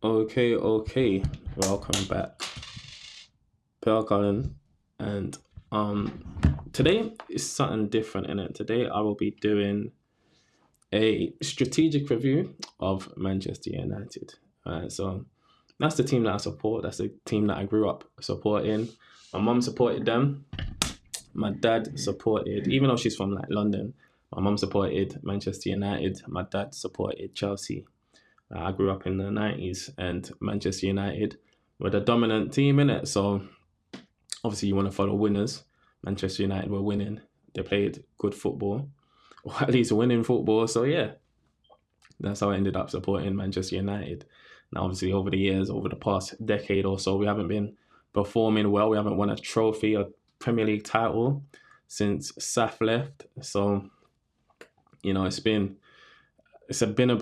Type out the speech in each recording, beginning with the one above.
Okay. Welcome back, Pearl Cullen. And today is something different in it. Today I will be doing a strategic review of Manchester United. So that's the team that I support. That's the team that I grew up supporting. My mum supported them. My dad supported, even though she's from like London, my mum supported Manchester United. My dad supported Chelsea. I grew up in the 90s and Manchester United were the dominant team in it. So obviously you want to follow winners. Manchester United were winning. They played good football, or at least winning football. So yeah, that's how I ended up supporting Manchester United. Now obviously over the years, over the past decade or so, we haven't been performing well. We haven't won a trophy, a Premier League title since Saf left. So, it's been it's been a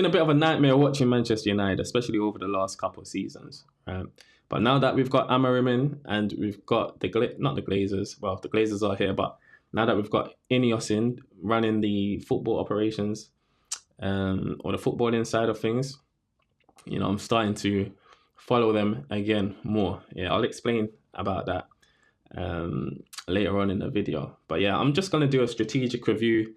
bit of a nightmare watching Manchester United, especially over the last couple of seasons. Right? But now that we've got Amarim in and we've got not the Glazers, well, the Glazers are here, but now that we've got Ineos in running the football operations, or the footballing side of things, I'm starting to follow them again more. Yeah, I'll explain about that later on in the video. But yeah, I'm just going to do a strategic review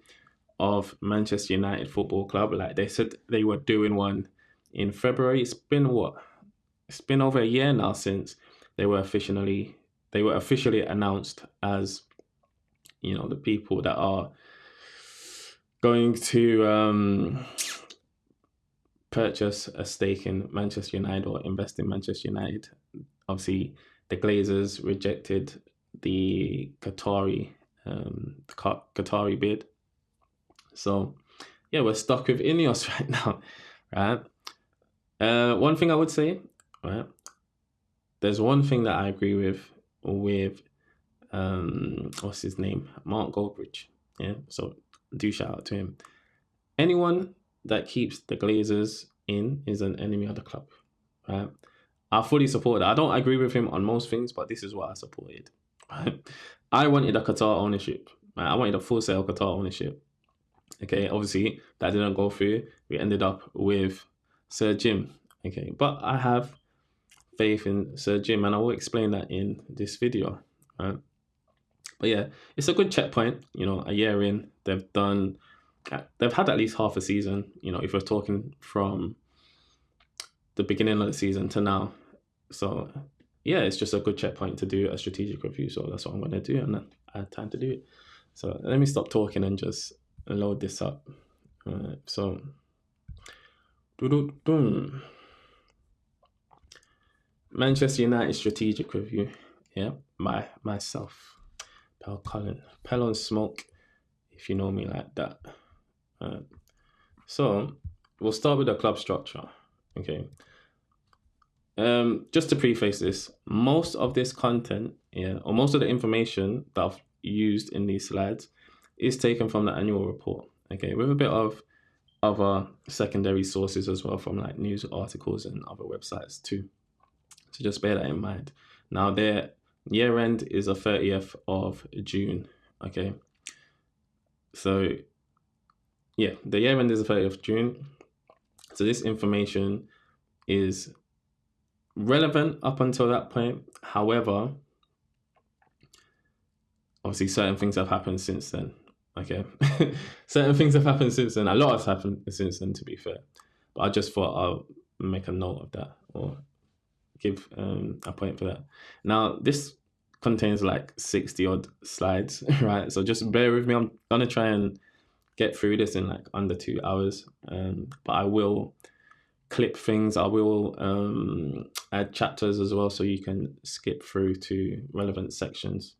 of Manchester United Football Club. Like they said they were doing one in February. It's been over a year now since they were officially announced as the people that are going to purchase a stake in Manchester United or invest in Manchester United. Obviously, the Glazers rejected the Qatari bid. So, yeah, we're stuck with Ineos right now, right? One thing I would say, right? There's one thing that I agree with what's his name? Mark Goldbridge. Yeah, so do shout out to him. Anyone that keeps the Glazers in is an enemy of the club, right? I fully support that. I don't agree with him on most things, but this is what I supported. Right? I wanted a Qatar ownership. Right? I wanted a full sale Qatar ownership. Okay, obviously that didn't go through. We ended up with Sir Jim. Okay, but I have faith in Sir Jim, and I will explain that in this video. Right? But yeah, it's a good checkpoint. A year in, they've had at least half a season. If we're talking from the beginning of the season to now, so yeah, it's just a good checkpoint to do a strategic review. So that's what I'm going to do, and I had time to do it. So let me stop talking and just load this up. So, Manchester United strategic review. Yeah, by myself, Pel Cullen, Pel on smoke, if you know me like that. So we'll start with the club structure. Okay. Just to preface this, most of this content, or most of the information that I've used in these slides is taken from the annual report. Okay, with a bit of other secondary sources as well from like news articles and other websites too. So just bear that in mind. Now their year end is the 30th of June. Okay. So yeah, the year end is the 30th of June. So this information is relevant up until that point. However, obviously certain things have happened since then. Okay. Certain things have happened since then. A lot has happened since then, to be fair. But I just thought I'll make a note of that or give a point for that. Now, this contains like 60 odd slides, right? So just bear with me. I'm going to try and get through this in like under 2 hours. But I will clip things. I will add chapters as well so you can skip through to relevant sections.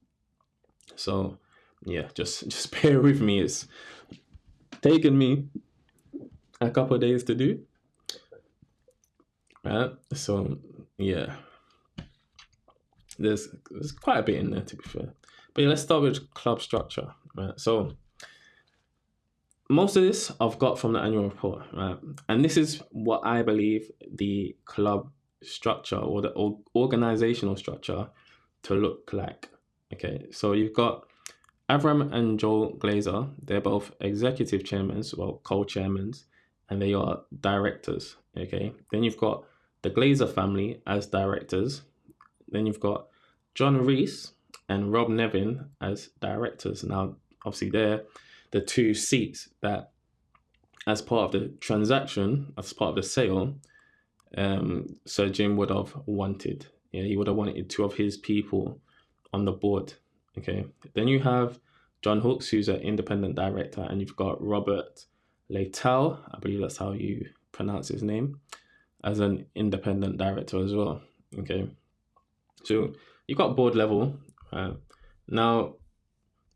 So yeah, just bear with me. It's taken me a couple of days to do. Right? So yeah. There's quite a bit in there, to be fair. But yeah, let's start with club structure. Right? So most of this I've got from the annual report, right? And this is what I believe the club structure or the organizational structure to look like. Okay, so you've got Avram and Joel Glazer. They're both executive chairmen, well, co-chairmen and they are directors. Okay. Then you've got the Glazer family as directors. Then you've got John Reece and Rob Nevin as directors. Now, obviously, they're the two seats that, as part of the transaction, as part of the sale, Sir Jim would have wanted. Yeah, he would have wanted two of his people on the board. Okay. Then you have John Hooks, who's an independent director, and you've got Robert Leitao, I believe that's how you pronounce his name, as an independent director as well. Okay. So you've got board level. Now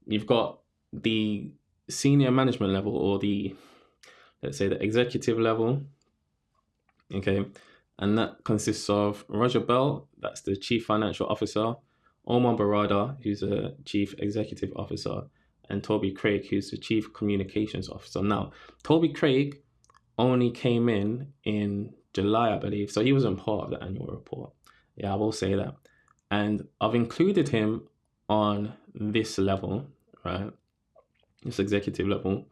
you've got the senior management level, or the, let's say, the executive level. Okay. And that consists of Roger Bell, that's the chief financial officer, Omar Berrada, who's a chief executive officer, and Toby Craig, who's the chief communications officer. Now, Toby Craig only came in July, I believe, so he wasn't part of the annual report. Yeah, I will say that. And I've included him on this level, right? This executive level,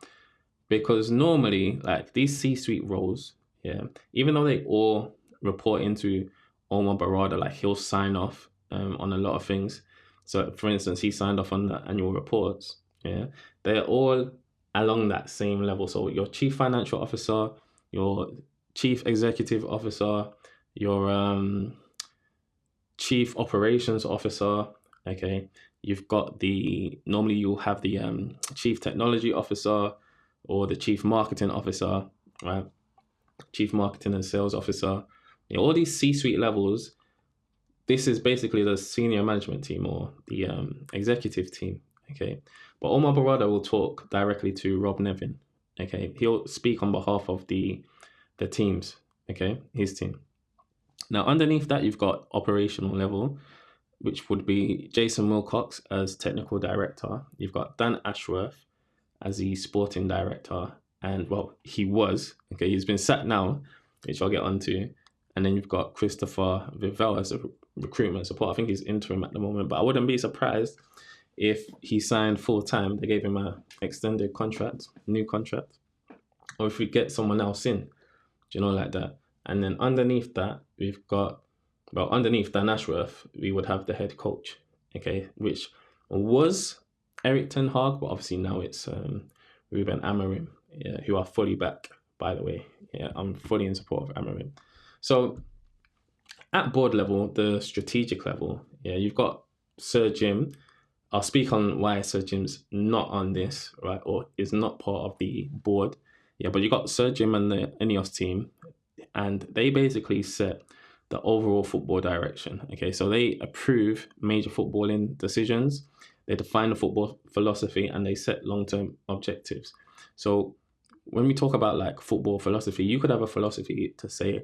because normally, like, these C-suite roles, yeah, even though they all report into Omar Berrada, like, he'll sign off on a lot of things. So, for instance, he signed off on the annual reports. Yeah, they're all along that same level. So your chief financial officer, your chief executive officer, your chief operations officer. Okay, you've got normally you'll have the chief technology officer or the chief marketing officer, right? Chief marketing and sales officer. You know, all these C-suite levels, this is basically the senior management team or the executive team. Okay, but Omar Berrada will talk directly to Rob Nevin. Okay, he'll speak on behalf of the teams. Okay, his team. Now, underneath that, you've got operational level, which would be Jason Wilcox as technical director. You've got Dan Ashworth as the sporting director, and well, he was. Okay, he's been sacked now, which I'll get onto. And then you've got Christopher Vivell as a recruitment support. I think he's interim at the moment, but I wouldn't be surprised if he signed full time. They gave him a extended contract, new contract, or if we get someone else in, like that. And then underneath that, we've got, well, underneath Dan Ashworth, we would have the head coach, okay, which was Eric Ten Hag, but obviously now it's Ruben Amorim, yeah, who are fully back, by the way. Yeah, I'm fully in support of Amorim. So at board level, the strategic level, yeah, you've got Sir Jim. I'll speak on why Sir Jim's not on this, right, or is not part of the board. Yeah, but you got Sir Jim and the Ineos team, and they basically set the overall football direction. Okay, so they approve major footballing decisions, they define the football philosophy, and they set long-term objectives. So when we talk about like football philosophy, you could have a philosophy to say,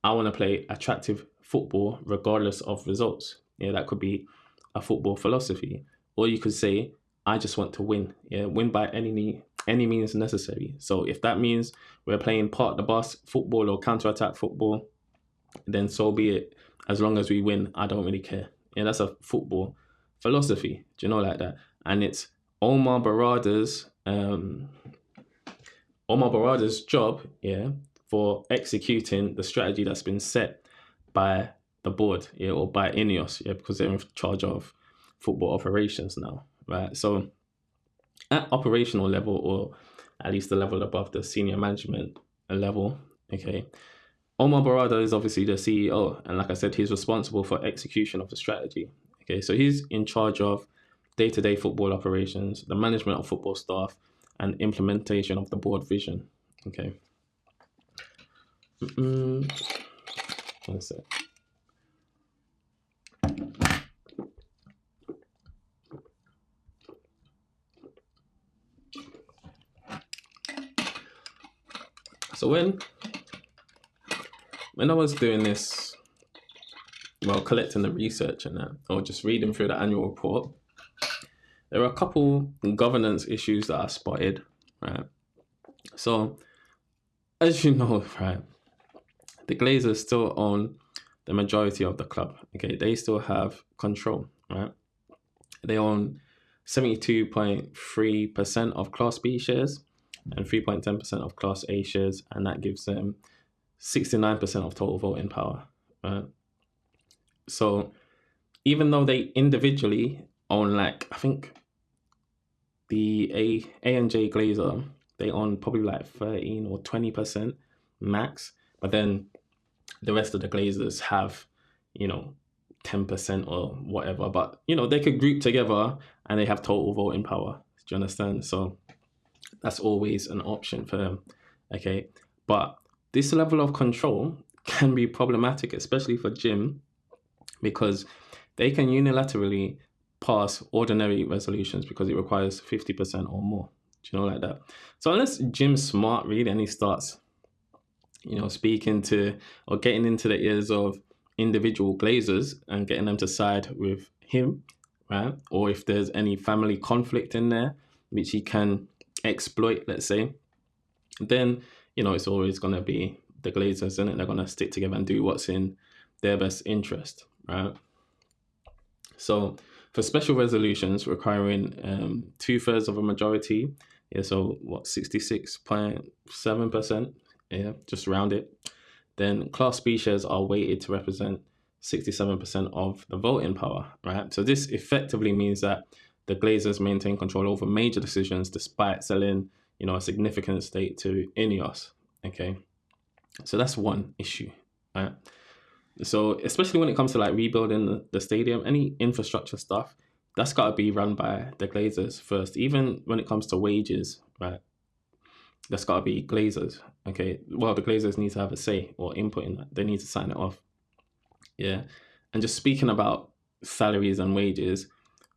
I want to play attractive football regardless of results. Yeah, that could be a football philosophy. Or you could say, I just want to win. Yeah, win by any means necessary. So if that means we're playing park the bus football or counter-attack football, then so be it. As long as we win, I don't really care. Yeah, that's a football philosophy. Do you know, like that? And it's Omar Berrada's job, yeah, for executing the strategy that's been set by the board, yeah, or by Ineos, yeah, because they're in charge of football operations now, right? So at operational level, or at least the level above the senior management level, okay, Omar Berrada is obviously the CEO, and like I said, he's responsible for execution of the strategy. Okay, so he's in charge of day-to-day football operations, the management of football staff, and implementation of the board vision. Okay. One sec. So when I was doing this, well, collecting the research and that, or just reading through the annual report, there were a couple governance issues that I spotted, right? So, as you know, right, the Glazers still own the majority of the club, okay? They still have control, right? They own 72.3% of Class B shares, and 3.10% of Class A shares, and that gives them 69% of total voting power. Right? So even though they individually own, like, I think the A&J Glazer, they own probably like 13 or 20% max, but then the rest of the Glazers have, 10% or whatever. But, they could group together and they have total voting power. Do you understand? So that's always an option for them. Okay. But this level of control can be problematic, especially for Jim, because they can unilaterally pass ordinary resolutions because it requires 50% or more. Do you know, like that? So unless Jim's smart, really, and he starts, speaking to or getting into the ears of individual Glazers and getting them to side with him, right? Or if there's any family conflict in there, which he can exploit, let's say, then, it's always going to be the Glazers, and they're going to stick together and do what's in their best interest, right? So for special resolutions requiring 2/3 of a majority, so 66.7%, just round it, then Class B shares are weighted to represent 67% of the voting power, right? So this effectively means that the Glazers maintain control over major decisions despite selling, a significant stake to Ineos, okay? So that's one issue, right? So especially when it comes to like rebuilding the stadium, any infrastructure stuff, that's got to be run by the Glazers first. Even when it comes to wages, right? That's got to be Glazers. Okay. Well, the Glazers need to have a say or input in that. They need to sign it off. Yeah. And just speaking about salaries and wages,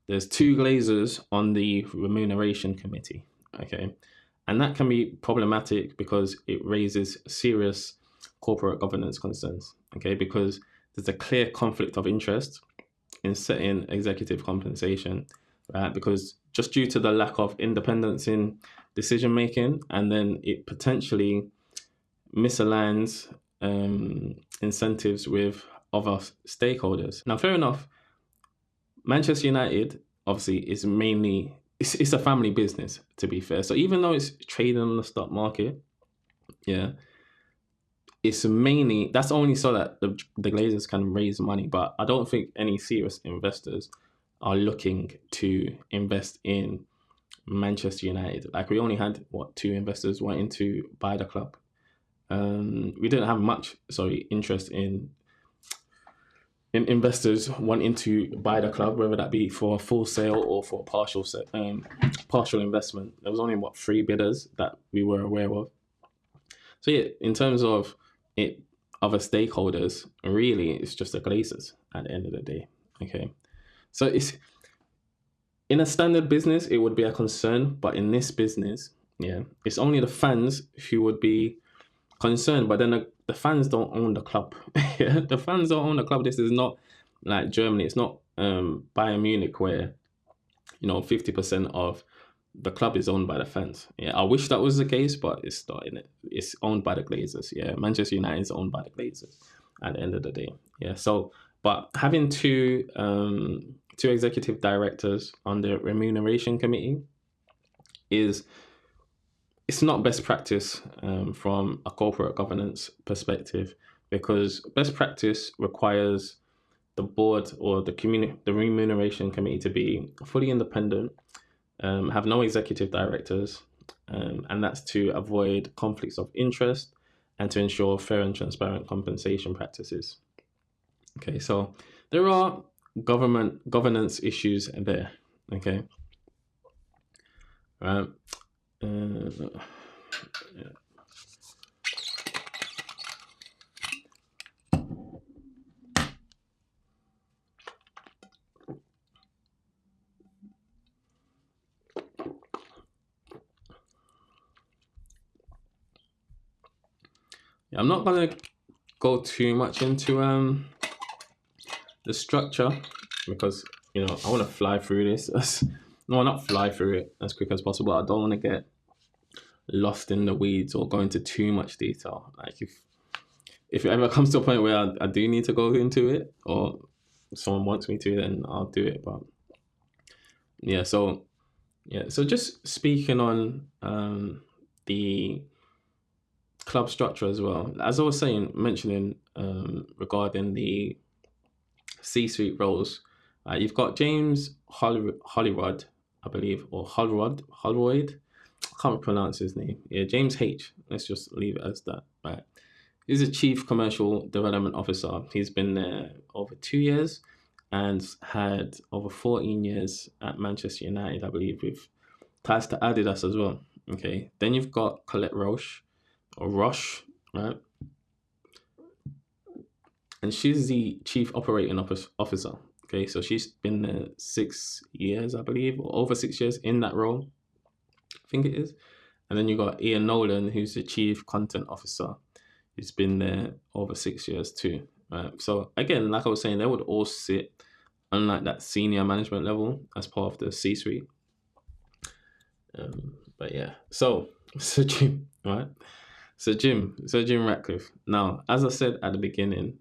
there's 2 Glazers on the remuneration committee. Okay. And that can be problematic because it raises serious corporate governance concerns. Okay. Because there's a clear conflict of interest in setting executive compensation, right? Because just due to the lack of independence in decision making, and then it potentially misaligns incentives with other stakeholders. Now, fair enough, Manchester United obviously is mainly it's a family business, to be fair. So even though it's trading on the stock market, it's mainly, that's only so that the Glazers can raise money. But I don't think any serious investors are looking to invest in Manchester United. Like, we only had 2 investors wanting to buy the club. We didn't have much interest in investors wanting to buy the club, whether that be for a full sale or for a partial investment. There was only 3 bidders that we were aware of. So in terms of it, other stakeholders, really, it's just the Glazers at the end of the day. Okay, so it's, in a standard business, it would be a concern, but in this business, it's only the fans who would be concerned. But then the fans don't own the club. The fans don't own the club. This is not like Germany. It's not Bayern Munich where 50% of the club is owned by the fans. I wish that was the case, but it's not in it. It's owned by the Glazers. Manchester United is owned by the Glazers at the end of the day. So, but having two executive directors on the remuneration committee it's not best practice from a corporate governance perspective, because best practice requires the board or the remuneration committee to be fully independent, have no executive directors, and that's to avoid conflicts of interest and to ensure fair and transparent compensation practices. Okay, so there are governance issues there. Okay. Right. I'm not gonna go too much into the structure, because I want to fly through this. No, not fly through it as quick as possible. I don't want to get lost in the weeds or go into too much detail. Like, if it ever comes to a point where I do need to go into it, or someone wants me to, then I'll do it. But so just speaking on the club structure as well. As I was mentioning regarding the C-suite roles, you've got James Hollywood, I believe, or Holroyd. I can't pronounce his name. Yeah, James H. Let's just leave it as that. Right. He's a Chief Commercial Development Officer. He's been there over 2 years and had over 14 years at Manchester United, I believe, with ties to Adidas as well. Okay. Then you've got Colette Roche, right? And she's the Chief Operating Officer. Okay, so she's been there 6 years, I believe, or over 6 years in that role. I think it is. And then you got Ian Nolan, who's the Chief Content Officer. He's been there over 6 years too. Right? So again, like I was saying, they would all sit on like that senior management level as part of the C-suite. But yeah, so Jim, right? So Jim Ratcliffe. Now, as I said at the beginning,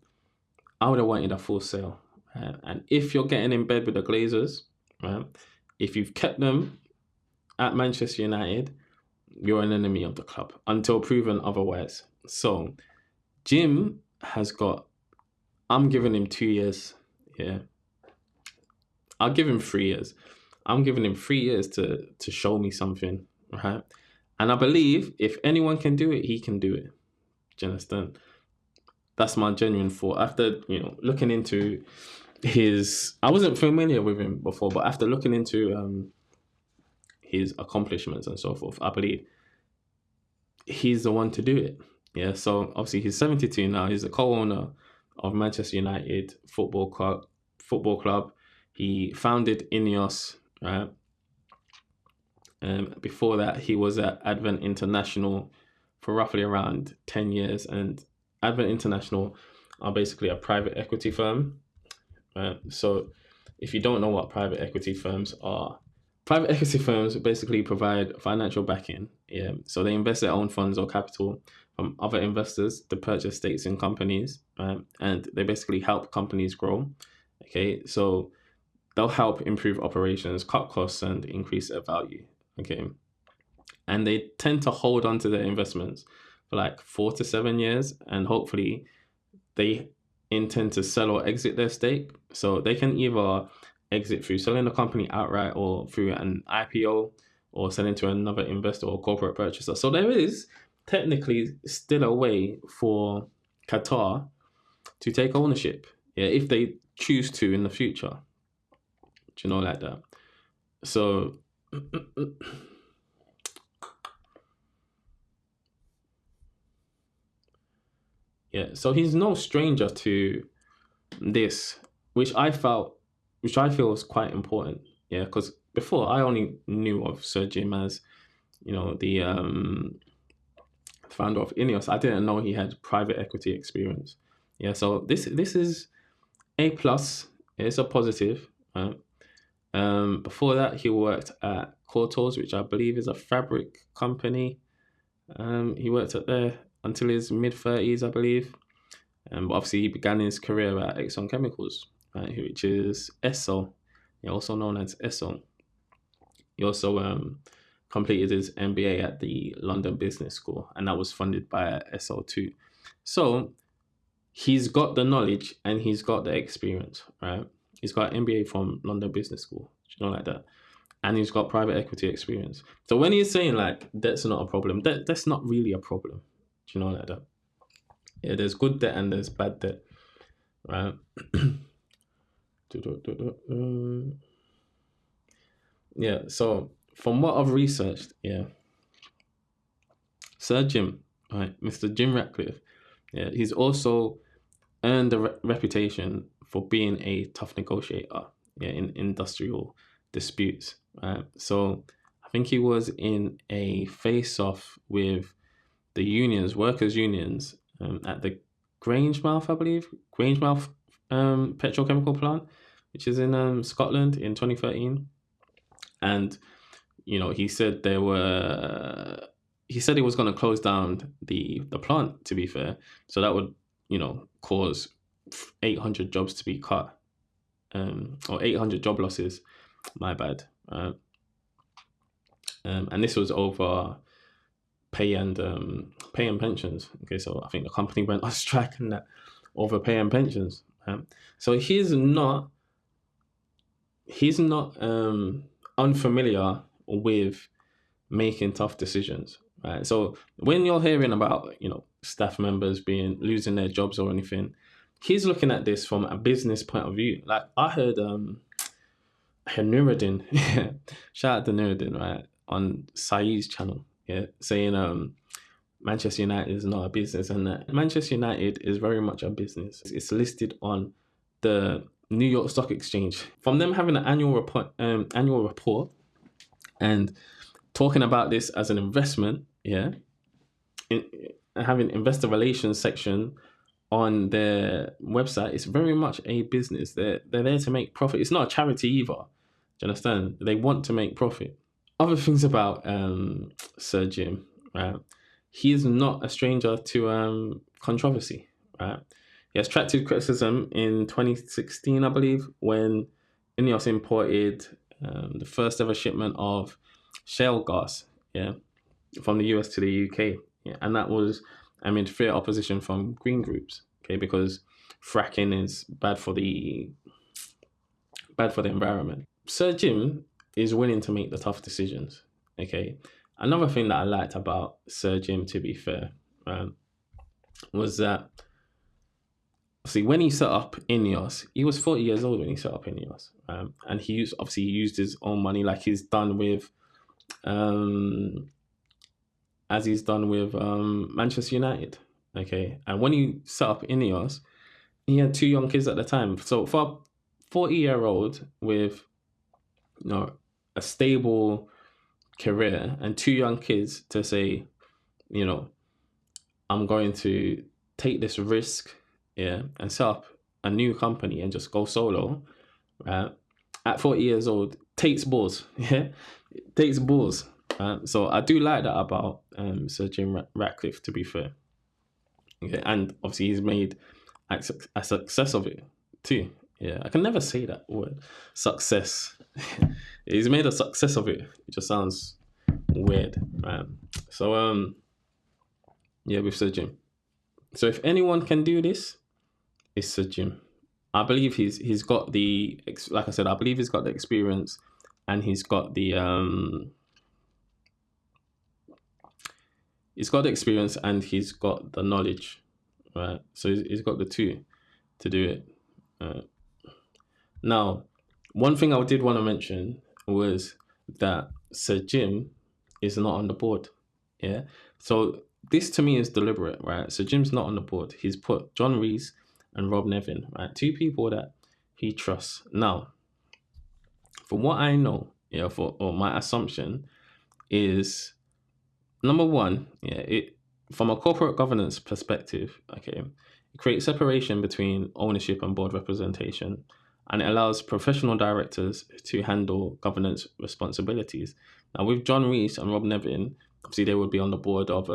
I would have wanted a full sale. And if you're getting in bed with the Glazers, right? If you've kept them at Manchester United, you're an enemy of the club until proven otherwise. So Jim has got, I'm giving him 2 years. Yeah. I'll give him 3 years. I'm giving him 3 years to show me something, right? And I believe if anyone can do it, he can do it. Do you understand? That's my genuine thought. After, looking into I wasn't familiar with him before, but after looking into his accomplishments and so forth, I believe he's the one to do it. Yeah, so obviously he's 72 now. He's the co-owner of Manchester United Football Club. He founded Ineos, right? Before that, he was at Advent International for roughly around 10 years. And Advent International are basically a private equity firm. Right? So if you don't know what private equity firms are, private equity firms basically provide financial backing. Yeah. So they invest their own funds or capital from other investors to purchase stakes in companies, right? And they basically help companies grow. Okay. So they'll help improve operations, cut costs, and increase their value. Okay. And they tend to hold on to their investments for like 4 to 7 years, and hopefully they intend to sell or exit their stake. So they can either exit through selling the company outright or through an IPO or selling to another investor or corporate purchaser. So there is technically still a way for Qatar to take ownership, yeah, if they choose to in the future. Do you know, like that? So yeah, so he's no stranger to this, which I feel is quite important. Yeah, because before I only knew of Sir Jim as, the founder of Ineos. I didn't know he had private equity experience. Yeah, so this is A plus. It's a positive. Right? Before that, he worked at Cortos, which I believe is a fabric company. He worked at there until his mid-30s, I believe. But obviously, he began his career at Exxon Chemicals, right, which is Esso, also known as Esso. He also completed his MBA at the London Business School, and that was funded by Esso too. So he's got the knowledge and he's got the experience, right? He's got an MBA from London Business School, like that. And he's got private equity experience. So when he's saying like debt's not a problem, that's not really a problem. Like that. Yeah, there's good debt and there's bad debt, right? Yeah, so from what I've researched, yeah, Sir Jim, right, Mr. Jim Ratcliffe, yeah, he's also earned a reputation for being a tough negotiator, yeah, in industrial disputes, right? So I think he was in a face-off with the workers' unions, at the Grangemouth, I believe, petrochemical plant, which is in Scotland in 2013. And, he said he was going to close down the plant, to be fair. So that would, cause 800 jobs to be cut, or 800 job losses, my bad. And this was over pay and pensions. Okay, so I think the company went on strike and that over pay and pensions. So he's not unfamiliar with making tough decisions, right? So when you're hearing about, staff members losing their jobs or anything, he's looking at this from a business point of view. Like I heard Nuruddin, shout out to Nuruddin, right, on Saeed's channel, saying Manchester United is not a business, and that Manchester United is very much a business. It's listed on the New York Stock Exchange. From them having an annual report, and talking about this as an investment, having investor relations section on their website, it's very much a business. They're there to make profit. It's not a charity either. Do you understand? They want to make profit. Other things about Sir Jim, right? He is not a stranger to controversy, right? He has attracted criticism in 2016, I believe, when Ineos imported the first ever shipment of shale gas, from the US to the UK, and that was amid fierce opposition from green groups, because fracking is bad for the environment. Sir Jim is willing to make the tough decisions. Okay, another thing that I liked about Sir Jim, to be fair, was that, see, when he set up Ineos, he was 40 years old when he set up Ineos, and he used his own money, like he's done with, Manchester United. Okay, and when he set up Ineos, he had 2 young kids at the time. So for a 40-year-old with, a stable career and 2 young kids to say, I'm going to take this risk, and set up a new company and just go solo, right? At 40 years old, takes balls, it takes balls. So I do like that about Sir Jim Ratcliffe, to be fair. Okay, and obviously he's made a success of it too. Yeah, I can never say that word, success. He's made a success of it. It just sounds weird, right? So with Sir Jim. So if anyone can do this, it's Sir Jim. I believe he's got the, like I said, I believe he's got the experience, and he's got the experience, and he's got the knowledge, right? So he's got the 2 to do it. Now, one thing I did want to mention was that Sir Jim is not on the board. Yeah. So this to me is deliberate, right? So Jim's not on the board. He's put John Reece and Rob Nevin, right? 2 people that he trusts. Now, from what I know, or my assumption is, number one, from a corporate governance perspective, okay, it creates separation between ownership and board representation, and it allows professional directors to handle governance responsibilities. Now, with John Reece and Rob Nevin, obviously they would be on the board of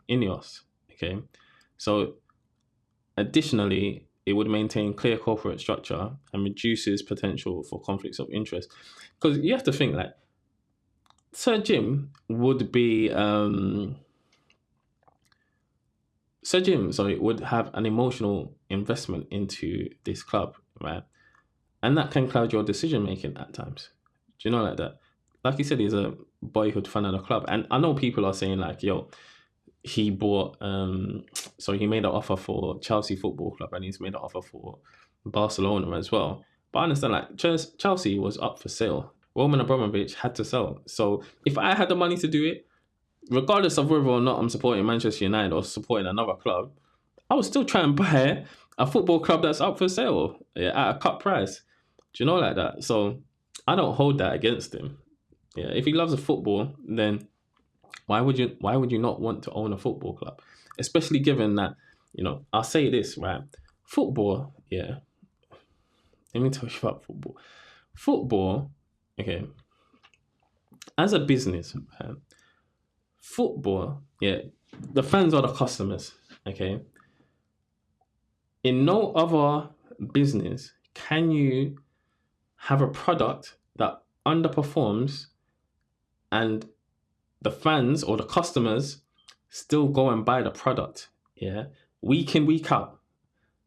Ineos, okay? So additionally, it would maintain clear corporate structure and reduces potential for conflicts of interest. Because you have to think, like, Sir Jim would be... would have an emotional investment into this club, right? And that can cloud your decision making at times. Do you know, like that? Like you said, he's a boyhood fan of the club. And I know people are saying, like, he bought, he made an offer for Chelsea Football Club, and he's made an offer for Barcelona as well. But I understand, like, Chelsea was up for sale. Roman Abramovich had to sell. So if I had the money to do it, regardless of whether or not I'm supporting Manchester United or supporting another club, I would still try and buy a football club that's up for sale at a cut price. Do you know, like that? So I don't hold that against him. Yeah, if he loves a football, then why would you not want to own a football club? Especially given that, I'll say this, right? Football, Let me tell you about football. Football, okay, as a business, football, the fans are the customers, okay? In no other business can you have a product that underperforms and the fans or the customers still go and buy the product, yeah, week in, week out.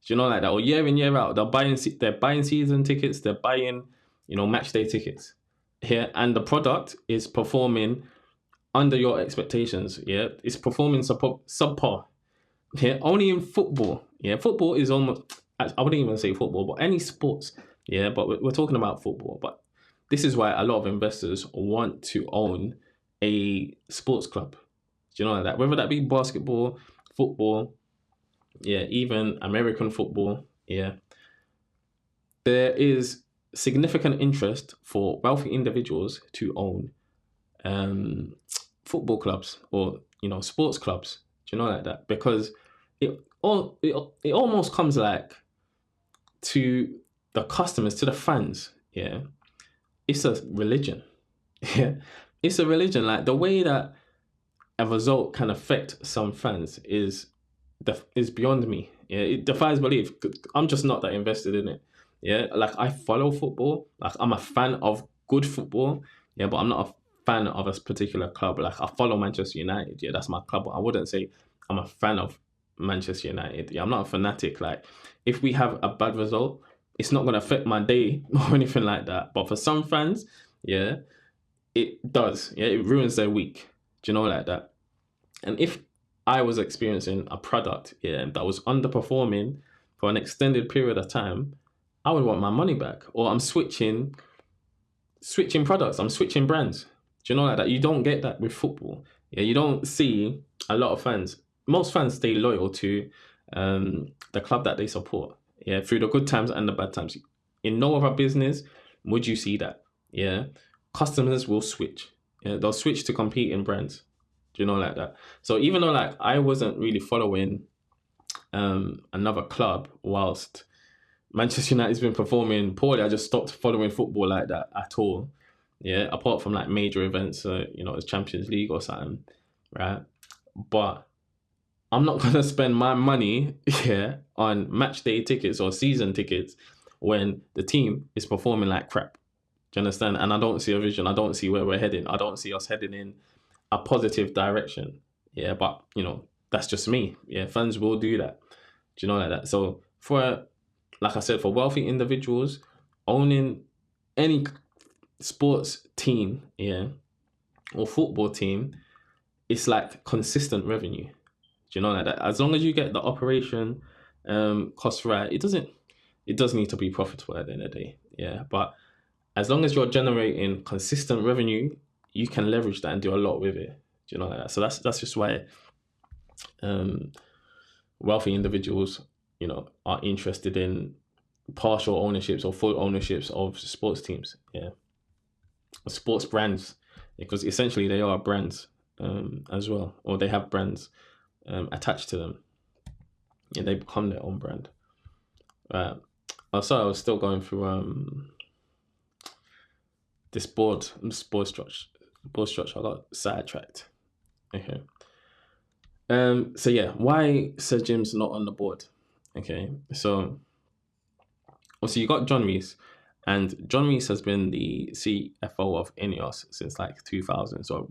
Do you know like that? Or year in, year out, they're buying season tickets, they're buying, match day tickets. Yeah, and the product is performing under your expectations. Yeah, it's performing subpar. Yeah, only in football. Yeah, football is almost, I wouldn't even say football, but any sports. Yeah, but we're talking about football. But this is why a lot of investors want to own a sports club. Do you know like that? Whether that be basketball, football, yeah, even American football, yeah. There is significant interest for wealthy individuals to own football clubs or sports clubs. Do you know like that? Because it almost comes like to the customers, to the fans. Yeah, it's a religion. Yeah, it's a religion. Like the way that a result can affect some fans is beyond me. Yeah, it defies belief. I'm just not that invested in it. Yeah, like I follow football. Like I'm a fan of good football. Yeah, but I'm not a fan of a particular club. Like I follow Manchester United. Yeah, that's my club. But I wouldn't say I'm a fan of Manchester United. Yeah, I'm not a fanatic. Like if we have a bad result, it's not gonna affect my day or anything like that. But for some fans, yeah, it does. Yeah, it ruins their week. Do you know like that? And if I was experiencing a product, yeah, that was underperforming for an extended period of time, I would want my money back. Or I'm switching products, I'm switching brands. Do you know like that? You don't get that with football. Yeah, you don't see a lot of fans. Most fans stay loyal to the club that they support. Yeah, through the good times and the bad times. In no other business would you see that. Yeah, customers will switch. Yeah, they'll switch to competing brands. Do you know like that? So even though like I wasn't really following another club whilst Manchester United's been performing poorly, I just stopped following football like that at all. Yeah, apart from like major events, it's Champions League or something, right? But I'm not gonna spend my money on match day tickets or season tickets when the team is performing like crap. Do you understand? And I don't see a vision. I don't see where we're heading. I don't see us heading in a positive direction. Yeah, but that's just me. Yeah, fans will do that. Do you know like that? So like I said, for wealthy individuals, owning any sports team, yeah, or football team, it's like consistent revenue. Do you know like that? As long as you get the operation cost right, it does need to be profitable at the end of the day. Yeah, but as long as you're generating consistent revenue, you can leverage that and do a lot with it. Do you know like that? So that's just why wealthy individuals, are interested in partial ownerships or full ownerships of sports teams. Yeah, sports brands, because essentially they are brands as well, or they have brands attached to them. Yeah, they become their own brand. Also, I was still going through this sports structure. I got sidetracked. Okay. So yeah, why Sir Jim's not on the board? Okay, so obviously you got John Reece, and John Reece has been the CFO of Ineos since like 2000. So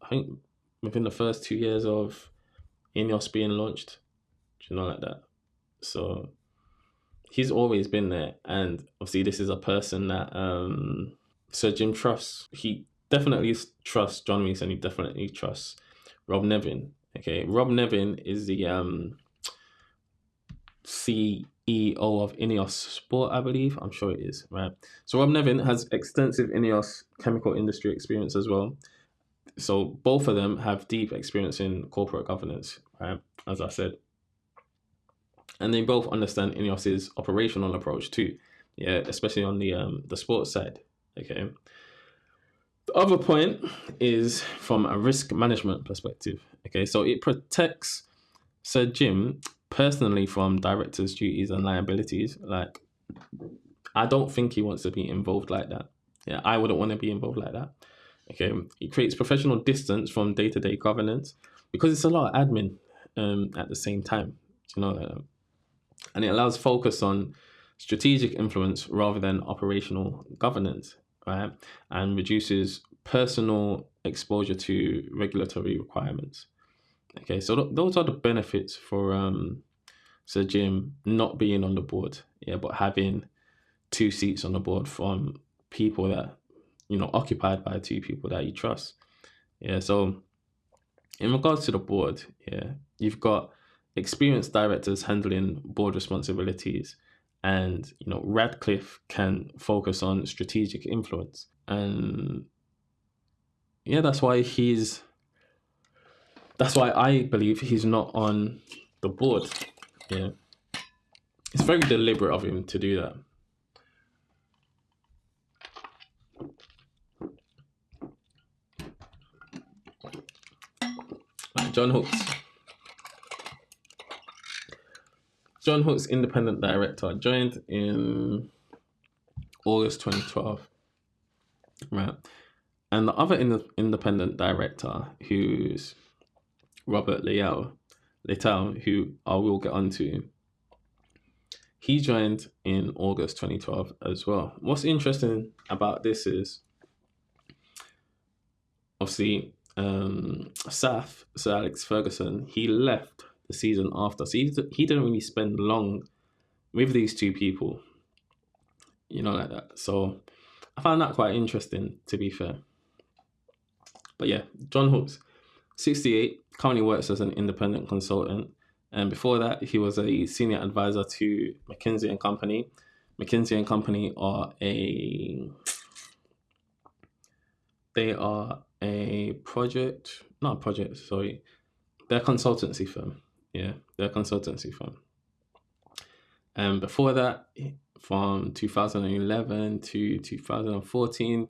I think within the first 2 years of Ineos being launched, do you know like that? So he's always been there, and obviously this is a person that Sir Jim trusts. He definitely trusts John Reece, and he definitely trusts Rob Nevin. Okay, Rob Nevin is the CEO of Ineos Sport, I believe. I'm sure it is, right? So Rob Nevin has extensive Ineos chemical industry experience as well. So both of them have deep experience in corporate governance, right? As I said. And they both understand Ineos's operational approach too. Yeah, especially on the sports side. Okay. The other point is from a risk management perspective. Okay, so it protects Sir Jim personally from directors' duties and liabilities. Like, I don't think he wants to be involved like that. Yeah, I wouldn't want to be involved like that. Okay, it creates professional distance from day-to-day governance because it's a lot of admin at the same time. And it allows focus on strategic influence rather than operational governance, right? And reduces personal exposure to regulatory requirements. Okay, so those are the benefits for Sir Jim not being on the board, yeah, but having 2 seats on the board from people that, occupied by 2 people that you trust. Yeah, so in regards to the board, yeah, you've got experienced directors handling board responsibilities, and Radcliffe can focus on strategic influence. And yeah, that's why I believe he's not on the board. Yeah, it's very deliberate of him to do that. John Hooks, independent director, joined in August 2012. Right. And the other independent director, who's Robert Leitao, who I will get onto, he joined in August 2012 as well. What's interesting about this is, obviously, Sir Alex Ferguson, he left the season after. So he didn't really spend long with these 2 people, like that. So I found that quite interesting, to be fair. But yeah, John Hooks, 68, currently works as an independent consultant. And before that, he was a senior advisor to McKinsey & Company. McKinsey & Company are a they're a consultancy firm. Yeah, they're a consultancy firm. And before that, from 2011 to 2014,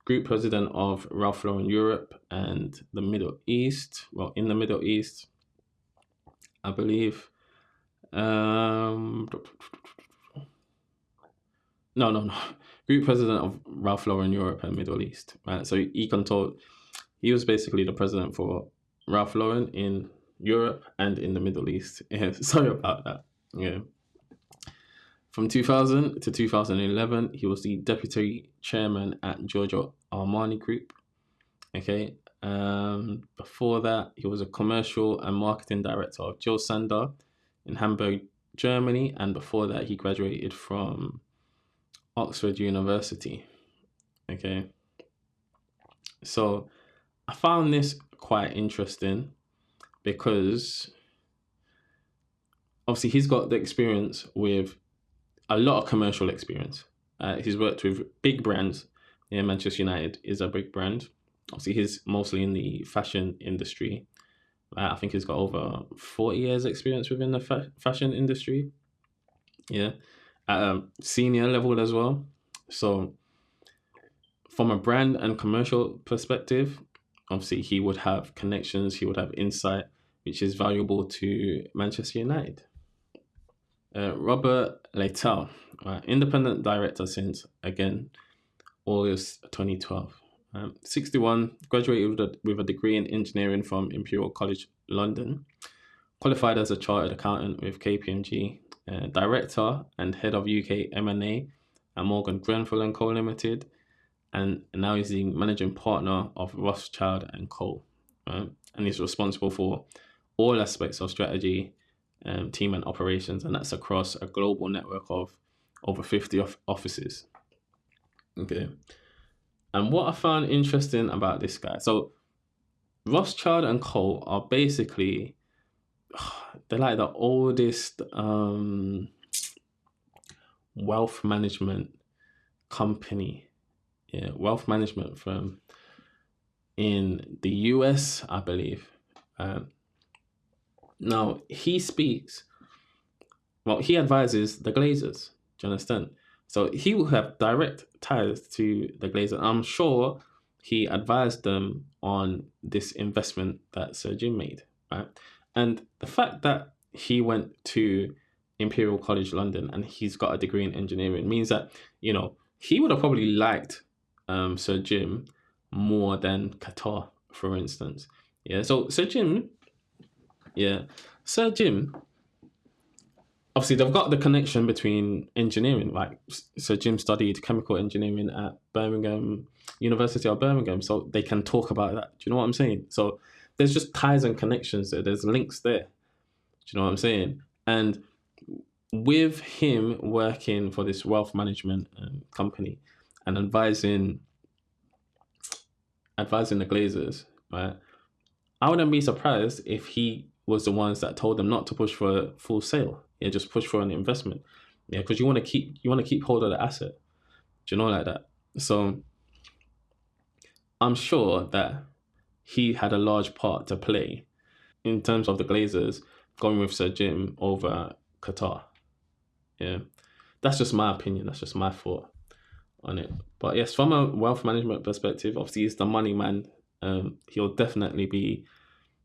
group president of Ralph Lauren Europe and the Middle East. Well, in the Middle East, I believe. No. Group president of Ralph Lauren Europe and Middle East. Right. So he was basically the president for Ralph Lauren in Europe and in the Middle East. Yeah, sorry about that. Yeah. From 2000 to 2011, he was the deputy chairman at Giorgio Armani Group. Okay. Before that, he was a commercial and marketing director of Jill Sander in Hamburg, Germany. And before that, he graduated from Oxford University. Okay. So I found this quite interesting because obviously he's got the experience with a lot of commercial experience. He's worked with big brands. Yeah, Manchester United is a big brand. Obviously, he's mostly in the fashion industry. I think he's got over 40 years experience within the fashion industry. Yeah, at a senior level as well. So from a brand and commercial perspective, obviously he would have connections, he would have insight, which is valuable to Manchester United. Robert Leitao, independent director since, again, August 2012. 61, graduated with a degree in engineering from Imperial College London, qualified as a chartered accountant with KPMG, director and head of UK M&A at Morgan Grenfell & Co Limited, and now he's the managing partner of Rothschild & Co. And he's responsible for all aspects of strategy, team and operations, and that's across a global network of over 50 offices. Okay. And what I found interesting about this guy, so Rothschild and Co are basically, they're like the oldest wealth management company, wealth management firm in the US, I believe. Now, he advises the Glazers, do you understand? So he will have direct ties to the Glazers. I'm sure he advised them on this investment that Sir Jim made, right? And the fact that he went to Imperial College London and he's got a degree in engineering means that, he would have probably liked Sir Jim more than Qatar, for instance. Yeah, so Sir Jim, obviously they've got the connection between engineering. Like Sir Jim studied chemical engineering at Birmingham University of Birmingham, so they can talk about that. Do you know what I'm saying? So there's just ties and connections there. There's links there. Do you know what I'm saying? And with him working for this wealth management company and advising the Glazers, right? I wouldn't be surprised if he was the ones that told them not to push for a full sale. Yeah, just push for an investment. Yeah, because you want to keep hold of the asset. Do you know, like that? So I'm sure that he had a large part to play in terms of the Glazers going with Sir Jim over Qatar. Yeah, that's just my opinion. That's just my thought on it. But yes, from a wealth management perspective, obviously he's the money man. He'll definitely be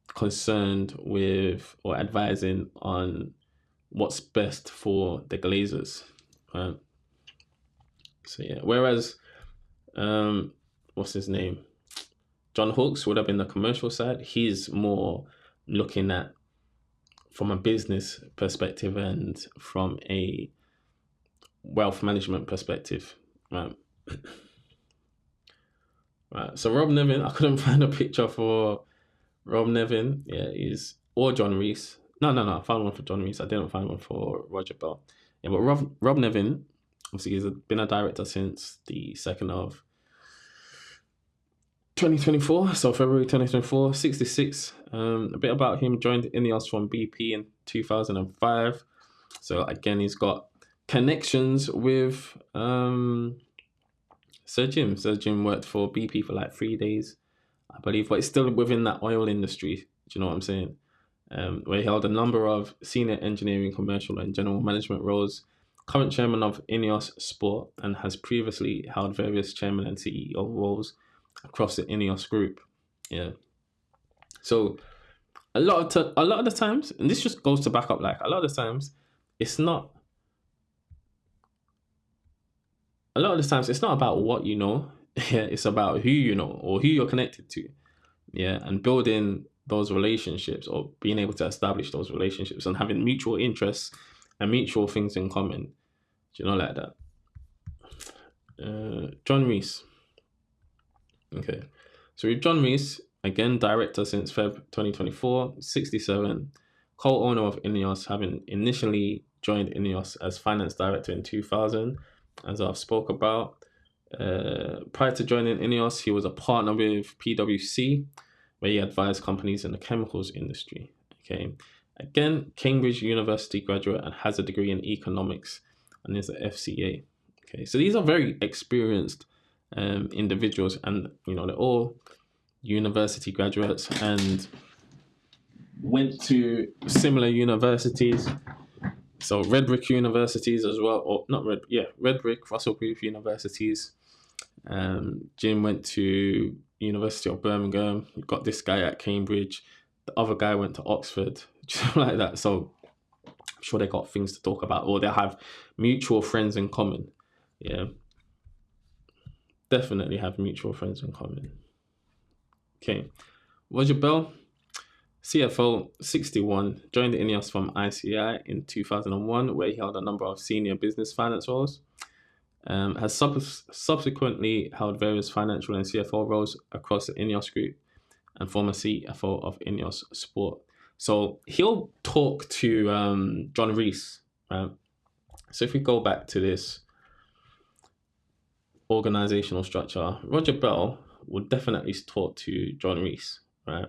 concerned with or advising on what's best for the Glazers. Right? So yeah, whereas what's his name? John Hawkes would have been the commercial side. He's more looking at from a business perspective and from a wealth management perspective. Right. Right. So Rob Nevin, I couldn't find a picture for Rob Nevin. Yeah, or John Reece. No. I found one for John Reece. I didn't find one for Roger Bell. Yeah, but Rob Nevin, obviously, he's been a director since the 2nd of 2024, so February 2024, 66. A bit about him, joined Ineos from BP in 2005. So again, he's got connections with Sir Jim. Sir Jim worked for BP for like 3 days, I believe, but it's still within that oil industry. Do you know what I'm saying? Where he held a number of senior engineering, commercial, and general management roles. Current chairman of Ineos Sport, and has previously held various chairman and CEO roles across the Ineos group. Yeah. So a lot of the times, and this just goes to back up, like a lot of the times, it's not about what you know. Yeah, it's about who you know or who you're connected to. Yeah, and building those relationships or being able to establish those relationships and having mutual interests and mutual things in common. Do you know, like that? John Reece. Okay. So with John Reece, again, director since Feb 2024, 67, co-owner of Ineos, having initially joined Ineos as finance director in 2000, as I've spoke about. Prior to joining Ineos, he was a partner with PwC, where he advised companies in the chemicals industry. Okay. Again, Cambridge University graduate and has a degree in economics and is a FCA. Okay. So these are very experienced individuals, and they're all university graduates and went to similar universities. So Red Brick universities as well, or not Red Brick, Russell Group universities. Jim went to University of Birmingham. You've got this guy at Cambridge. The other guy went to Oxford, just like that. So I'm sure they got things to talk about, or they have mutual friends in common. Yeah. Definitely have mutual friends in common. Okay. Roger Bell, CFO, 61, joined Ineos from ICI in 2001, where he held a number of senior business finance roles. Has subsequently held various financial and CFO roles across the Ineos group, and former CFO of Ineos Sport. So he'll talk to John Reece. So if we go back to this organizational structure, Roger Bell would definitely talk to John Reece, right?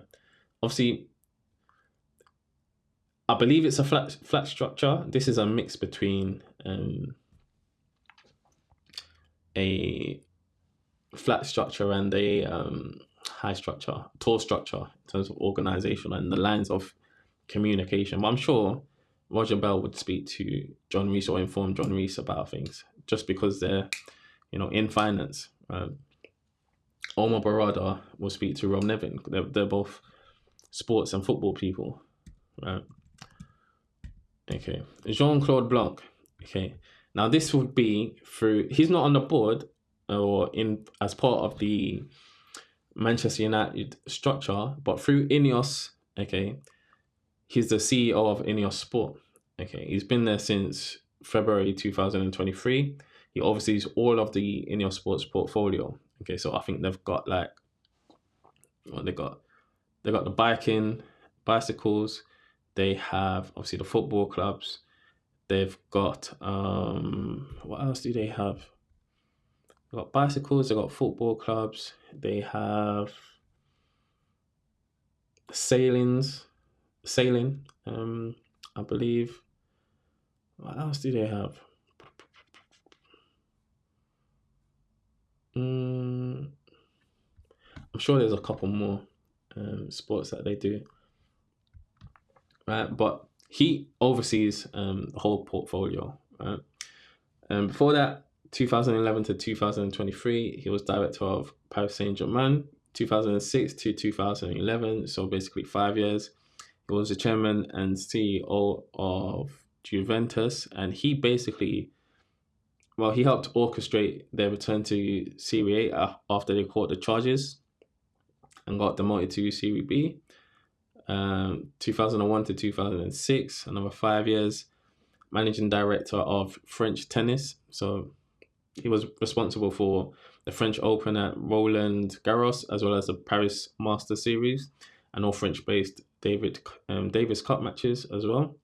Obviously, I believe it's a flat structure. This is a mix between a flat structure and a high structure, tall structure in terms of organization and the lines of communication. But I'm sure Roger Bell would speak to John Reece or inform John Reece about things, just because they're in finance. Omar Berrada will speak to Rob Nevin. They're both sports and football people, right? Okay. Jean-Claude Blanc. Okay. Now this would be through, he's not on the board or as part of the Manchester United structure, but through Ineos, okay, he's the CEO of Ineos Sport. Okay. He's been there since February 2023. He oversees all of the Ineos Sports portfolio. Okay, so I think they've got like, well, they got the bicycles. They have obviously the football clubs. They've got what else do they have? They've got bicycles. They've got football clubs. They have sailing. I believe. What else do they have? I'm sure there's a couple more sports that they do, right? But he oversees the whole portfolio, right? Before that, 2011 to 2023, he was director of Paris Saint-Germain. 2006 to 2011, so basically 5 years. He was the chairman and CEO of Juventus, and he basically, well, he helped orchestrate their return to Serie A after they caught the charges and got demoted to Serie B. 2001 to 2006, another 5 years, managing director of French tennis. So he was responsible for the French Open at Roland Garros, as well as the Paris Master Series, and all French-based Davis Cup matches as well.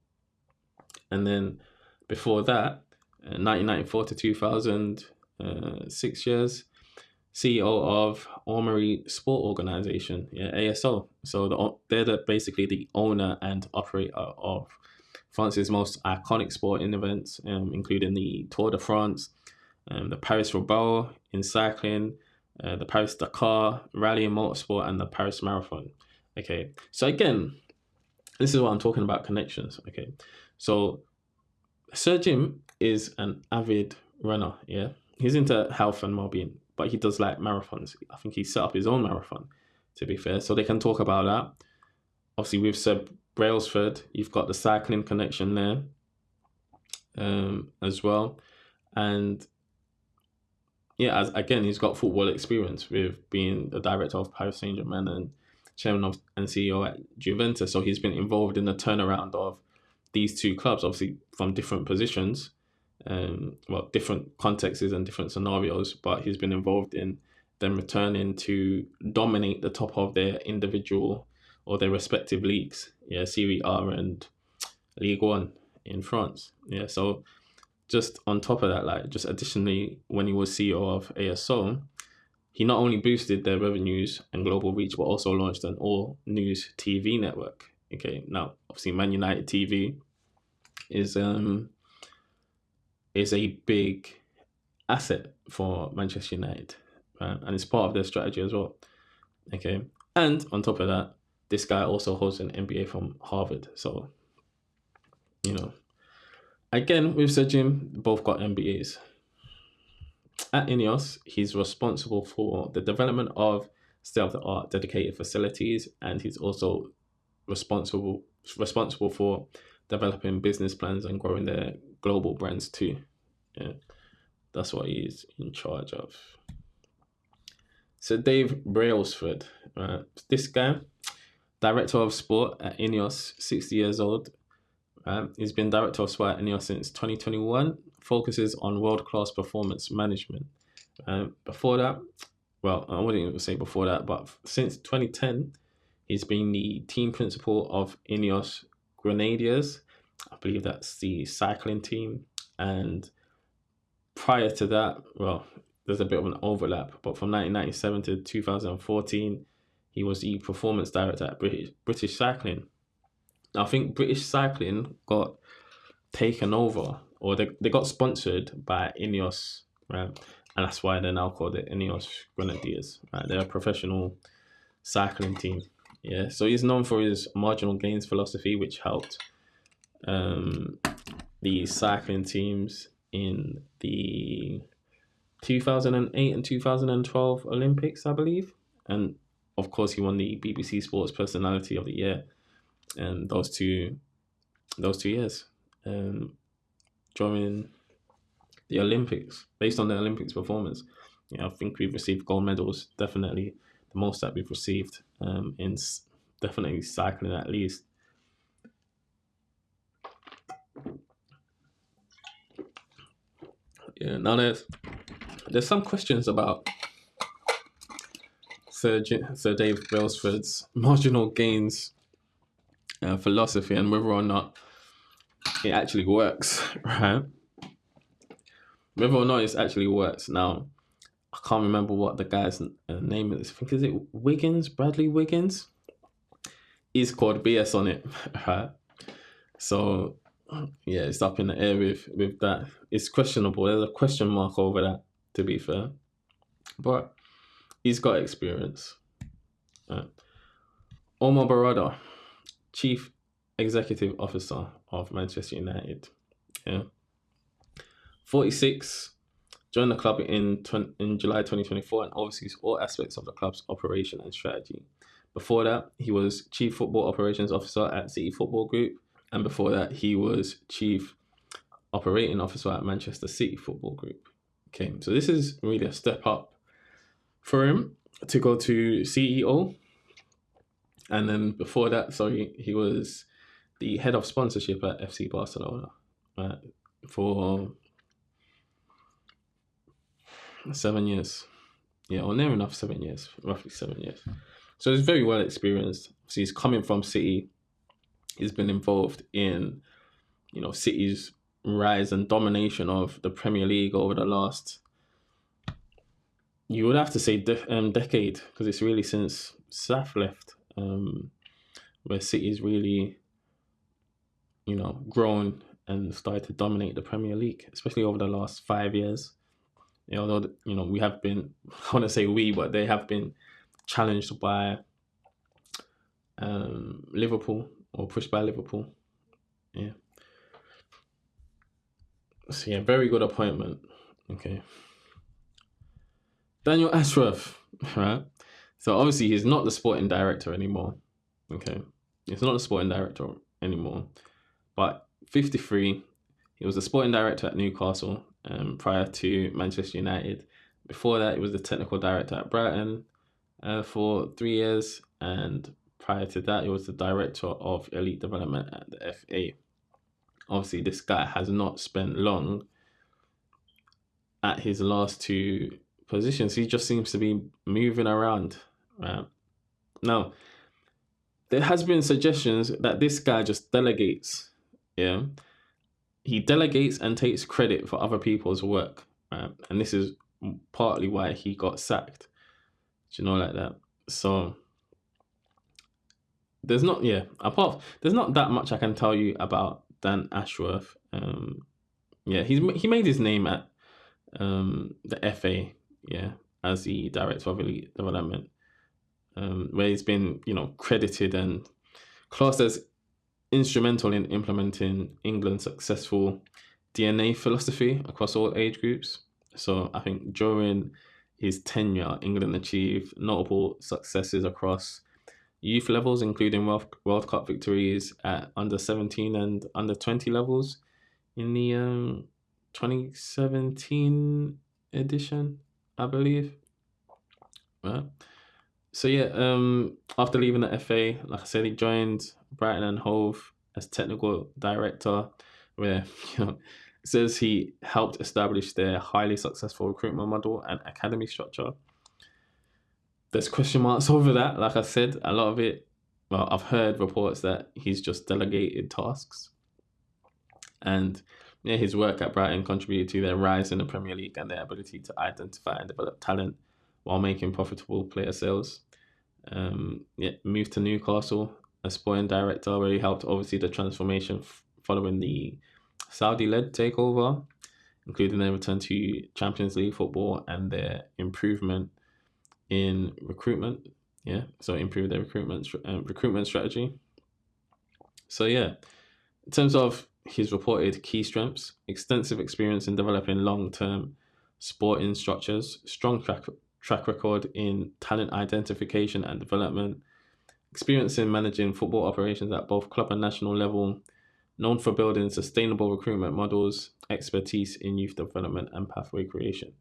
And then before that, 1994 to 2000, 6 years, CEO of Armory Sport Organization, ASO. So they're basically the owner and operator of France's most iconic sporting events, including the Tour de France, the Paris Roubaix in cycling, the Paris Dakar rally and motorsport, and the Paris Marathon. Okay, so again, this is what I'm talking about, connections. Okay, so Sir Jim is an avid runner. Yeah, he's into health and well-being, but he does like marathons. I think he set up his own marathon, to be fair. So they can talk about that. Obviously, with Sir Brailsford, you've got the cycling connection there as well. And yeah, again, he's got football experience with being the director of Paris Saint-Germain and chairman of and CEO at Juventus. So he's been involved in the turnaround of these two clubs, obviously from different positions, different contexts and different scenarios, but he's been involved in them returning to dominate the top of their individual or their respective leagues. Yeah, Serie A and Ligue 1 in France. Yeah, so just on top of that, like just additionally, when he was CEO of ASO, he not only boosted their revenues and global reach, but also launched an all news TV network. Okay, now obviously Man United TV is a big asset for Manchester United, right? And it's part of their strategy as well. Okay, and on top of that, this guy also holds an MBA from Harvard. So, again, with Sir Jim, both got MBAs. At Ineos, he's responsible for the development of state-of-the-art dedicated facilities, and he's also responsible for developing business plans and growing their global brands too. Yeah, that's what he's in charge of. So Dave Brailsford, this guy, director of sport at Ineos, 60 years old. He's been director of sport at Ineos since 2021, focuses on world-class performance management. Before that, well, I wouldn't even say before that, but since 2010, he's been the team principal of Ineos Grenadiers. I believe that's the cycling team. And prior to that, well, there's a bit of an overlap, but from 1997 to 2014, he was the performance director at British Cycling. Now, I think British Cycling got taken over, or they got sponsored by Ineos, right? And that's why they're now called the Ineos Grenadiers, right? They're a professional cycling team. Yeah, so he's known for his marginal gains philosophy, which helped the cycling teams in the 2008 and 2012 Olympics, I believe. And of course, he won the BBC Sports Personality of the Year those two years during the Olympics, based on the Olympics performance. I think we've received gold medals, definitely the most that we've received in definitely cycling at least. Yeah, now there's some questions about Sir Dave Brailsford's marginal gains philosophy and whether or not it actually works, right? Whether or not it actually works. Now, I can't remember what the guy's name is. I think, is it Wiggins? Bradley Wiggins? He's called BS on it, right? So, yeah, it's up in the air with that. It's questionable. There's a question mark over that, to be fair. But he's got experience. Omar Berrada, Chief Executive Officer of Manchester United. Yeah. 46, joined the club in July 2024 and oversees all aspects of the club's operation and strategy. Before that, he was Chief Football Operations Officer at City Football Group. And before that, he was Chief Operating Officer at Manchester City Football Group. Okay, so this is really a step up for him to go to CEO. And then before that, he was the head of sponsorship at FC Barcelona for 7 years. Yeah, or near enough 7 years, roughly 7 years. So he's very well experienced. So he's coming from City. He's been involved in, City's rise and domination of the Premier League over the last, you would have to say, decade, because it's really since Saf left, where City's really, grown and started to dominate the Premier League, especially over the last 5 years. Although, we have been, I want to say we, but they have been challenged by Liverpool, or pushed by Liverpool. Yeah. So, yeah, very good appointment. Okay. Daniel Ashworth, right? So, obviously, he's not the sporting director anymore. Okay. He's not the sporting director anymore. But 53, he was the sporting director at Newcastle prior to Manchester United. Before that, he was the technical director at Brighton for 3 years. And prior to that, he was the director of elite development at the FA. Obviously, this guy has not spent long at his last two positions. He just seems to be moving around. Right? Now, there has been suggestions that this guy just delegates. Yeah, he delegates and takes credit for other people's work. Right? And this is partly why he got sacked. Do you know, like that? So there's not that much I can tell you about Dan Ashworth. He made his name at the FA, as the director of elite development, where he's been, credited and classed as instrumental in implementing England's successful DNA philosophy across all age groups. So I think during his tenure, England achieved notable successes across youth levels, including World Cup victories at under 17 and under 20 levels in the 2017 edition, I believe. Right. So after leaving the FA, like I said, he joined Brighton and Hove as technical director, where it says he helped establish their highly successful recruitment model and academy structure. There's question marks over that. Like I said, a lot of it, I've heard reports that he's just delegated tasks. And his work at Brighton contributed to their rise in the Premier League and their ability to identify and develop talent while making profitable player sales. Moved to Newcastle as sporting director, where he helped oversee the transformation following the Saudi-led takeover, including their return to Champions League football and their improvement in recruitment. So improve their recruitment strategy. So in terms of his reported key strengths: extensive experience in developing long-term sporting structures, strong track record in talent identification and development, experience in managing football operations at both club and national level, known for building sustainable recruitment models, expertise in youth development and pathway creation.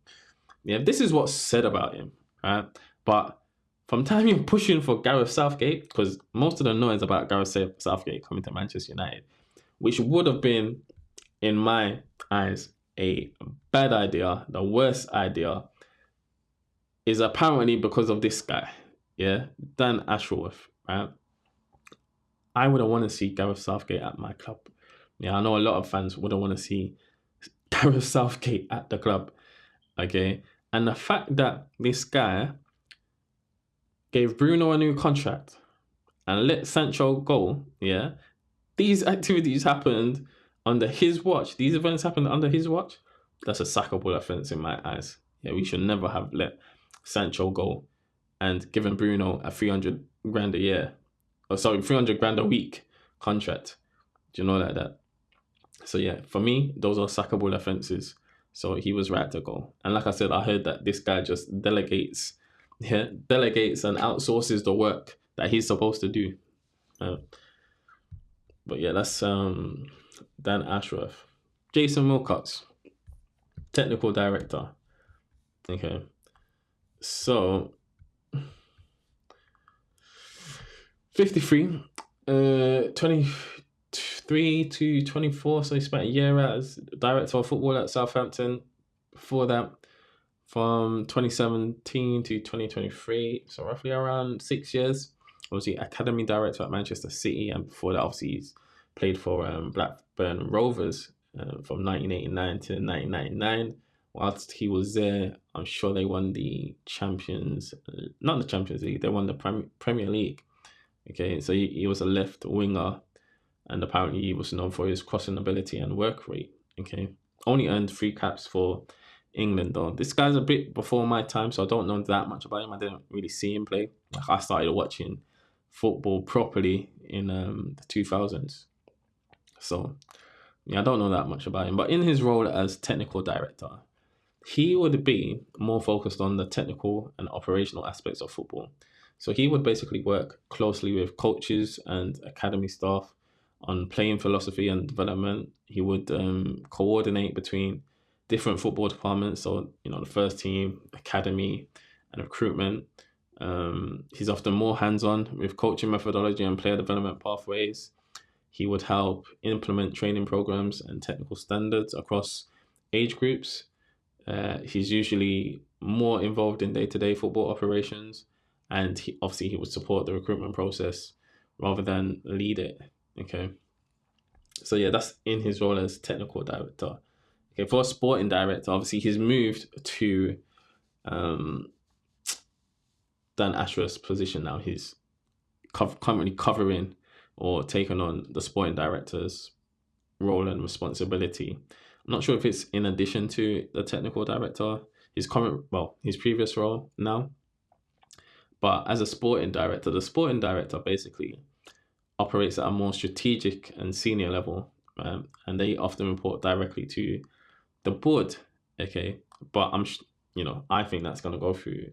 This is what's said about him, right? But from time you're pushing for Gareth Southgate, because most of the noise about Gareth Southgate coming to Manchester United, which would have been, in my eyes, a bad idea, the worst idea, is apparently because of this guy. yeah, than Ashworth, right? I wouldn't want to see Gareth Southgate at my club. Yeah, I know a lot of fans wouldn't want to see Gareth Southgate at the club. Okay. And the fact that this guy gave Bruno a new contract and let Sancho go, yeah, these activities happened under his watch. These events happened under his watch. That's a sackable offence in my eyes. Yeah, we should never have let Sancho go and given Bruno a 300 grand a year. Oh, sorry, 300 grand a week contract. Do you know like that? So yeah, for me, those are sackable offences. So he was right to go. And like I said, I heard that this guy just delegates and outsources the work that he's supposed to do. But yeah, that's Dan Ashworth. Jason Wilcox, technical director. Okay. So 53, 23 to 24. So he spent a year as director of football at Southampton. Before that, from 2017 to 2023, so roughly around 6 years. Obviously, academy director at Manchester City, and before that, obviously, he's played for Blackburn Rovers from 1989 to 1999. Whilst he was there, I'm sure they won the not the Champions League, they won the Premier League. Okay, so he was a left winger, and apparently he was known for his crossing ability and work rate. Okay, only earned 3 caps for England though. This guy's a bit before my time, so I don't know that much about him. I didn't really see him play. Like, I started watching football properly in the 2000s. So yeah, I don't know that much about him. But in his role as technical director, he would be more focused on the technical and operational aspects of football. So he would basically work closely with coaches and academy staff on playing philosophy and development. He would coordinate between different football departments, so the first team, academy, and recruitment. He's often more hands-on with coaching methodology and player development pathways. He would help implement training programs and technical standards across age groups. He's usually more involved in day-to-day football operations, and he would support the recruitment process rather than lead it. Okay, so yeah, that's in his role as technical director. Okay, for a sporting director, obviously he's moved to Dan Ashworth's position now. He's currently covering or taking on the sporting director's role and responsibility. I'm not sure if it's in addition to the technical director, his previous role now. But as a sporting director, the sporting director basically operates at a more strategic and senior level, and they often report directly to the board. Okay, but I think that's going to go through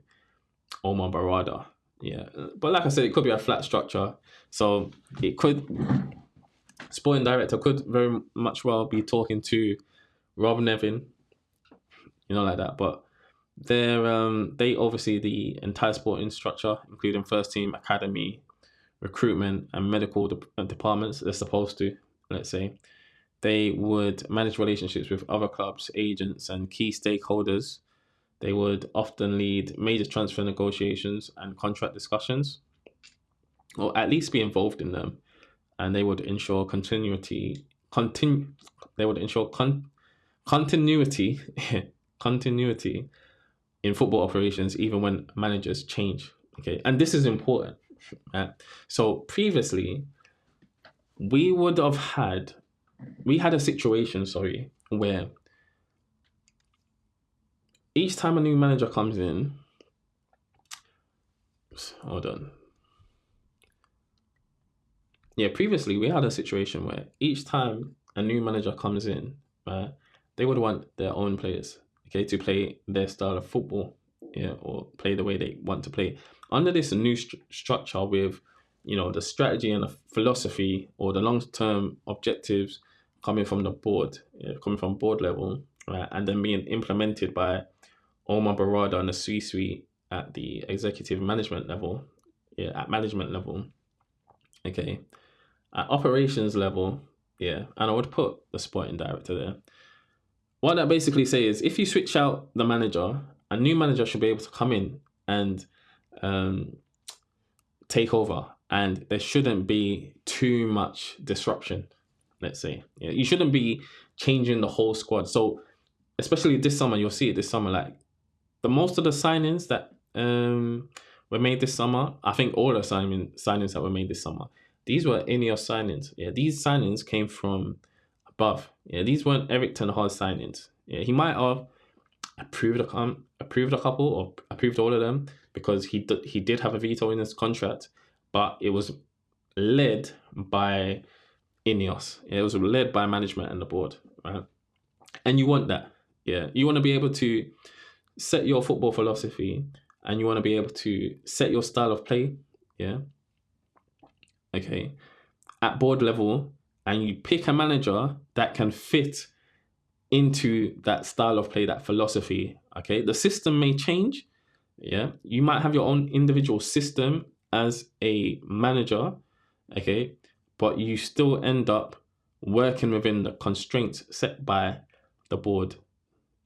Omar Berrada. Yeah, but like I said, it could be a flat structure, so sporting director could very much well be talking to Rob Nevin, like that. But they oversee the entire sporting structure, including first team, academy, recruitment, and medical departments. They're supposed to, let's say. They would manage relationships with other clubs, agents, and key stakeholders. They would often lead major transfer negotiations and contract discussions, or at least be involved in them. And they would ensure continuity in football operations, even when managers change. Okay, and this is important. So previously, we had a situation, where each time a new manager comes in, hold on. Yeah, previously we had a situation where each time a new manager comes in, they would want their own players, okay, to play their style of football, or play the way they want to play. Under this new structure with, the strategy and the philosophy or the long-term objectives coming from the board, coming from board level, right, and then being implemented by Omar Berrada and the C-suite at the executive management level, at management level, okay, at operations level, and I would put the sporting director there. What that basically says is, if you switch out the manager, a new manager should be able to come in and take over, and there shouldn't be too much disruption, let's say. Yeah, you shouldn't be changing the whole squad. So especially this summer, you'll see it this summer, like the most of the signings that were made this summer, I think all the signings that were made this summer, these were Ineos signings. Yeah, these signings came from above. Yeah, these weren't Eric Ten Hag signings. Yeah, he might have approved a couple or approved all of them because he did have a veto in his contract, but it was led by Ineos. Yeah, it was led by management and the board, right? And you want that. Yeah, you want to be able to set your football philosophy, and you want to be able to set your style of play. Yeah. Okay. At board level, and you pick a manager that can fit into that style of play, that philosophy. Okay. The system may change. Yeah. You might have your own individual system as a manager. Okay. But you still end up working within the constraints set by the board. Do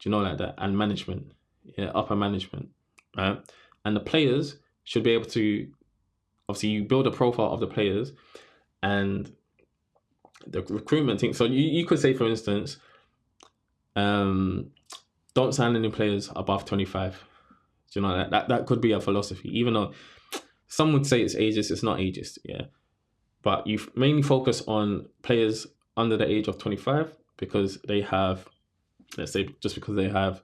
you know, like that? And management. Yeah. Upper management. Right. And the players should be able to, obviously, you build a profile of the players and the recruitment team. So you could say, for instance, don't sign any players above 25. Do you know, that could be a philosophy, even though some would say it's ageist. It's not ageist, yeah. But you mainly focus on players under the age of 25 because they have, let's say, just because they have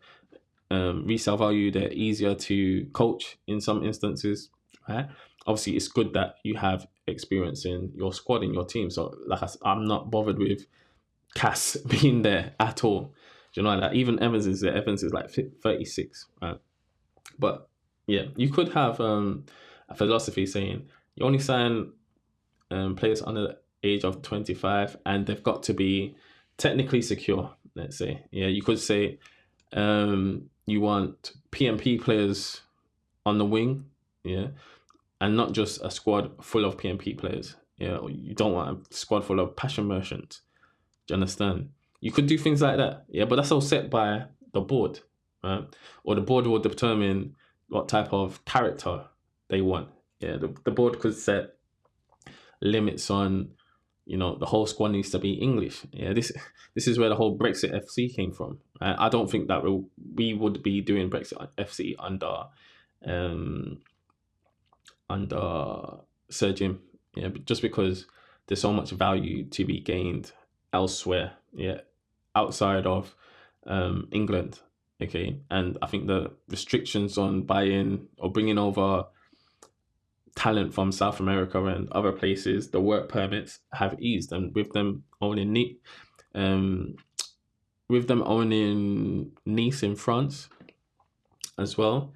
resale value, they're easier to coach in some instances, right? Obviously, it's good that you have experience in your squad, in your team. So, like I'm not bothered with Cass being there at all. Do you know that? Even Evans is there. Evans is like 36, right? But yeah, you could have a philosophy saying you only sign players under the age of 25, and they've got to be technically secure. Let's say, yeah, you could say you want PMP players on the wing, yeah. And not just a squad full of PMP players. Yeah, or you don't want a squad full of passion merchants. Do you understand? You could do things like that. Yeah, but that's all set by the board, right? Or the board will determine what type of character they want. Yeah, the board could set limits on, the whole squad needs to be English. Yeah, this is where the whole Brexit FC came from. Right? I don't think that we would be doing Brexit FC under Sir Jim, yeah, just because there's so much value to be gained elsewhere, yeah, outside of England, okay, and I think the restrictions on buying or bringing over talent from South America and other places, the work permits have eased, and with them owning Nice in France as well.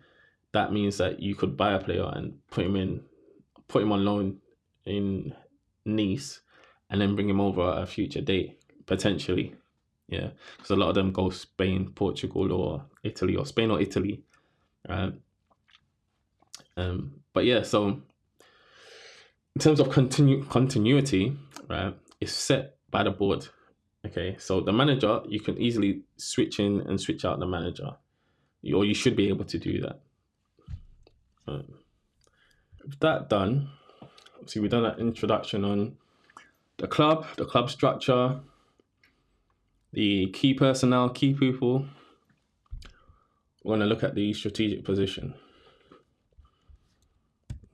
That means that you could buy a player and put him on loan in Nice, and then bring him over at a future date potentially. Yeah, because a lot of them go Spain, Portugal, or Italy, or Spain or Italy, right? But yeah, so in terms of continuity, right, it's set by the board. Okay, so the manager, you can easily switch in and switch out the manager, or you should be able to do that. With that done, see, we've done that introduction on the club structure, the key personnel, key people. We're going to look at the strategic position.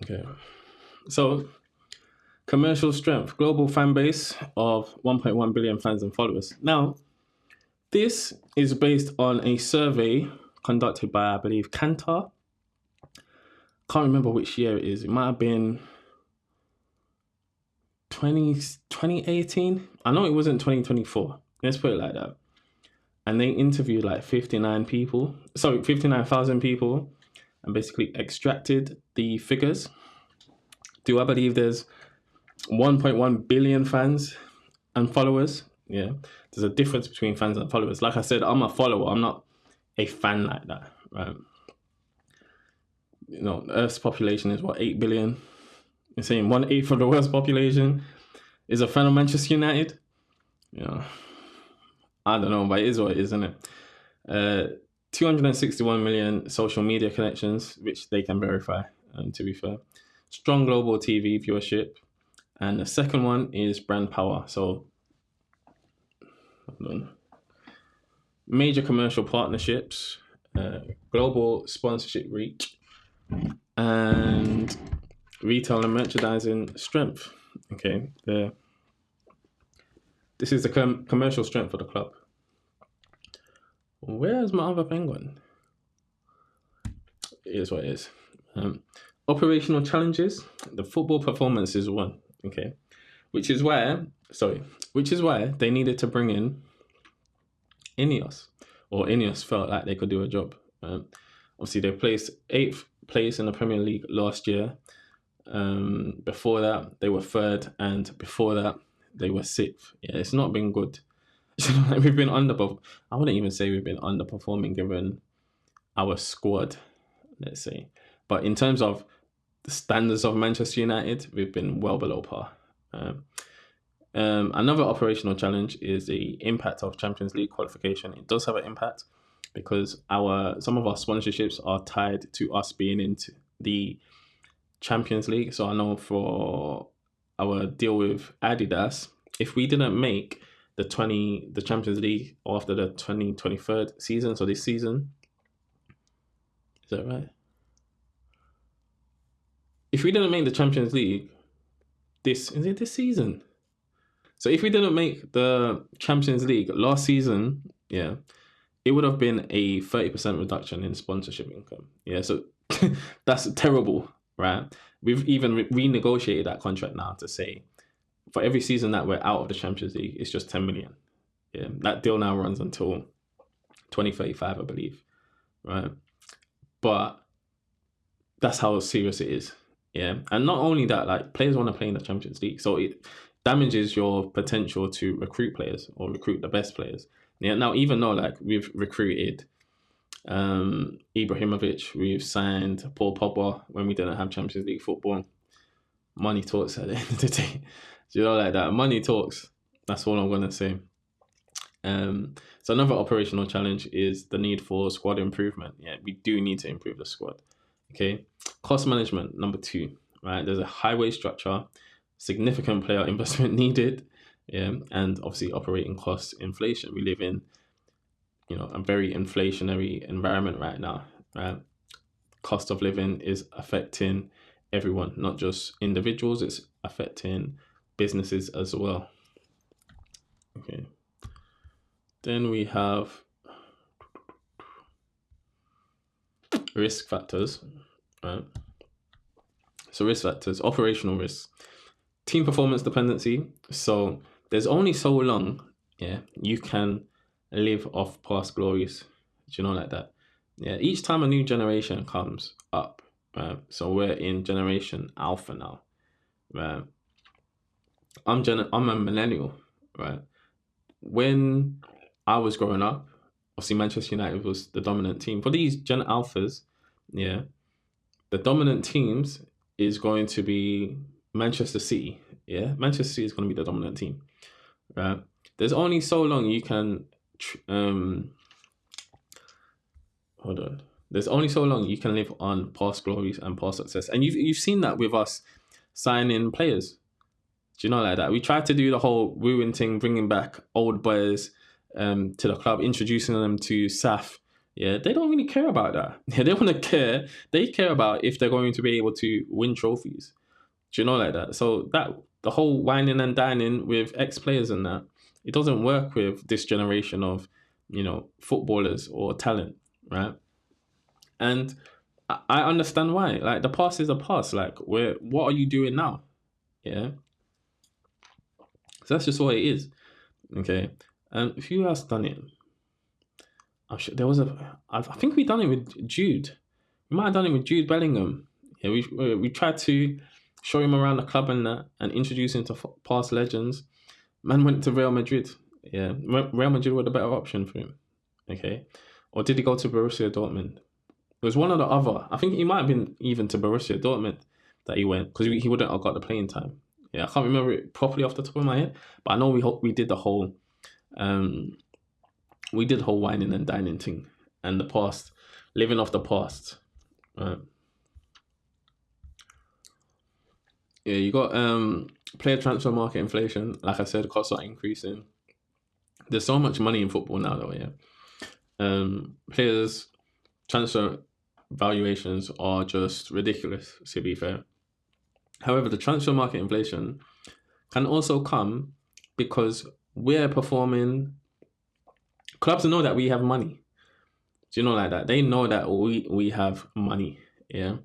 Okay, so commercial strength, global fan base of 1.1 billion fans and followers. Now, this is based on a survey conducted by, I believe, Kantar. Can't remember which year it is. It might have been 2018. I know it wasn't 2024. Let's put it like that. And they interviewed like 59,000 people, and basically extracted the figures. Do I believe there's 1.1 billion fans and followers? Yeah. There's a difference between fans and followers. Like I said, I'm a follower. I'm not a fan like that, right? Earth's population is 8 billion. You're saying 1/8 of the world's population is a fan of Manchester United? I don't know, but it is what it is, isn't it? 261 million social media connections, which they can verify, to be fair. strong global TV viewership, and the second one is brand power. So, hold on. Major commercial partnerships, global sponsorship reach, and retail and merchandising strength. Okay, this is the commercial strength of the club. Where's my other penguin? It is what it is. Operational challenges. The football performance is one. Okay, which is why they needed to bring in Ineos, or Ineos felt like they could do a job. Obviously, they placed 8th place in the Premier League last year. Before that, they were 3rd, and before that, they were 6th. Yeah, it's not been good. We've been I wouldn't even say we've been underperforming given our squad, let's say. But in terms of the standards of Manchester United, we've been well below par. Another operational challenge is the impact of Champions League qualification. It does have an impact because some of our sponsorships are tied to us being into the Champions League. So I know for our deal with Adidas, if we didn't make the Champions League after the 2023 season, so this season, is that right? If we didn't make the Champions League, this season? So if we didn't make the Champions League last season, yeah, it would have been a 30% reduction in sponsorship income. Yeah, so that's terrible, right? We've even renegotiated that contract now to say for every season that we're out of the Champions League, it's just 10 million. Yeah, that deal now runs until 2035, I believe, right? But that's how serious it is. Yeah, and not only that, like players want to play in the Champions League, so it damages your potential to recruit players or recruit the best players. Yeah, now even though like we've recruited Ibrahimovic, we've signed Paul Pogba when we didn't have Champions League football. Money talks at the end of the day. You know, like that. Money talks. That's all I'm gonna say. So another operational challenge is the need for squad improvement. Yeah, we do need to improve the squad. Okay, cost management, number 2. Right, there's a high wage structure, significant player investment needed. Yeah, and obviously operating cost inflation. We live in, a very inflationary environment right now. Right, cost of living is affecting everyone, not just individuals. It's affecting businesses as well. Okay. Then we have risk factors, right? So risk factors, operational risks, team performance dependency. So there's only so long, you can live off past glories. Do you know, like that? Yeah, each time a new generation comes up, right? So we're in generation alpha now, right? I'm a millennial, right? When I was growing up, obviously Manchester United was the dominant team. For these Gen Alphas, yeah, the dominant teams is going to be Manchester City. Yeah, Manchester City is going to be the dominant team, right? There's only so long you can, hold on. There's only so long you can live on past glories and past success, and you've seen that with us signing players. Do you know, like that? We tried to do the whole wooing thing, bringing back old boys to the club, introducing them to SAF. Yeah, they don't really care about that. Yeah, they want to care. They care about if they're going to be able to win trophies. Do you know, like that? So that the whole whining and dining with ex-players and that, it doesn't work with this generation of, footballers or talent, right? And I understand why. Like, the past is the past. Like, what are you doing now? Yeah. So that's just what it is. Okay. And who else done it? I'm sure there was I think we done it with Jude. We might have done it with Jude Bellingham. Yeah, we tried to show him around the club and that, and introduce him to past legends. Man went to Real Madrid. Yeah, Real Madrid were the better option for him. Okay. Or did he go to Borussia Dortmund? It was one or the other. I think he might have been even to Borussia Dortmund that he went, because he wouldn't have got the playing time. Yeah, I can't remember it properly off the top of my head, but I know we did the whole whining and dining thing and the past, living off the past. Yeah, you got player transfer market inflation. Like I said, costs are increasing. There's so much money in football now, though. Yeah, players transfer valuations are just ridiculous. To be fair, however, the transfer market inflation can also come because we're performing. Clubs know that we have money. Do you know like that? They know that we have money. Yeah.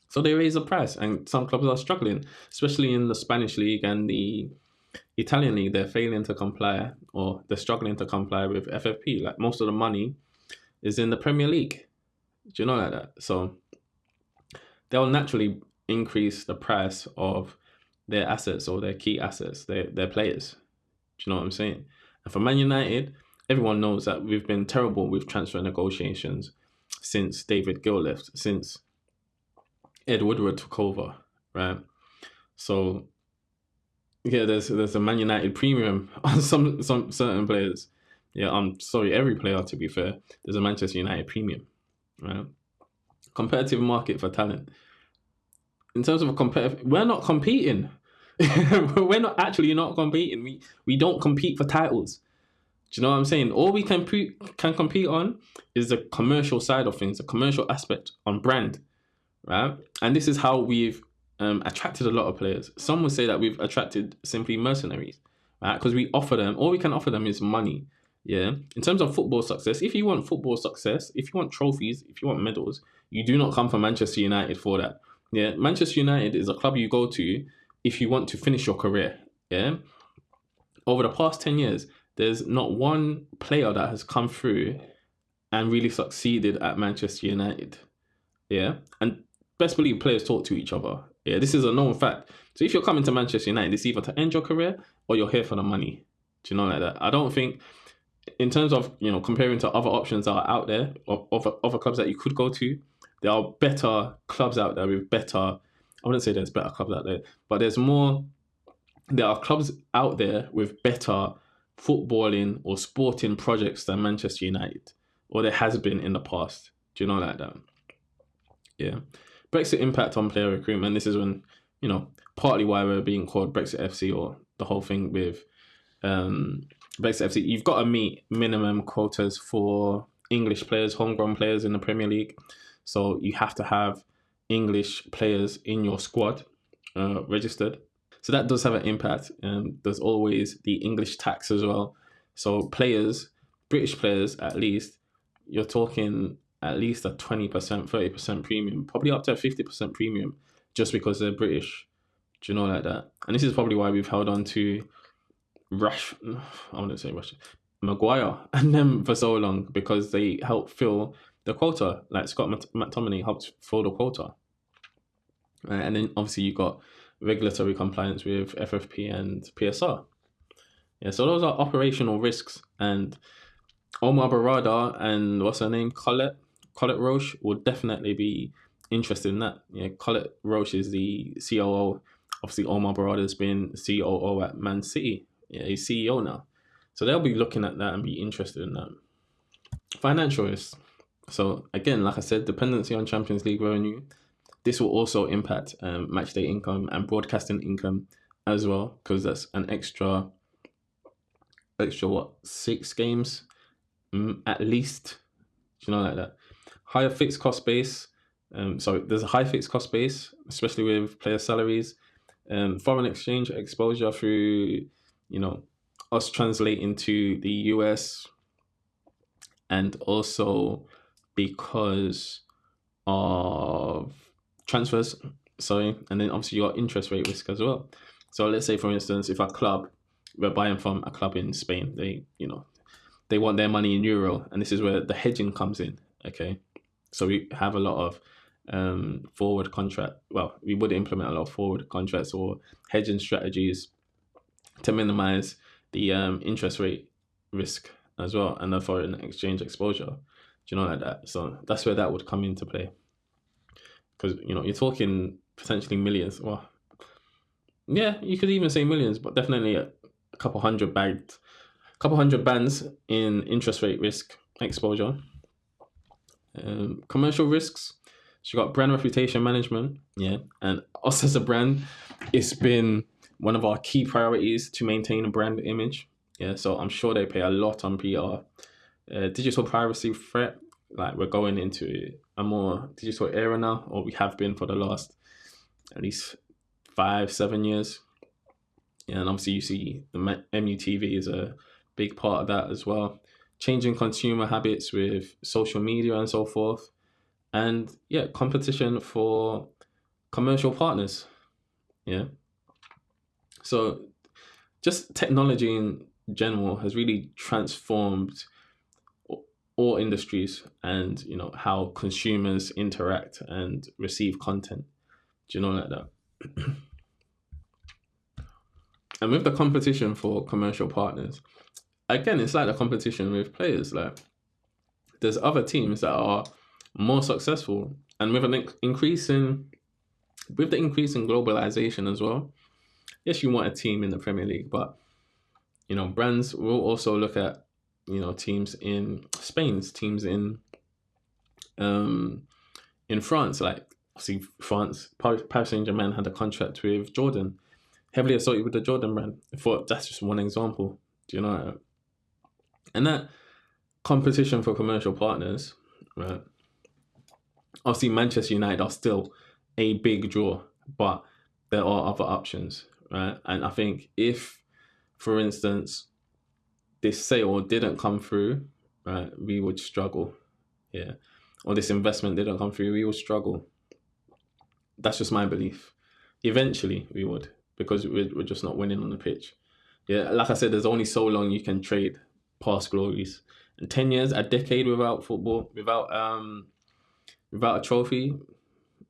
So they raise the price, and some clubs are struggling, especially in the Spanish league and the Italian league. They're failing to comply, or they're struggling to comply with FFP. Like most of the money is in the Premier League. Do you know like that? So they'll naturally increase the price of their assets or their key assets, their players. Do you know what I'm saying? And for Man United, everyone knows that we've been terrible with transfer negotiations since David Gill left, since Ed Woodward took over, right? So yeah, there's a Man United premium on some certain players. Yeah, I'm sorry, every player, to be fair, there's a Manchester United premium, right? Competitive market for talent. In terms of a competitive, we're not competing. We're not actually not competing. We don't compete for titles. Do you know what I'm saying? All we can compete on is the commercial side of things, the commercial aspect on brand, right? And this is how we've attracted a lot of players. Some would say that we've attracted simply mercenaries, right? Because we offer them, all we can offer them is money. Yeah. In terms of football success, if you want football success, if you want trophies, if you want medals, you do not come from Manchester United for that. Yeah. Manchester United is a club you go to if you want to finish your career. Yeah. Over the past 10 years, there's not one player that has come through and really succeeded at Manchester United. Yeah. And best believe players talk to each other. Yeah, this is a known fact. So if you're coming to Manchester United, it's either to end your career or you're here for the money. Do you know like that? I don't think, in terms of, you know, comparing to other options that are out there, or other clubs that you could go to, there are better clubs out there with better, I wouldn't say there's better clubs out there, but there are clubs out there with better footballing or sporting projects than Manchester United, or there has been in the past. Do you know like that? Yeah. Brexit impact on player recruitment. This is when, you know, partly why we're being called Brexit FC, or the whole thing with Brexit FC. You've got to meet minimum quotas for English players, homegrown players in the Premier League. So you have to have English players in your squad registered. So that does have an impact. There's always the English tax as well. So players, British players at least, you're talking at least a 20%, 30% premium, probably up to a 50% premium, just because they're British. Do you know like that? And this is probably why we've held on to Maguire and them for so long, because they help fill the quota. Like Scott McTominay helped fill the quota. And then obviously you got regulatory compliance with FFP and PSR. Yeah, so those are operational risks. And Omar Berrada and what's her name, Colette Roche, will definitely be interested in that. Yeah, Colette Roche is the COO. Obviously, Omar Berrada's been COO at Man City. Yeah, he's CEO now. So they'll be looking at that and be interested in that. Financial risks. So again, like I said, dependency on Champions League revenue. This will also impact matchday income and broadcasting income as well, because that's an extra 6 games at least. Do you know like that? Higher fixed cost base. There's a high fixed cost base, especially with player salaries. Foreign exchange exposure through, you know, us translating to the US, and also because of transfers, and then obviously you got interest rate risk as well. So let's say, for instance, if we're buying from a club in Spain, they want their money in euro, and this is where the hedging comes in. Okay, so we have a lot of forward contract. Well, we would implement a lot of forward contracts or hedging strategies to minimize the interest rate risk as well, and the foreign exchange exposure. Do you know like that? So that's where that would come into play. Because, you know, you're talking potentially millions. Well, yeah, you could even say millions, but definitely a couple hundred bands in interest rate risk exposure. Commercial risks. She got brand reputation management, yeah, and us as a brand, it's been one of our key priorities to maintain a brand image. Yeah, so I'm sure they pay a lot on PR. Digital privacy threat, like we're going into a more digital era now, or we have been for the last at least 5-7 years. Yeah, and obviously you see the MUTV is a big part of that as well. Changing consumer habits with social media and so forth. And yeah, competition for commercial partners. Yeah. So just technology in general has really transformed all industries and how consumers interact and receive content. Do you know like that? And with the competition for commercial partners, again, it's like the competition with players. Like there's other teams that are more successful, and with an increase in with the increase in globalization as well. Yes, you want a team in the Premier League, but brands will also look at teams in Spain, teams in France. Like see France, Paris Saint-Germain had a contract with Jordan, heavily associated with the Jordan brand. I thought that's just one example. Do you know? And that competition for commercial partners, right? Obviously, Manchester United are still a big draw, but there are other options, right? And I think if, for instance, this sale didn't come through, right, we would struggle. Yeah. Or this investment didn't come through, we would struggle. That's just my belief. Eventually, we would, because we're just not winning on the pitch. Yeah, like I said, there's only so long you can trade past glories. And 10 years, a decade without football, without a trophy,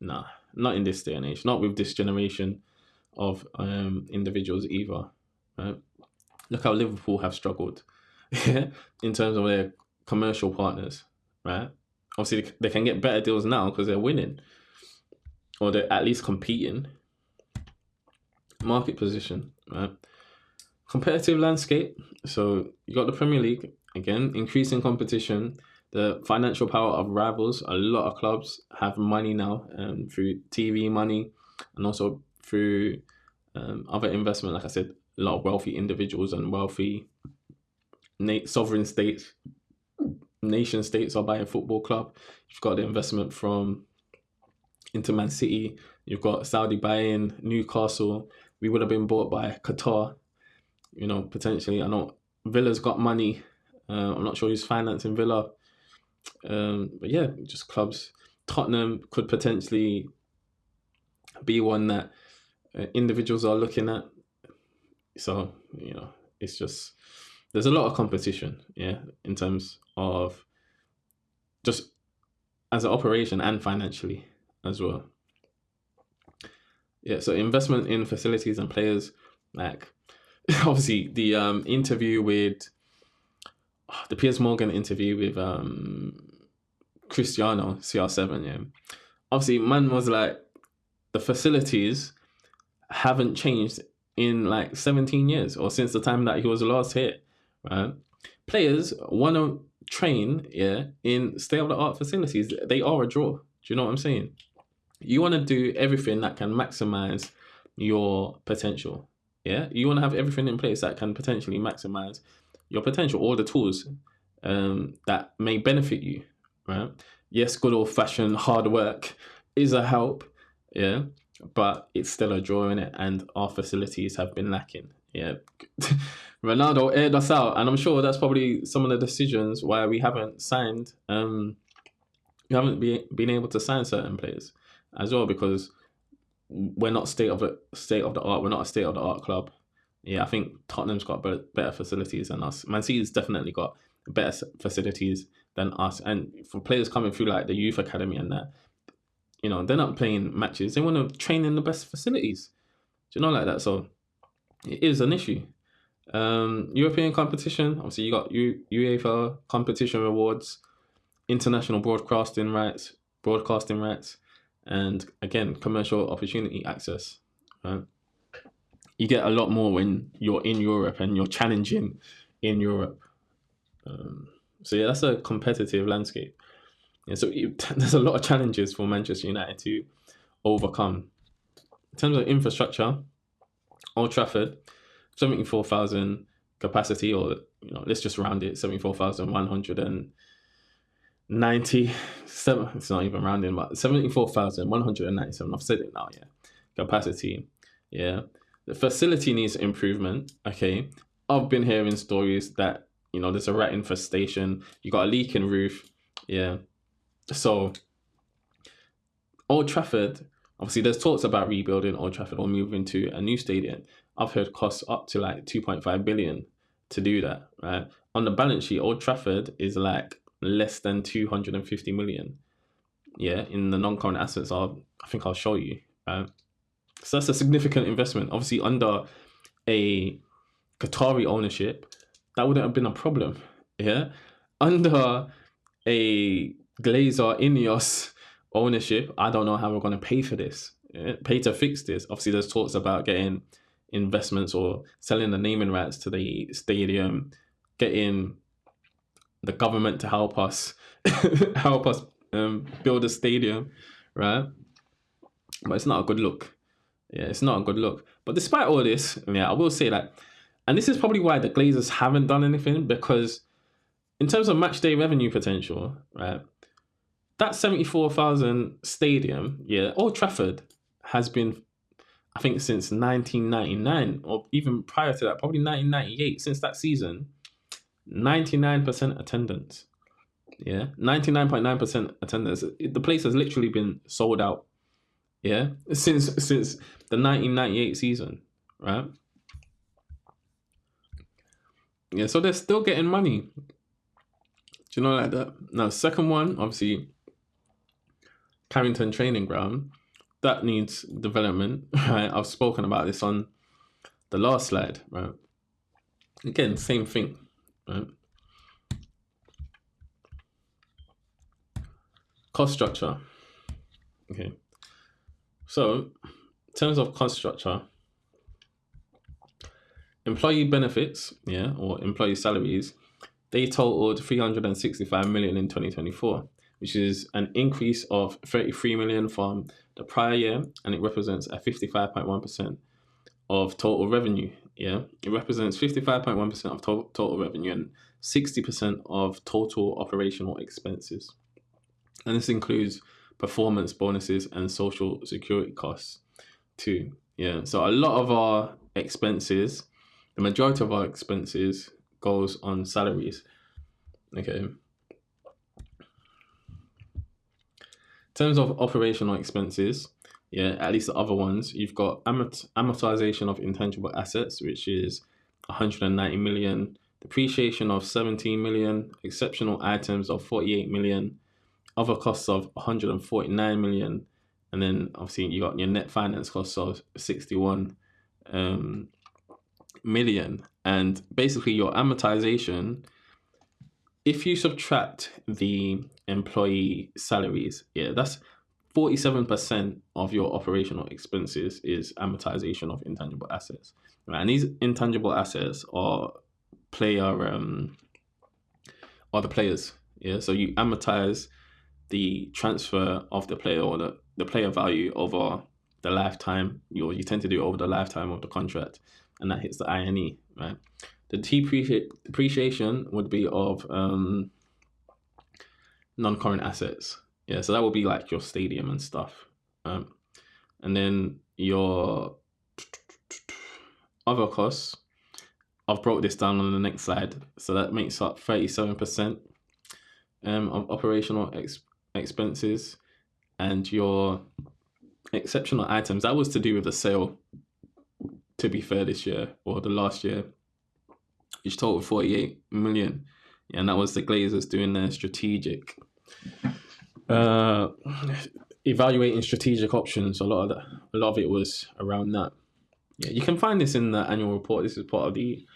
nah, not in this day and age. Not with this generation of individuals either. Right? Look how Liverpool have struggled in terms of their commercial partners. Right? Obviously, they can get better deals now because they're winning, or they're at least competing. Market position, right? Competitive landscape. So you got the Premier League again, increasing competition. The financial power of rivals. A lot of clubs have money now through TV money and also through other investment. Like I said, a lot of wealthy individuals and wealthy sovereign states, nation states are buying football club. You've got the investment from into Man City. You've got Saudi buying Newcastle. We would have been bought by Qatar, potentially. I know Villa's got money. I'm not sure who's financing Villa. But yeah, just clubs. Tottenham could potentially be one that individuals are looking at. So, it's just, there's a lot of competition, yeah, in terms of just as an operation and financially as well. Yeah, so investment in facilities and players, like obviously the interview with the Piers Morgan interview with Cristiano CR7, yeah. Obviously, man was like, the facilities haven't changed in like 17 years or since the time that he was last here, right? Players want to train, yeah, in state-of-the-art facilities. They are a draw. Do you know what I'm saying? You want to do everything that can maximize your potential. Yeah, you want to have everything in place that can potentially maximize your potential, all the tools that may benefit you, right? Yes, good old-fashioned hard work is a help, yeah, but it's still a draw in it, and our facilities have been lacking. Yeah, Ronaldo aired us out, and I'm sure that's probably some of the decisions why we haven't signed. We haven't been able to sign certain players as well, because we're not state of the art. We're not a state of the art club. Yeah, I think Tottenham's got better facilities than us. Man City's definitely got better facilities than us. And for players coming through like the youth academy and that, they're not playing matches. They want to train in the best facilities. Do you know like that? So it is an issue. European competition, obviously you got UEFA competition rewards, international broadcasting rights, and again, commercial opportunity access. Right? You get a lot more when you're in Europe and you're challenging in Europe. So yeah, that's a competitive landscape. Yeah, so there's a lot of challenges for Manchester United to overcome. In terms of infrastructure, Old Trafford, 74,000 capacity, or let's just round it, 74,197. It's not even rounding, but 74,197. I've said it now. Yeah, capacity. Yeah, the facility needs improvement. Okay, I've been hearing stories that there's a rat infestation. You got a leaking roof. Yeah, so Old Trafford. Obviously, there's talks about rebuilding Old Trafford or moving to a new stadium. I've heard costs up to like 2.5 billion to do that. Right, on the balance sheet, Old Trafford is like less than 250 million. Yeah, in the non-current assets, I think I'll show you. Right, so that's a significant investment. Obviously, under a Qatari ownership, that wouldn't have been a problem. Yeah, under a Glazer Ineos ownership, I don't know how we're going to pay for this. Yeah? Pay to fix this. Obviously, there's talks about getting investments or selling the naming rights to the stadium, getting the government to help us build a stadium, right? But it's not a good look. Yeah, it's not a good look. But despite all this, I will say that, and this is probably why the Glazers haven't done anything, because in terms of match day revenue potential, right, that 74,000 stadium, Old Trafford has been, I think, since 1999, or even prior to that, probably 1998, since that season, 99% attendance. Yeah, 99.9% attendance. The place has literally been sold out. Yeah, since the 1998 season, right? Yeah, so they're still getting money. Do you know like that? Now, second one, obviously, Carrington Training Ground, that needs development. Right, I've spoken about this on the last slide. Right, again, same thing. Right, cost structure. Okay, so in terms of cost structure, employee benefits, or employee salaries, they totaled 365 million in 2024, which is an increase of 33 million from the prior year, and it represents a 55.1% of total revenue. Yeah, it represents 55.1% of total revenue and 60% of total operational expenses. And this includes performance bonuses and social security costs too. Yeah, so a lot of our expenses, the majority of our expenses goes on salaries. Okay. In terms of operational expenses, at least the other ones, you've got amortization of intangible assets, which is 190 million, depreciation of 17 million, exceptional items of 48 million, other costs of 149 million, and then obviously you got your net finance costs of 61 million. And basically your amortization, if you subtract the employee salaries, that's 47% of your operational expenses is amortization of intangible assets. Right? And these intangible assets are the players. Yeah, so you amortize the transfer of the player, or the player value over the lifetime. You tend to do it over the lifetime of the contract, and that hits the INE, right? The depreciation would be of non-current assets. Yeah, so that would be like your stadium and stuff. And then your other costs, I've brought this down on the next slide. So that makes up 37% of operational expenses. And your exceptional items, that was to do with the sale, to be fair, this year or the last year, which totaled 48 million. Yeah, and that was the Glazers doing their strategic, evaluating strategic options. A lot of it was around that. Yeah, you can find this in the annual report. This is part of the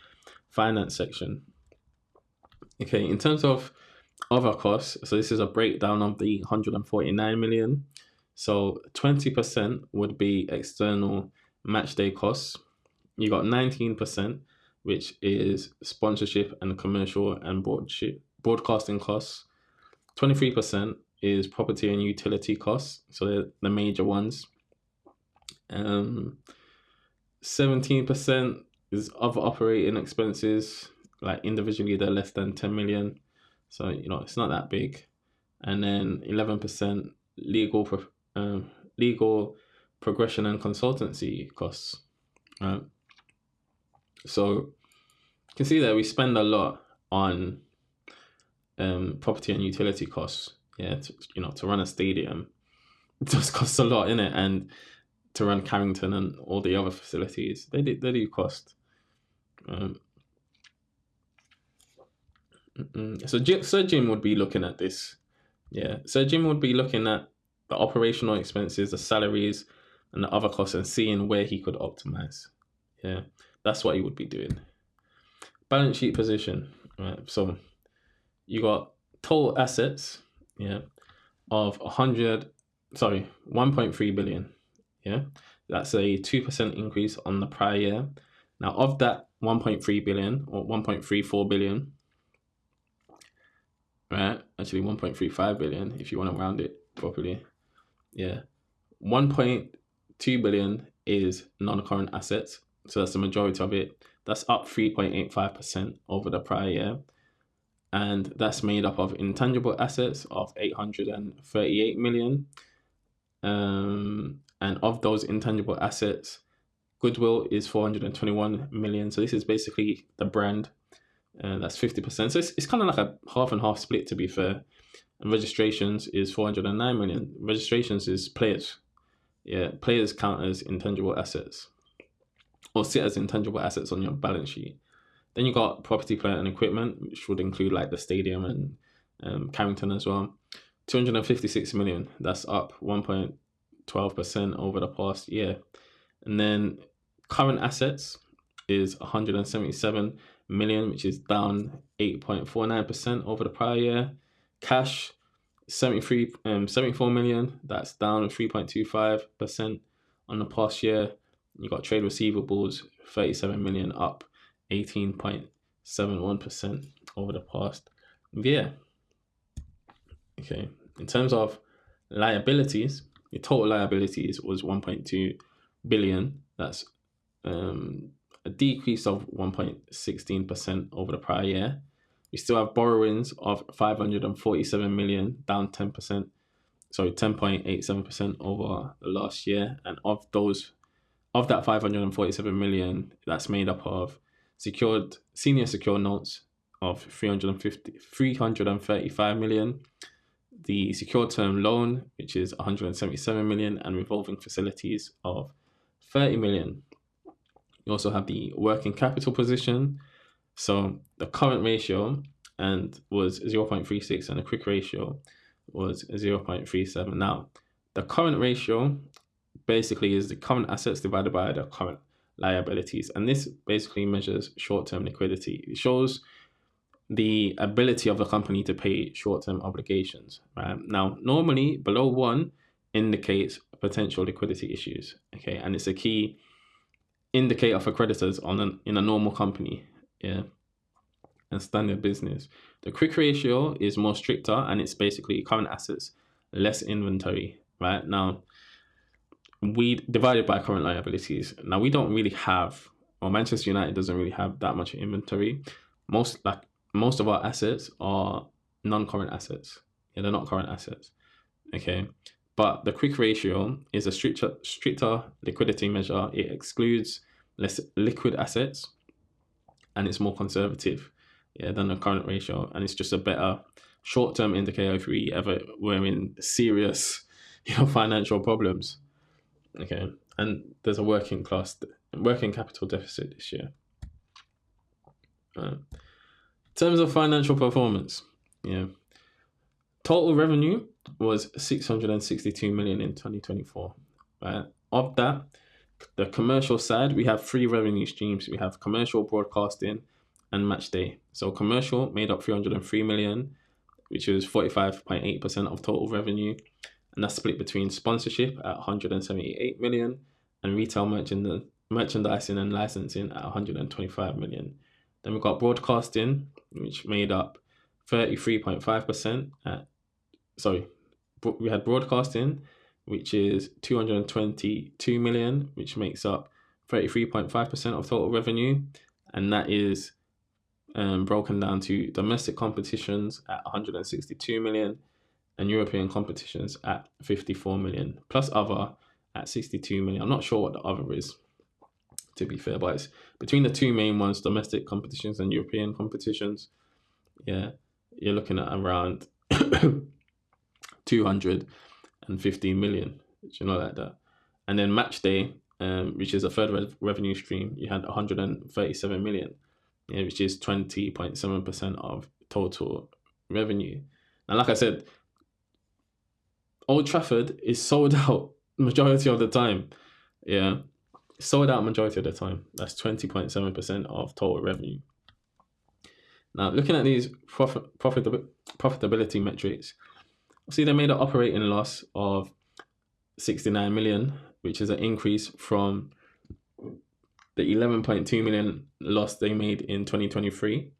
finance section. Okay, in terms of other costs, so this is a breakdown of the 149 million. So 20% would be external match day costs. You got 19%, which is sponsorship and commercial and broadcasting costs. 23% is property and utility costs. So they're the major ones. 17% is other operating expenses. Like individually, they're less than 10 million. So, it's not that big. And then 11% legal progression and consultancy costs. So you can see that we spend a lot on property and utility costs. Yeah, to run a stadium, it just costs a lot, innit? And to run Carrington and all the other facilities, they do cost. So Sir Jim would be looking at this. Yeah, Sir Jim would be looking at the operational expenses, the salaries, and the other costs, and seeing where he could optimize. Yeah, that's what he would be doing. Balance sheet position, right? So you got total assets, of 1.3 billion. Yeah, that's a 2% increase on the prior year. Now, of that 1.3 billion or 1.34 billion, right? Actually, 1.35 billion if you want to round it properly. Yeah, 1.2 billion is non-current assets, so that's the majority of it. That's up 3.85% over the prior year, and that's made up of intangible assets of 838 million. And of those intangible assets, goodwill is 421 million. So this is basically the brand, and that's 50%. So it's kind of like a half and half split, to be fair. And registrations is 409 million. Registrations is players. Yeah, players count as intangible assets, or sit as intangible assets on your balance sheet. Then you got property, plant, and equipment, which would include like the stadium and Carrington as well. 256 million. That's up 1.12% over the past year. And then current assets is 177 million, which is down 8.49% over the prior year. Cash, 74 million. That's down 3.25% on the past year. You got trade receivables, 37 million, up 18.71% over the past year. Okay, in terms of liabilities, your total liabilities was 1.2 billion. That's a decrease of 1.16% over the prior year. We still have borrowings of 547 million, down 10%. Sorry, 10.87% over the last year. And of that 547 million, that's made up of senior secured notes of 335 million, the secured term loan, which is 177 million, and revolving facilities of 30 million. You also have the working capital position. So the current ratio was 0.36 and the quick ratio was 0.37. Now, the current ratio basically is the current assets divided by the current liabilities. And this basically measures short-term liquidity. It shows the ability of the company to pay short-term obligations. Right? Now, normally below 1 indicates potential liquidity issues. Okay, and it's a key indicator for creditors in a normal company. Yeah, and standard business. The quick ratio is more stricter, and it's basically current assets less inventory. Right now, we divided by current liabilities. Now we don't really have, or Manchester United doesn't really have that much inventory. Most of our assets are non-current assets. Yeah, they're not current assets. Okay, but the quick ratio is a stricter liquidity measure. It excludes less liquid assets, and it's more conservative, than the current ratio. And it's just a better short-term indicator if we're in serious, financial problems. Okay, and there's a working capital deficit this year. In terms of financial performance, total revenue was 662 million in 2024. Right? Of that, the commercial side, we have 3 revenue streams. We have commercial, broadcasting, and match day. So commercial made up 303 million, which is 45.8% of total revenue. And that's split between sponsorship at 178 million and retail merchandising and licensing at 125 million. Then we've got broadcasting, which made up 33.5% we had broadcasting, which is 222 million, which makes up 33.5% of total revenue, and that is broken down to domestic competitions at 162 million and European competitions at 54 million, plus other at 62 million. I'm not sure what the other is, to be fair, but it's between the two main ones, domestic competitions and European competitions. Yeah, you're looking at around 215 million, like that. And then match day, which is a third revenue stream, you had 137 million, which is 20.7% of total revenue. And like I said, Old Trafford is sold out majority of the time. Yeah, sold out majority of the time. That's 20.7% of total revenue. Now, looking at these profitability metrics, see they made an operating loss of 69 million, which is an increase from the 11.2 million loss they made in 2023.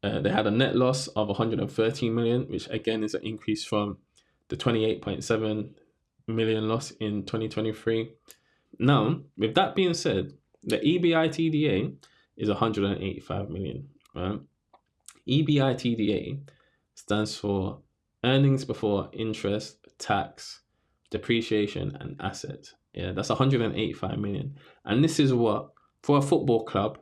They had a net loss of 113 million, which again is an increase from the 28.7 million loss in 2023. Now, with that being said, the EBITDA is 185 million. Right? EBITDA stands for earnings before interest, tax, depreciation, and assets. Yeah, that's 185 million. And this is what, for a football club,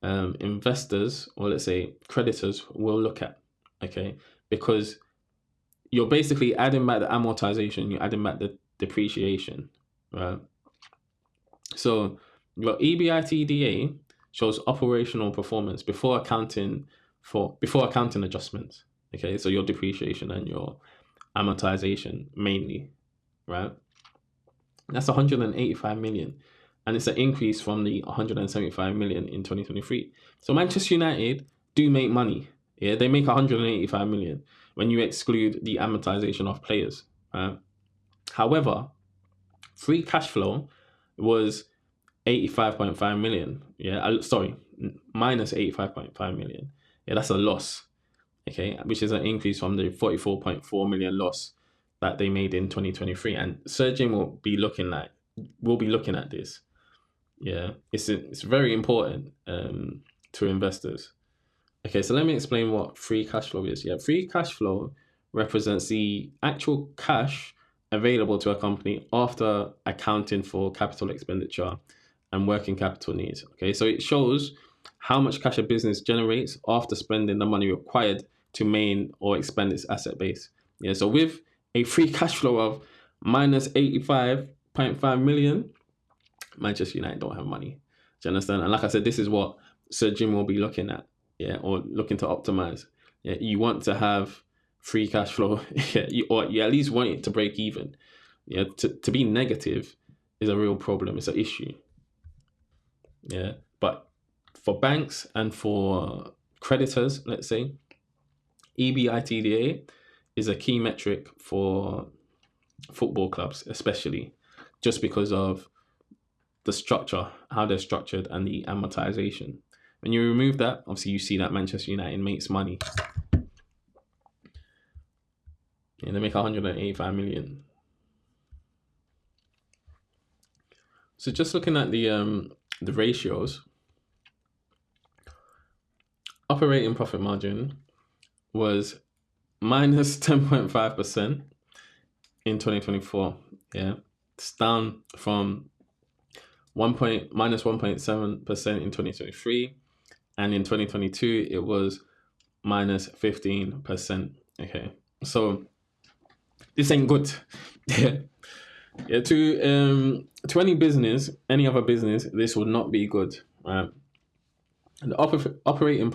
investors, or let's say creditors, will look at. Okay, because you're basically adding back the amortization, you're adding back the depreciation, right? So your EBITDA shows operational performance before accounting adjustments. Okay, so your depreciation and your amortization mainly, right? That's 185 million, and it's an increase from the 175 million in 2023. So Manchester United do make money. Yeah, they make 185 million when you exclude the amortization of players. However, free cash flow was 85.5 million. Yeah, minus 85.5 million. Yeah, that's a loss. Okay, which is an increase from the 44.4 million loss that they made in 2023. And Sir Jim will be looking at this. Yeah, it's very important to investors. Okay, so let me explain what free cash flow is. Yeah, free cash flow represents the actual cash available to a company after accounting for capital expenditure and working capital needs. Okay, so it shows how much cash a business generates after spending the money required to main or expand its asset base. Yeah, so with a free cash flow of minus 85.5 million, Manchester United don't have money. Do you understand? And like I said, this is what Sir Jim will be looking at, yeah, or looking to optimize. Yeah, you want to have free cash flow, or you at least want it to break even. Yeah, to be negative is a real problem. It's an issue. Yeah, but for banks and for creditors, let's say, EBITDA is a key metric for football clubs, especially just because of the structure, how they're structured, and the amortization. When you remove that, obviously you see that Manchester United makes money. Yeah, they make 185 million. So just looking at the ratios, operating profit margin was minus 10.5% in 2024. Yeah, it's down from minus 1.7% in 2023, and in 2022 it was minus 15%. Okay, so this ain't good. Yeah, to any business, any other business, this would not be good. Right? The operating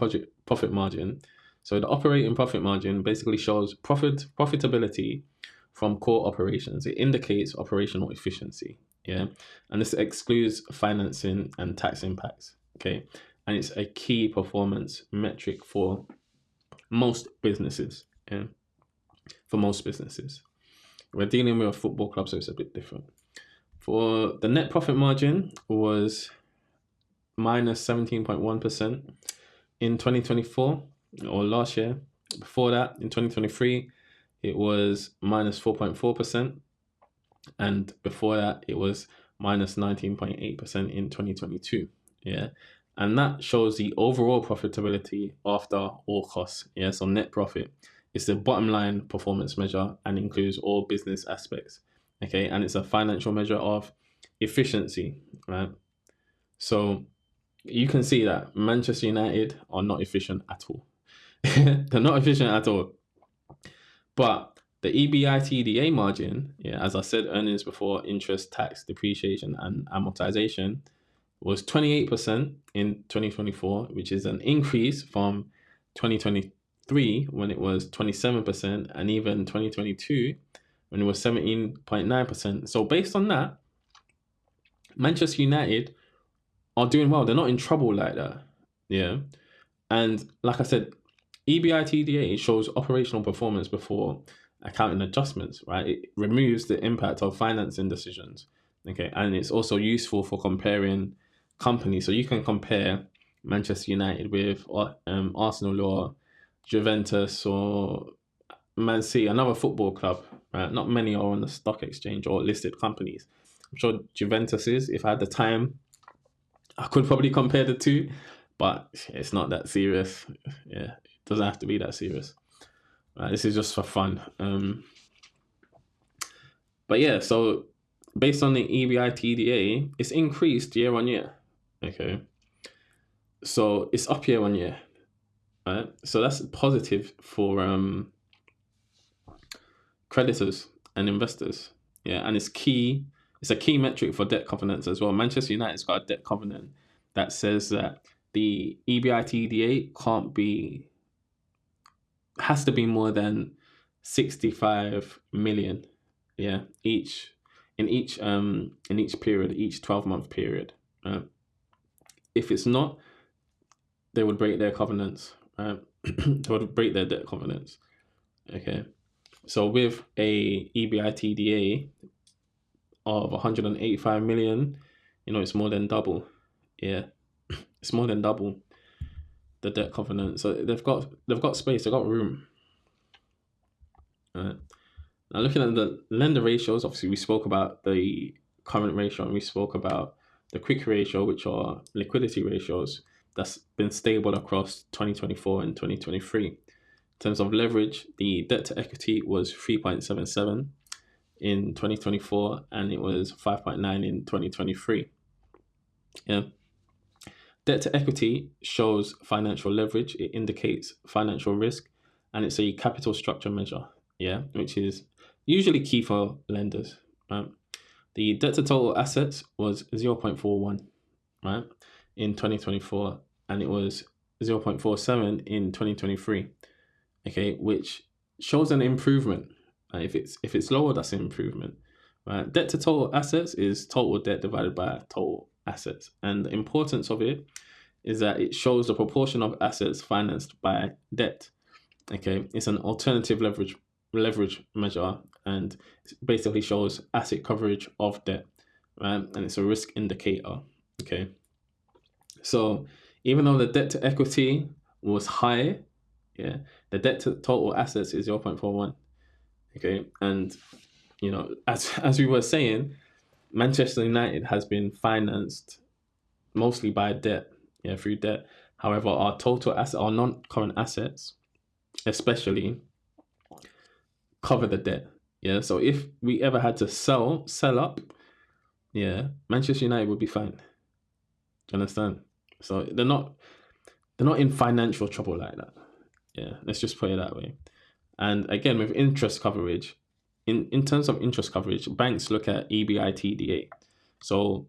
profit margin. So the operating profit margin basically shows profitability from core operations. It indicates operational efficiency. Yeah, and this excludes financing and tax impacts. Okay, and it's a key performance metric for most businesses. Yeah, for most businesses. We're dealing with a football club, so it's a bit different. For the net profit margin was minus 17.1% in 2024, or last year. Before that, in 2023, it was minus 4.4%. And before that, it was minus 19.8% in 2022. Yeah. And that shows the overall profitability after all costs. Yeah. So net profit is the bottom line performance measure and includes all business aspects. Okay. And it's a financial measure of efficiency, right? So you can see that Manchester United are not efficient at all. They're not efficient at all. But the EBITDA margin, yeah, as I said, earnings before interest, tax, depreciation, and amortization was 28% in 2024, which is an increase from 2023 when it was 27%, and even 2022 when it was 17.9%. So based on that, Manchester United are doing well. They're not in trouble like that. Yeah. And like I said, EBITDA shows operational performance before accounting adjustments, right? It removes the impact of financing decisions. Okay. And it's also useful for comparing companies. So you can compare Manchester United with Arsenal or Juventus or Man City, another football club, right? Not many are on the stock exchange or listed companies. I'm sure Juventus is. If I had the time, I could probably compare the two, but it's not that serious. Yeah, it doesn't have to be that serious. This is just for fun. But yeah, so based on the EBITDA, it's increased year on year. Okay, so it's up year on year, right? So that's positive for creditors and investors. Yeah, and it's key. It's a key metric for debt covenants as well. Manchester United's got a debt covenant that says that the EBITDA has to be more than 65 million, yeah, in each period, each 12-month period. If it's not, they would break their covenants. They would break their debt covenants. Okay, so with a EBITDA of 185 million, it's more than double. Yeah, it's more than double the debt covenant. So they've got space, they've got room. Right. Now looking at the lender ratios, obviously we spoke about the current ratio and we spoke about the quick ratio, which are liquidity ratios. That's been stable across 2024 and 2023. In terms of leverage, the debt to equity was 3.77 in 2024 and it was 5.9 in 2023. Yeah. Debt to equity shows financial leverage. It indicates financial risk, and it's a capital structure measure, yeah, which is usually key for lenders. Right? The debt to total assets was 0.41, right, in 2024, and it was 0.47 in 2023. Okay, which shows an improvement. If it's lower, that's an improvement. Right? Debt to total assets is total debt divided by total assets, and the importance of it is that it shows the proportion of assets financed by debt. Okay, it's an alternative leverage measure, and it basically shows asset coverage of debt, right? And it's a risk indicator. Okay, so even though the debt to equity was high, yeah, the debt to total assets is 0.41. Okay, and as we were saying, Manchester United has been financed mostly by debt, yeah, through debt. However, our non-current assets, especially, cover the debt. Yeah, so if we ever had to sell up, yeah, Manchester United would be fine. Do you understand? So they're not in financial trouble like that. Yeah, let's just put it that way. And again, with interest coverage, in terms of interest coverage, banks look at EBITDA. So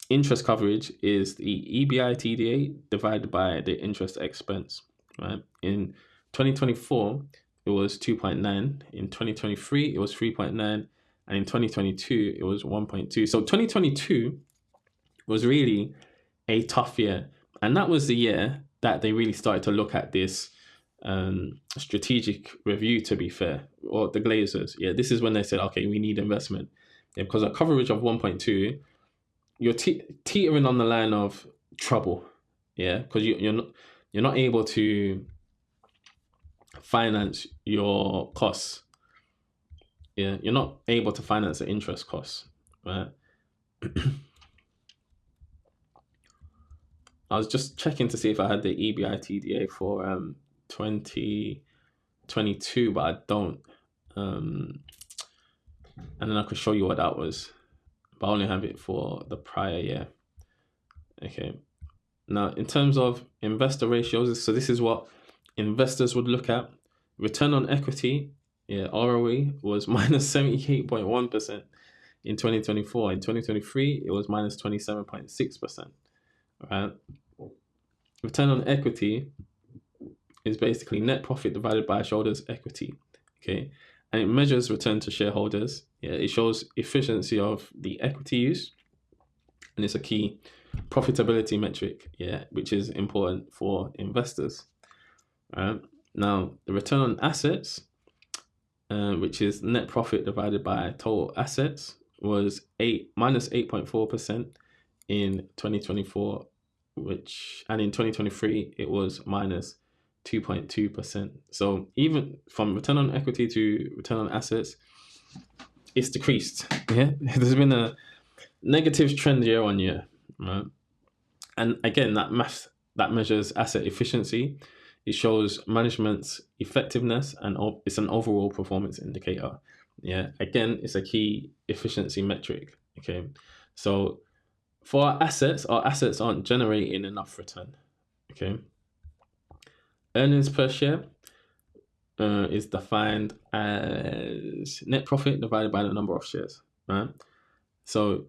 interest coverage is the EBITDA divided by the interest expense, right? In 2024, it was 2.9. In 2023, it was 3.9. And in 2022, it was 1.2. So 2022 was really a tough year. And that was the year that they really started to look at this strategic review, to be fair, or the Glazers. Yeah, this is when they said, okay, we need investment. Yeah, because a coverage of 1.2, you're teetering on the line of trouble. Yeah, because you're not able to finance your costs. Yeah, you're not able to finance the interest costs, right? I was just checking to see if I had the EBITDA for 2022, but I don't. Um, and then I could show you what that was, but I only have it for the prior year. Okay. Now, in terms of investor ratios, so this is what investors would look at. Return on equity, yeah, ROE was minus 78.1% in 2024. In 2023, it was minus 27.6%. Right? Return on equity is basically net profit divided by shareholders' equity. Okay. And it measures return to shareholders. Yeah, it shows efficiency of the equity use, and it's a key profitability metric, yeah, which is important for investors. Right? Now, the return on assets, which is net profit divided by total assets, was minus 8.4% in 2024, and in 2023 it was minus 2.2%. So even from return on equity to return on assets, it's decreased. Yeah, there's been a negative trend year on year, right? And again, that measures asset efficiency. It shows management's effectiveness, and it's an overall performance indicator. Yeah, again, it's a key efficiency metric. Okay, so for our assets aren't generating enough return. Okay, earnings per share is defined as net profit divided by the number of shares. Right. So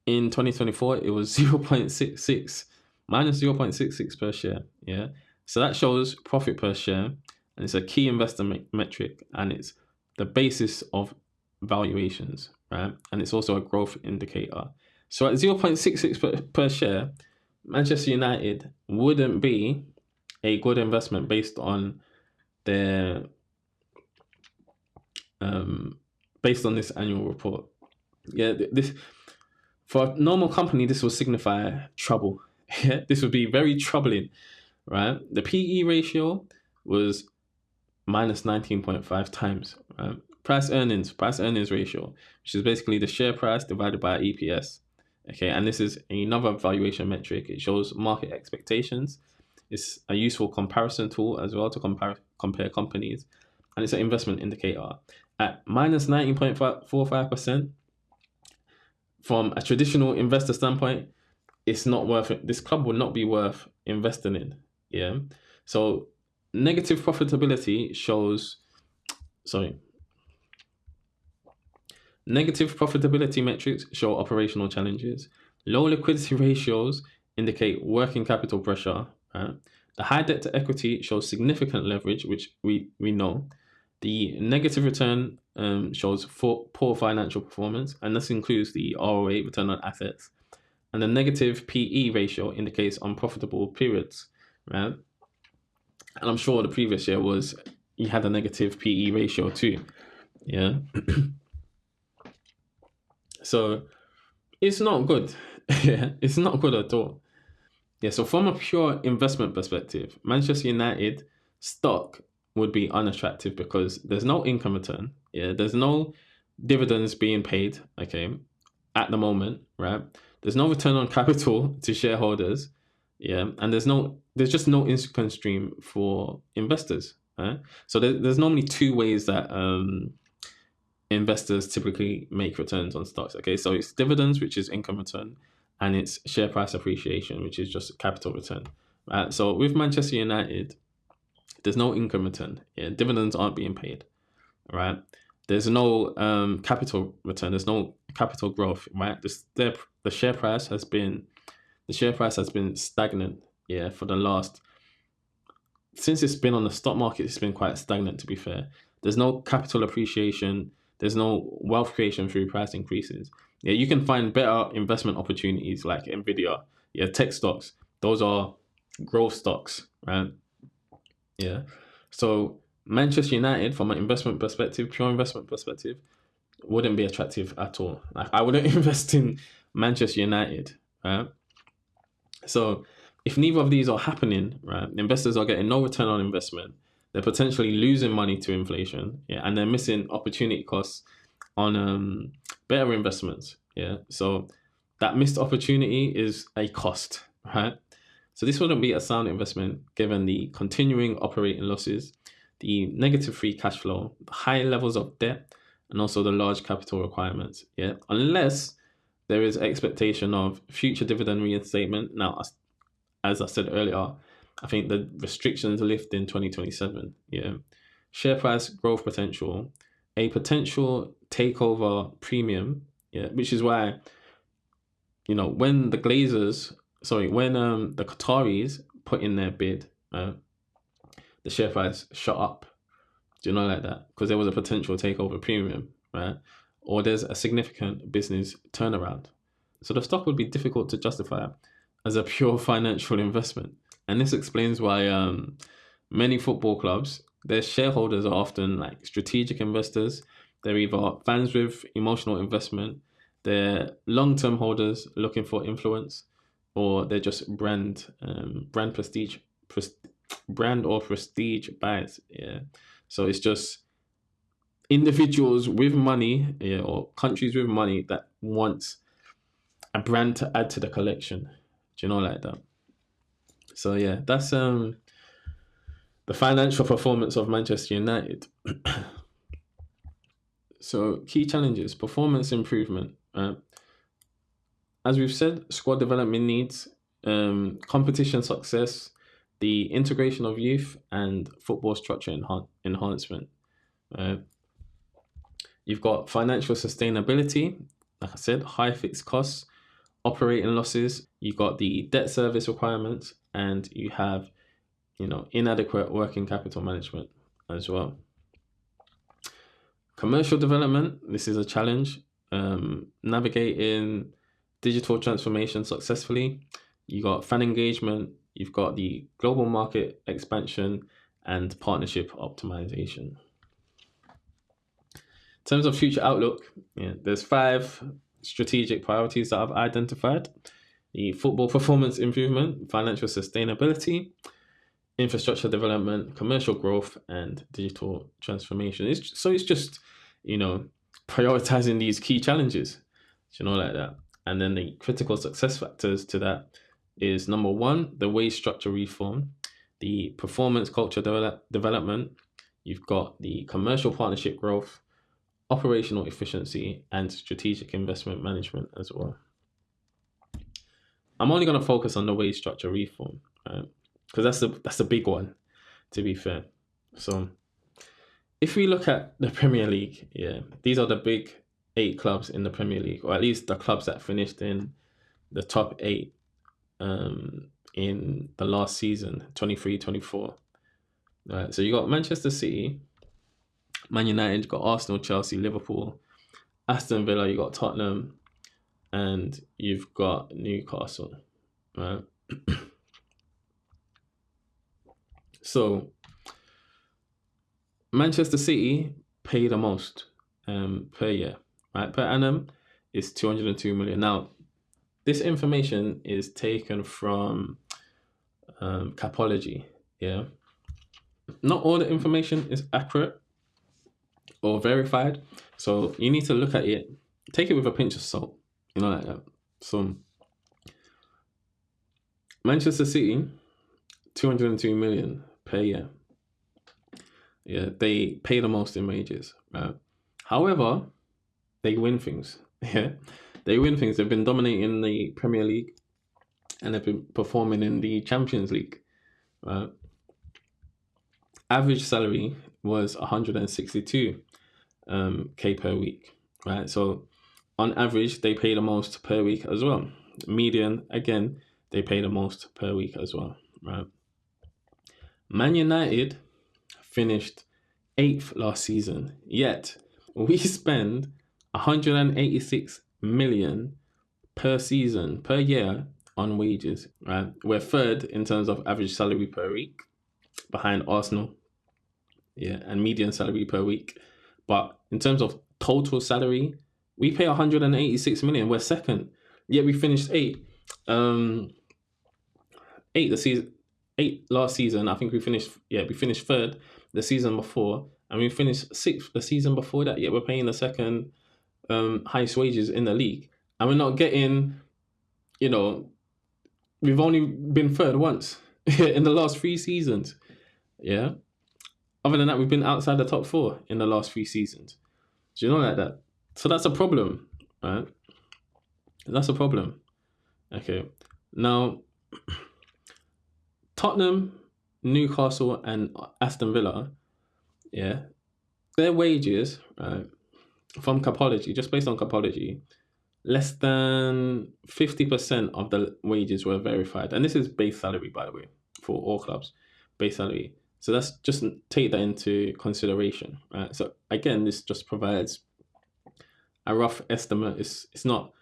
in 2024, it was 0.66 minus 0.66 per share. Yeah. So that shows profit per share, and it's a key investor metric, and it's the basis of valuations, right? And it's also a growth indicator. So at 0.66 per share, Manchester United wouldn't be a good investment based on their based on this annual report. Yeah, this for a normal company, this will signify trouble. Yeah, this would be very troubling, right? The PE ratio was minus 19.5 times. Right? Price earnings ratio, which is basically the share price divided by EPS. Okay, and this is another valuation metric. It shows market expectations. It's a useful comparison tool as well to compare companies, and it's an investment indicator. At minus 19.45%, from a traditional investor standpoint, it's not worth it. This club will not be worth investing in. Yeah. So negative profitability shows, negative profitability metrics show operational challenges. Low liquidity ratios indicate working capital pressure. Right? The high debt to equity shows significant leverage, which we know. The negative return shows poor financial performance, and this includes the ROA, return on assets. And the negative PE ratio indicates unprofitable periods, right? And I'm sure the previous year you had a negative PE ratio too, yeah? So it's not good. Yeah, it's not good at all. Yeah, so from a pure investment perspective, Manchester United stock would be unattractive because there's no income return. Yeah, there's no dividends being paid, okay, at the moment, right? There's no return on capital to shareholders, yeah, and there's just no income stream for investors, right? So there's normally two ways that investors typically make returns on stocks. Okay, so it's dividends, which is income return, and it's share price appreciation, which is just capital return. Right. So with Manchester United, there's no income return. Yeah, dividends aren't being paid. Right. There's no capital return. There's no capital growth. Right. The share price has been stagnant. Yeah, for the last since it's been on the stock market, it's been quite stagnant. To be fair, there's no capital appreciation. There's no wealth creation through price increases. Yeah, you can find better investment opportunities like Nvidia. Yeah, tech stocks. Those are growth stocks, right? Yeah. So Manchester United, from an investment perspective, pure investment perspective, wouldn't be attractive at all. Like, I wouldn't invest in Manchester United, right? So if neither of these are happening, right, investors are getting no return on investment. they're potentially losing money to inflation, yeah, and they're missing opportunity costs on better investments, yeah. So that missed opportunity is a cost, right? So this wouldn't be a sound investment given the continuing operating losses, the negative free cash flow, the high levels of debt, and also the large capital requirements, yeah, unless there is expectation of future dividend reinstatement. Now, as I said earlier, I think the restrictions lift in 2027. Yeah. Share price growth potential, a potential takeover premium. Yeah. Which is why, when the Glazers, when the Qataris put in their bid, the share price shot up. Do you know, like that? Because there was a potential takeover premium, right? Or there's a significant business turnaround. So the stock would be difficult to justify as a pure financial investment. And this explains why many football clubs, their shareholders are often like strategic investors. They're either fans with emotional investment, they're long-term holders looking for influence, or they're just brand or prestige buys. Yeah. So it's just individuals with money, yeah, or countries with money that wants a brand to add to the collection. Do you know, like that? So yeah, that's the financial performance of Manchester United. So key challenges: performance improvement. As we've said, squad development needs, competition success, the integration of youth, and football structure enhancement. You've got financial sustainability, like I said, high fixed costs, operating losses. You've got the debt service requirements, and you have, inadequate working capital management as well. Commercial development, this is a challenge. Navigating digital transformation successfully. You got fan engagement, you've got the global market expansion, and partnership optimization. In terms of future outlook, there's 5 strategic priorities that I've identified: the football performance improvement, financial sustainability, infrastructure development, commercial growth, and digital transformation. It's just, prioritizing these key challenges, like that. And then the critical success factors to that is number 1, the wage structure reform, the performance culture development. You've got the commercial partnership growth, operational efficiency, and strategic investment management as well. I'm only going to focus on the wage structure reform, right? Because that's the big one, to be fair. So if we look at the Premier League, these are the big 8 clubs in the Premier League, or at least the clubs that finished in the top 8 in the last season, 23-24. Right, so you got Manchester City, Man United, you got Arsenal, Chelsea, Liverpool, Aston Villa, you got Tottenham, and you've got Newcastle, right? So Manchester City pay the most per year, right? Per annum is 202 million. Now, this information is taken from Capology, yeah? Not all the information is accurate or verified, so you need to look at it, take it with a pinch of salt, like that. So Manchester City, 202 million per year. Yeah, they pay the most in wages, right? However, they win things. Yeah, they win things. They've been dominating the Premier League, and they've been performing in the Champions League. Right? Average salary was 162 K per week, right? So on average, they pay the most per week as well. Median, again, they pay the most per week as well, right? Man United finished 8th last season, yet we spend 186 million per season, per year on wages, right? We're 3rd in terms of average salary per week, behind Arsenal, and median salary per week. But in terms of total salary, we pay 186 million. We're 2nd, yet we finished 8th. 8th last season. I think we finished 3rd. the season before, and we finished 6th the season before that, yet we're paying the second highest wages in the league. And we're not getting, you know, we've only been third once in the last 3 seasons. Yeah. Other than that, we've been outside the top 4 in the last 3 seasons. Do you know like that? So that's a problem, right? That's a problem. Okay. Now, Tottenham, Newcastle, and Aston Villa, yeah, their wages, right, from Capology, just based on Capology, less than 50% of the wages were verified. And this is base salary, by the way, for all clubs, base salary. So that's just take that into consideration, right? So again, this just provides a rough estimate. It's not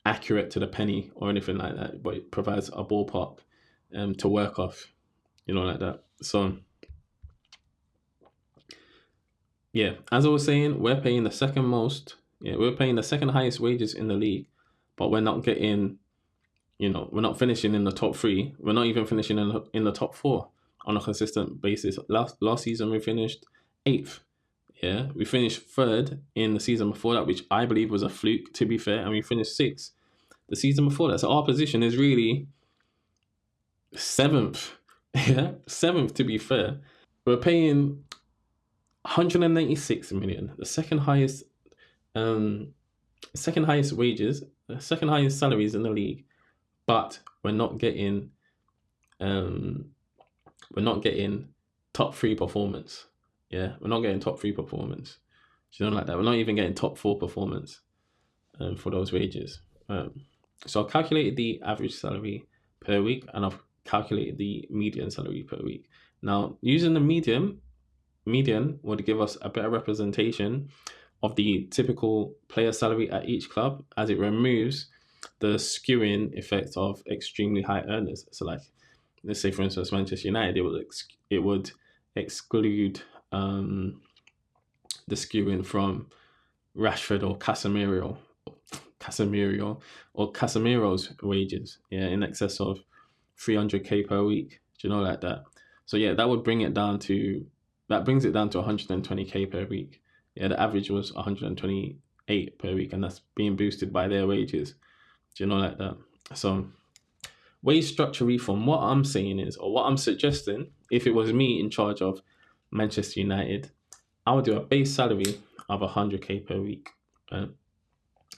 accurate to the penny or anything like that, but it provides a ballpark to work off, you know, like that. So yeah, as I was saying, we're paying the second most. Yeah, we're paying the second highest wages in the league, but we're not getting, you know, we're not finishing in the top 3. We're not even finishing in the top 4 on a consistent basis. Last season we finished 8th. Yeah, we finished 3rd in the season before that, which I believe was a fluke, to be fair, and we finished 6th the season before that. So our position is really 7th. Yeah, 7th, to be fair. We're paying 186 million, the second highest wages, the second highest salaries in the league, but we're not getting top 3 performance. Yeah, we're not getting top 3 performance. You know, like that. We're not even getting top 4 performance for those wages. So I've calculated the average salary per week, and I've calculated the median salary per week. Now, using the median would give us a better representation of the typical player salary at each club, as it removes the skewing effect of extremely high earners. So, like, let's say for instance Manchester United, it would exclude the skewing from Rashford or Casemiro's wages, yeah, in excess of 300k per week. Do you know, like that? So yeah, that brings it down to 120k per week. Yeah, the average was 128 per week, and that's being boosted by their wages. Do you know, like that? So wage structure reform, what I'm saying is, or what I'm suggesting, if it was me in charge of Manchester United, I would do a base salary of 100k per week. Right?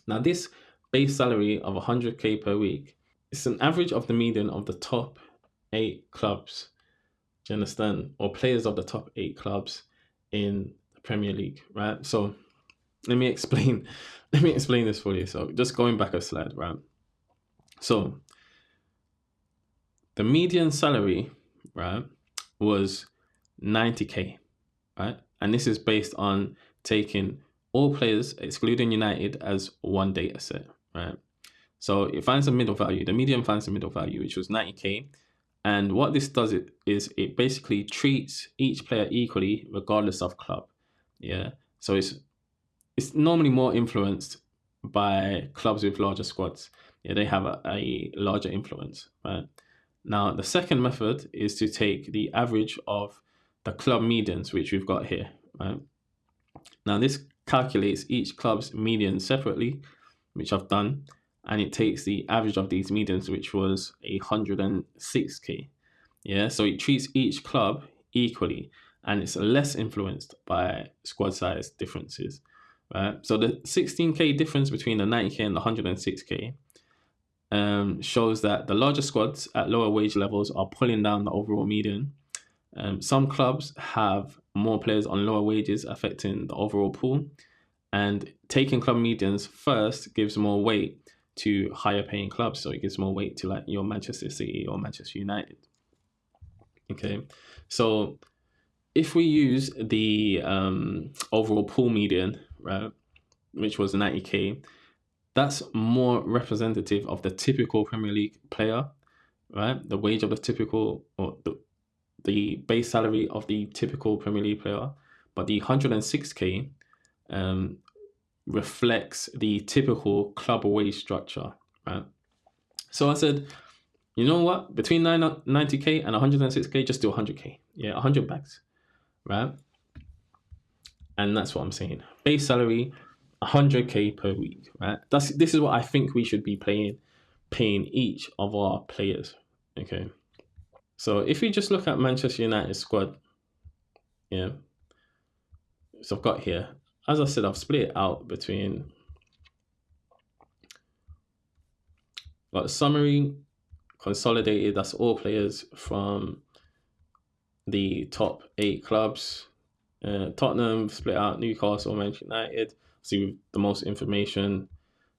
Now, this base salary of 100k per week is an average of the median of the top 8 clubs. Do you understand? Or players of the top 8 clubs in the Premier League, right? So let me explain this for you. So just going back a slide, right? So the median salary, right, was 90k, right? And this is based on taking all players, excluding United, as one data set, right? So it finds the middle value. The median finds the middle value, which was 90k. And what this does is it basically treats each player equally, regardless of club. Yeah. So it's normally more influenced by clubs with larger squads. Yeah, they have a larger influence, right? Now, the second method is to take the average of the club medians, which we've got here, right? Now, this calculates each club's median separately, which I've done, and it takes the average of these medians, which was 106k. Yeah, so it treats each club equally, and it's less influenced by squad size differences, right? So the 16k difference between the 90k and the 106k shows that the larger squads at lower wage levels are pulling down the overall median. Some clubs have more players on lower wages, affecting the overall pool, and taking club medians first gives more weight to higher paying clubs. So it gives more weight to like your Manchester City or Manchester United. Okay, so if we use the overall pool median, right, which was 90k, that's more representative of the typical Premier League player, right? The wage of the typical, or the base salary of the typical Premier League player. But the 106k reflects the typical club wage structure, right? So I said, you know what? Between 90k and 106k, just do 100k. Yeah, 100 bags. right? And that's what I'm saying. Base salary, 100k per week, right? This is what I think we should be paying each of our players. Okay. So if you just look at Manchester United squad, yeah. So I've got here, as I said, I've split it out between like summary, consolidated. That's all players from the top 8 clubs. Tottenham split out, Newcastle, Manchester United. See with the most information: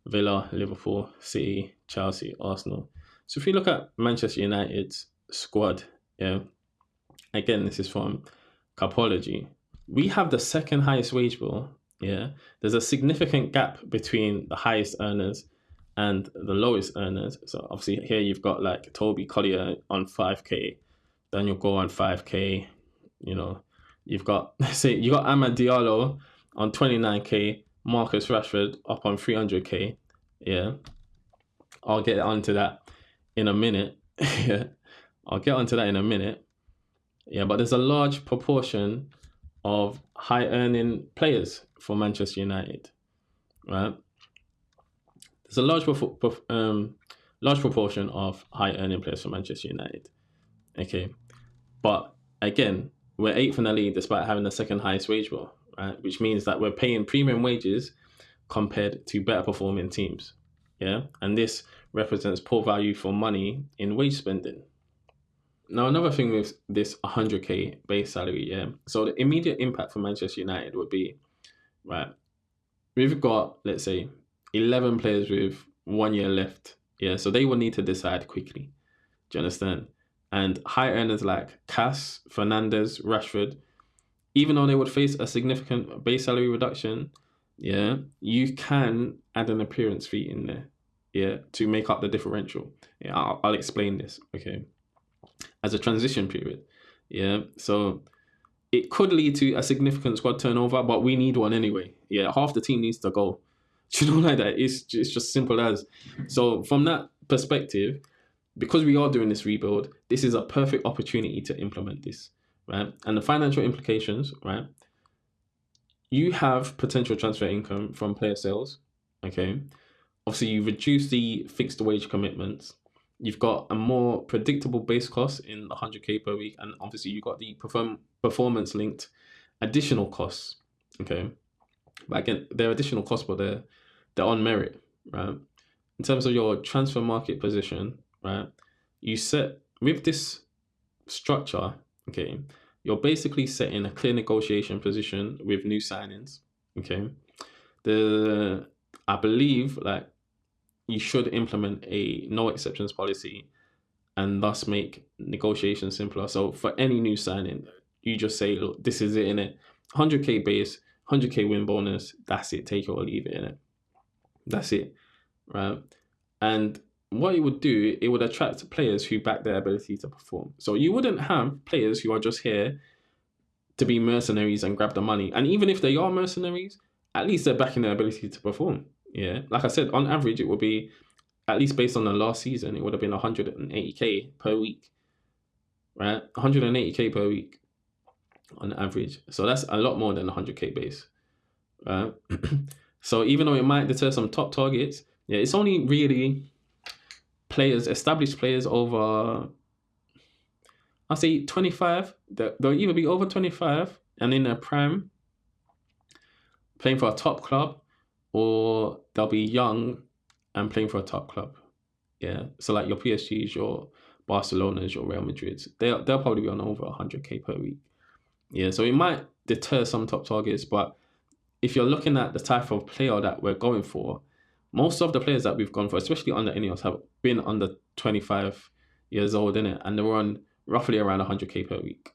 Villa, Liverpool, City, Chelsea, Arsenal. So if you look at Manchester United's squad, yeah, again, this is from Capology. We have the second highest wage bill. Yeah, there's a significant gap between the highest earners and the lowest earners. So obviously here you've got like Toby Collier on 5k, Daniel Go on 5k. You know, you've got say you got Amad Diallo on 29k, Marcus Rashford up on 300k. Yeah, I'll get onto that in a minute. Yeah, I'll get onto that in a minute. Yeah, but there's a large proportion of high earning players for Manchester United, right? There's a large proportion of high earning players for Manchester United. Okay, but again, we're 8th in the league despite having the second highest wage bill, right? Which means that we're paying premium wages compared to better performing teams. Yeah, and this represents poor value for money in wage spending. Now, another thing with this 100k base salary, yeah. So the immediate impact for Manchester United would be, right, we've got, let's say, 11 players with 1 year left. Yeah, so they will need to decide quickly. Do you understand? And high earners like Cass, Fernandez, Rashford, even though they would face a significant base salary reduction, yeah, you can add an appearance fee in there, yeah, to make up the differential. Yeah, I'll explain this, okay, as a transition period. Yeah, so it could lead to a significant squad turnover, but we need one anyway. Yeah, half the team needs to go. Do you know, like that? It's just simple as. So from that perspective, because we are doing this rebuild, this is a perfect opportunity to implement this, right? And the financial implications, right? You have potential transfer income from player sales, okay? Obviously, you reduce the fixed wage commitments. You've got a more predictable base cost in the 100k per week, and obviously you've got the performance linked additional costs, okay? But again, they're additional costs, but they're on merit, right? In terms of your transfer market position, right? You set with this structure, okay, you're basically setting a clear negotiation position with new signings, okay? I believe like you should implement a no exceptions policy and thus make negotiations simpler. So for any new signing, you just say, look, this is it in it. 100k base, 100k win bonus, that's it, take it or leave it in it. That's it, right? And what it would do, it would attract players who back their ability to perform. So you wouldn't have players who are just here to be mercenaries and grab the money. And even if they are mercenaries, at least they're backing their ability to perform. Yeah, like I said, on average, it would be, at least based on the last season, it would have been 180k per week, right? 180k per week on average. So that's a lot more than 100k base, right? So even though it might deter some top targets, yeah, it's only really players, established players over, I'll say 25. They'll either be over 25 and in their prime, playing for a top club, or they'll be young and playing for a top club. Yeah. So like your PSGs, your Barcelonas, your Real Madrids, they'll probably be on over 100k per week. Yeah. So it might deter some top targets, but if you're looking at the type of player that we're going for, most of the players that we've gone for, especially under Ineos, have been under 25 years old, innit? And they were on roughly around 100k per week.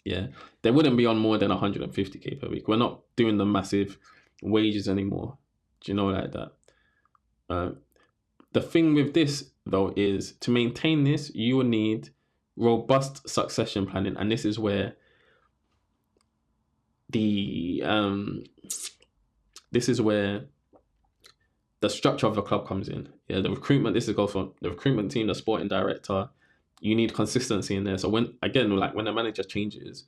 Yeah, they wouldn't be on more than 150k per week. We're not doing the massive wages anymore. Do you know, like that? The thing with this, though, is to maintain this, you will need robust succession planning. And this is where this is where the structure of the club comes in. Yeah, the recruitment, this is goes from the recruitment team, the sporting director. You need consistency in there. So when the manager changes,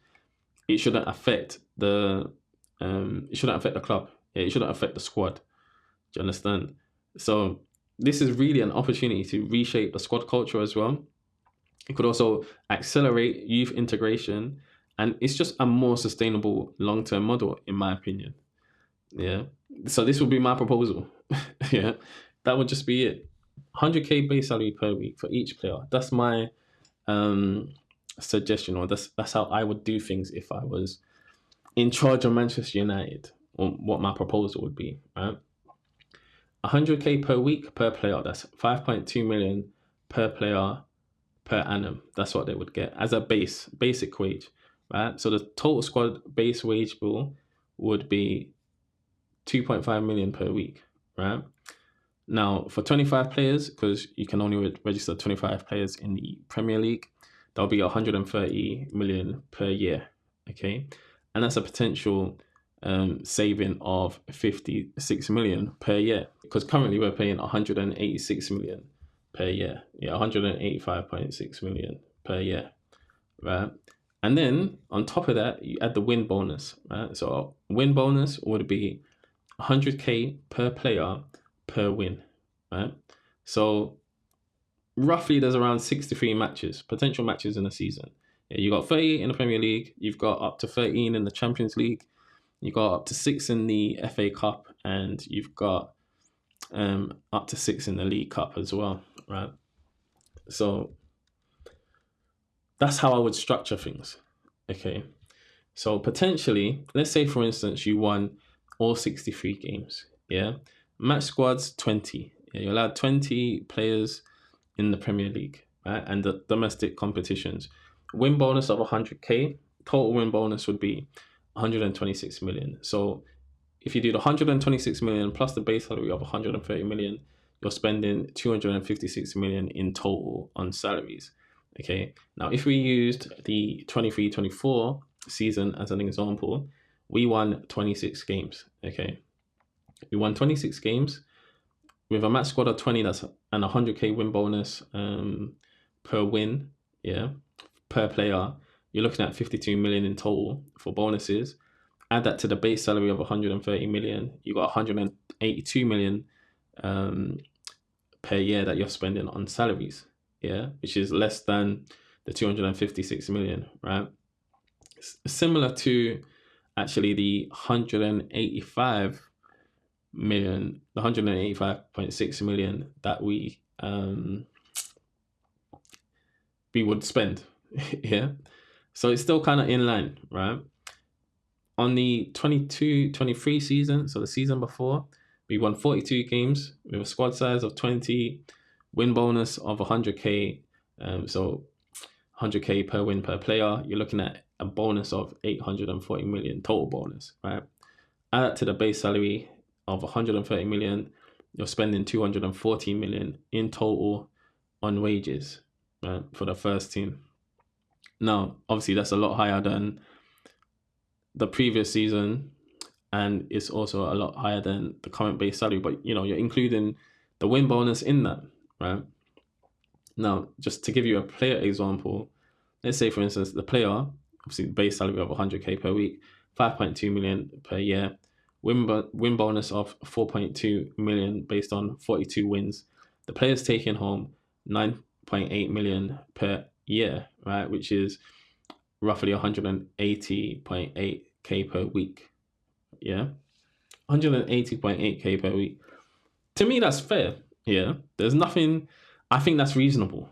it shouldn't affect the club. Yeah, it shouldn't affect the squad. Do you understand? So this is really an opportunity to reshape the squad culture as well. It could also accelerate youth integration, and it's just a more sustainable long-term model, in my opinion. Yeah. So this would be my proposal. Yeah. That would just be it. 100k base salary per week for each player. That's my suggestion, or that's how I would do things if I was in charge of Manchester United, or what my proposal would be, right? 100k per week per player. That's 5.2 million per player per annum. That's what they would get as a basic wage, right? So the total squad base wage bill would be 2.5 million per week, right? Now for 25 players, because you can only register 25 players in the Premier League, that'll be 130 million per year, okay? And that's a potential saving of 56 million per year, because currently we're paying 186 million per year. Yeah, 185.6 million per year, right? And then on top of that, you add the win bonus, right? So win bonus would be 100k per player per win, right? So roughly there's around 63 potential matches in a season. Yeah, you got 30 in the Premier League, you've got up to 13 in the Champions League, you got up to 6 in the FA Cup, and you've got up to 6 in the League Cup as well, right? So that's how I would structure things, okay? So potentially, let's say for instance, you won all 63 games, yeah? Match squads, 20. Yeah, you're allowed 20 players in the Premier League, right? And the domestic competitions. Win bonus of 100k, total win bonus would be 126 million. So if you do the 126 million plus the base salary of 130 million, you're spending 256 million in total on salaries. Okay. Now, if we used the 23-24 season as an example, we won 26 games. Okay. We won 26 games with a match squad of 20, that's an 100k win bonus per win, yeah, per player. You're looking at 52 million in total for bonuses. Add that to the base salary of 130 million, you got 182 million per year that you're spending on salaries, yeah, which is less than the 256 million, right? Similar to actually the 185 million, the 185.6 million that we would spend. Yeah, so it's still kind of in line, right? On the 22-23 season, so the season before, we won 42 games with a squad size of 20, win bonus of 100k, so 100k per win per player. You're looking at a bonus of 840 million total bonus, right? Add that to the base salary of 130 million, you're spending 240 million in total on wages, right, for the first team. Now, obviously, that's a lot higher than the previous season, and it's also a lot higher than the current base salary, but you're including the win bonus in that, right? Now, just to give you a player example, let's say, for instance, the player, obviously, base salary of 100k per week, 5.2 million per year, win bonus of 4.2 million based on 42 wins. The player's taking home 9.8 million per year, right? Which is roughly 180.8k per week. Yeah, 180.8k per week. To me, that's fair. Yeah, there's nothing. I think that's reasonable. Do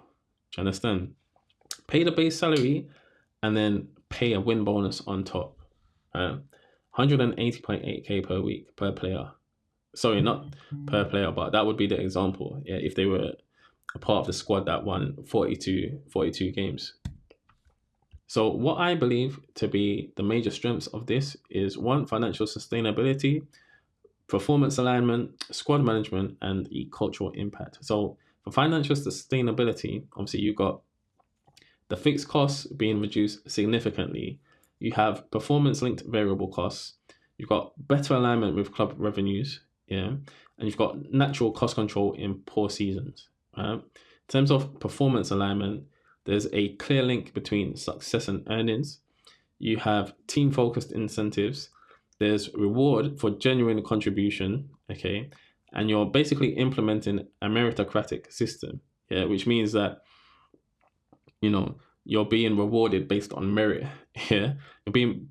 you understand? Pay the base salary and then pay a win bonus on top. 180.8k per week per player. Sorry, not per player, but that would be the example. Yeah, if they were a part of the squad that won 42 games. So what I believe to be the major strengths of this is 1, financial sustainability, performance alignment, squad management, and the cultural impact. So for financial sustainability, obviously you've got the fixed costs being reduced significantly. You have performance-linked variable costs. You've got better alignment with club revenues, yeah, and you've got natural cost control in poor seasons. Right? In terms of performance alignment, there's a clear link between success and earnings. You have team-focused incentives. There's reward for genuine contribution, okay? And you're basically implementing a meritocratic system, yeah, which means that, you're being rewarded based on merit, yeah? You're being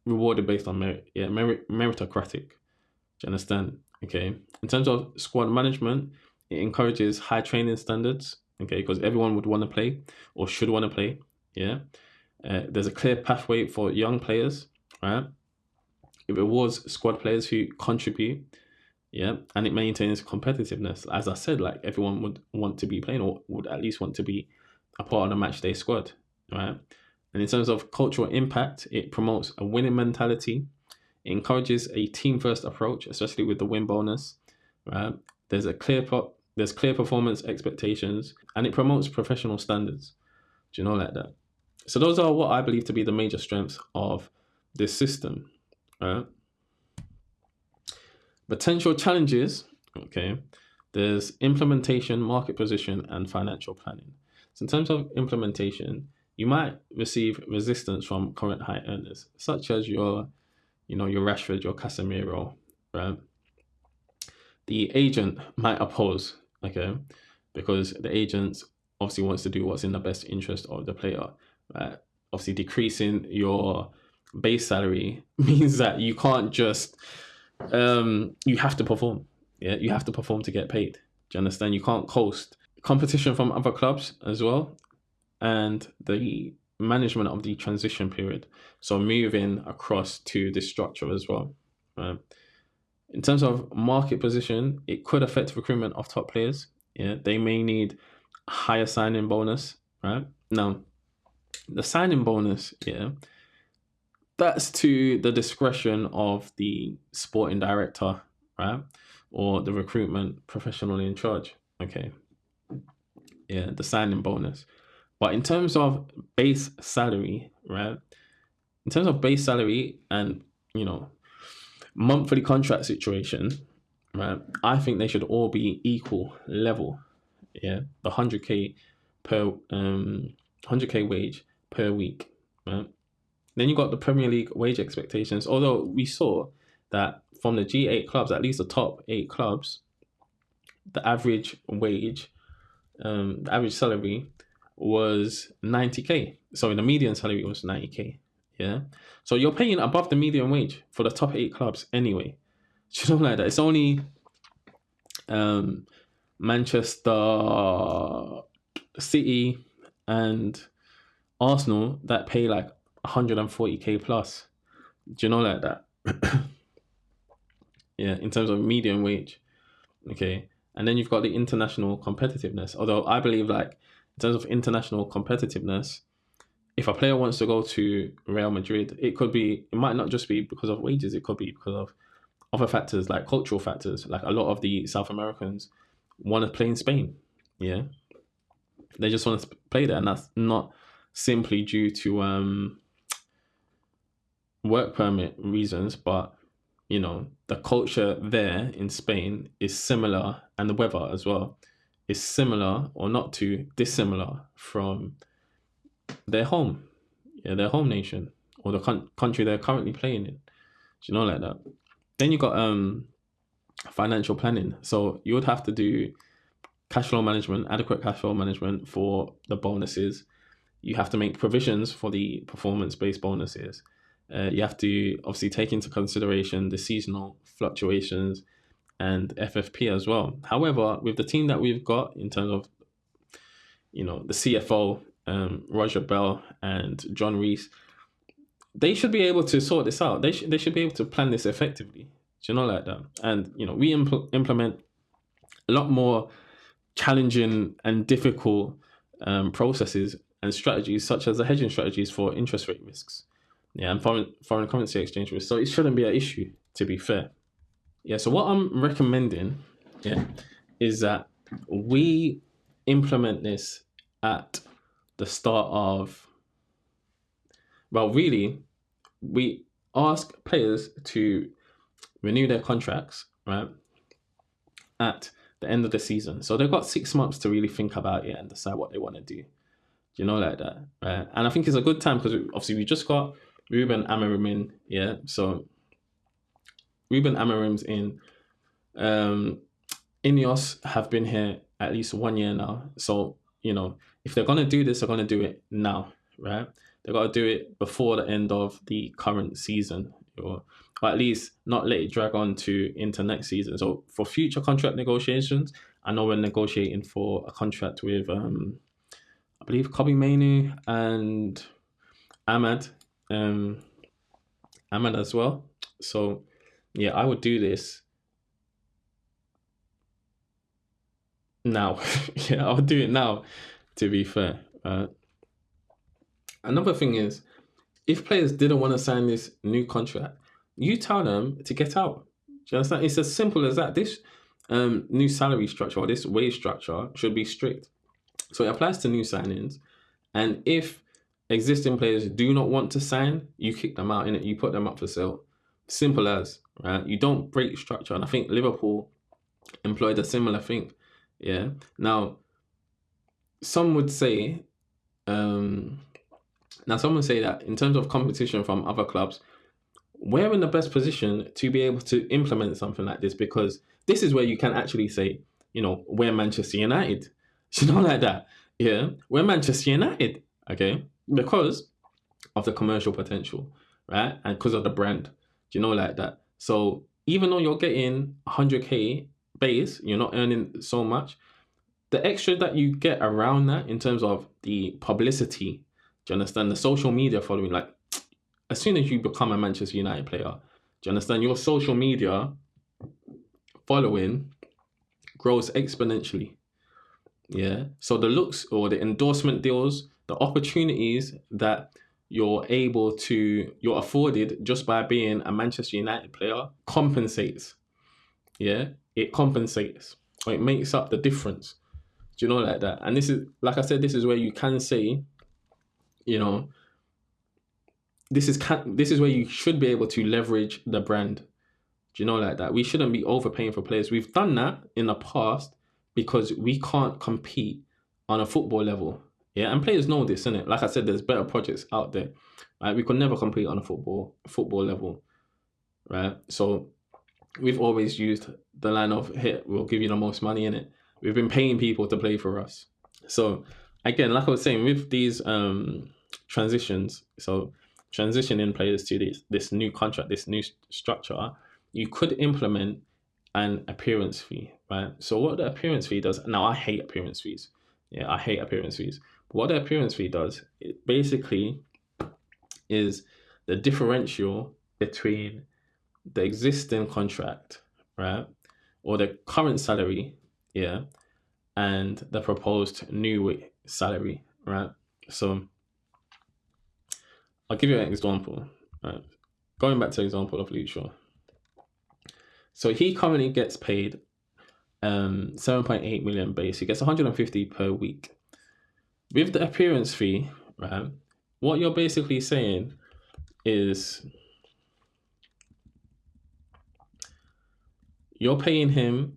rewarded based on merit, yeah, meritocratic. Do you understand? Okay. In terms of squad management, it encourages high training standards, okay, because everyone would want to play or should want to play, yeah? There's a clear pathway for young players, right? It rewards squad players who contribute, yeah, and it maintains competitiveness. As I said, like everyone would want to be playing or would at least want to be a part of the match day squad, right? And in terms of cultural impact, it promotes a winning mentality. It encourages a team-first approach, especially with the win bonus, right? There's clear performance expectations, and it promotes professional standards. Do you know, like that? So those are what I believe to be the major strengths of this system, right? Potential challenges, okay, there's implementation, market position, and financial planning. So in terms of implementation, you might receive resistance from current high earners, such as your Rashford, your Casemiro, right? The agent might oppose, okay, because the agent obviously wants to do what's in the best interest of the player, right? Obviously, decreasing your base salary means that you can't just you have to perform. Yeah, you have to perform to get paid. Do you understand? You can't coast. Competition from other clubs as well, and the management of the transition period. So moving across to this structure as well. Right? In terms of market position, it could affect recruitment of top players. Yeah, they may need a higher signing bonus. Right now, the signing bonus, yeah, that's to the discretion of the sporting director, right? Or the recruitment professional in charge. Okay. Yeah, the signing bonus. But in terms of base salary, right? In terms of base salary and, monthly contract situation, right? I think they should all be equal level. Yeah. The 100K per 100K wage per week, right? Then you got the Premier League wage expectations. Although we saw that from the G8 clubs, at least the top 8 clubs, the average wage, the average salary was 90K. So the median salary was 90K. Yeah. So you're paying above the median wage for the top 8 clubs anyway. You know, like that. It's only Manchester City and Arsenal that pay like 140K plus. Do you know, like that? Yeah, in terms of median wage. Okay. And then you've got the international competitiveness. Although I believe, like, in terms of international competitiveness, if a player wants to go to Real Madrid, it might not just be because of wages, it could be because of other factors, like cultural factors. Like a lot of the South Americans want to play in Spain. Yeah. They just want to play there. And that's not simply due to work permit reasons, but the culture there in Spain is similar, and the weather as well is similar or not too dissimilar from their home, their home nation or the country they're currently playing in. Do you know, like that? Then you got financial planning. So you would have to do adequate cash flow management for the bonuses. You have to make provisions for the performance-based bonuses. You have to obviously take into consideration the seasonal fluctuations and FFP as well. However, with the team that we've got in terms of, the CFO, Roger Bell and John Reece, they should be able to sort this out. They should be able to plan this effectively. Do you know, like that? And, we implement a lot more challenging and difficult processes and strategies, such as the hedging strategies for interest rate risks. Yeah, and foreign currency exchange risk. So it shouldn't be an issue, to be fair. Yeah, so what I'm recommending, is that we implement this at the start of, we ask players to renew their contracts, right, at the end of the season. So they've got 6 months to really think about it and decide what they want to do. You know, like that, right? And I think it's a good time because obviously we just got Ruben Amorim in. Yeah, so Ruben Amorim's in. Ineos have been here at least 1 year now. So, if they're going to do this, they're going to do it now, right? They've got to do it before the end of the current season, or at least not let it drag on into next season. So, for future contract negotiations, I know we're negotiating for a contract with, I believe, Kobe Mainu and Ahmad, Ahmad as well. So, yeah, I would do this now. Yeah, I'll do it now, to be fair. Another thing is, if players didn't want to sign this new contract, you tell them to get out. Do you understand? It's as simple as that. This new salary structure or this wage structure should be strict. So it applies to new signings. And if existing players do not want to sign, you kick them out, innit? You put them up for sale. Simple as, right? You don't break structure. And I think Liverpool employed a similar thing. Yeah. Now, some would say, that in terms of competition from other clubs, we're in the best position to be able to implement something like this, because this is where you can actually say, we're Manchester United. Like that. Yeah. We're Manchester United. Okay. Because of the commercial potential, right? And because of the brand. Like that. So even though you're getting 100k base, you're not earning so much. The extra that you get around that in terms of the publicity, do you understand? The social media following, like, as soon as you become a Manchester United player, do you understand? Your social media following grows exponentially. Yeah. So the looks or the endorsement deals, the opportunities that you're afforded just by being a Manchester United player compensates. Yeah. It compensates, or it makes up the difference. Do you know, like that? And this is, like I said, this is where you can say, this is where you should be able to leverage the brand. Do you know, like that? We shouldn't be overpaying for players. We've done that in the past because we can't compete on a football level. Yeah, and players know this, innit? Like I said, there's better projects out there. Right? We could never compete on a football level. Right? So we've always used the line of, "Here, we'll give you the most money in it." We've been paying people to play for us. So again, like I was saying, with these transitions, so transitioning players to this new contract, this new structure, you could implement an appearance fee, right? So what the appearance fee does, now I hate appearance fees. Yeah, I hate appearance fees. But what the appearance fee does, it basically is the differential between the existing contract, right? Or the current salary, yeah, and the proposed new salary, right? So I'll give you an example. Right? Going back to the example of Leitao. So he currently gets paid 7.8 million base. He gets 150 per week. With the appearance fee, right? What you're basically saying is you're paying him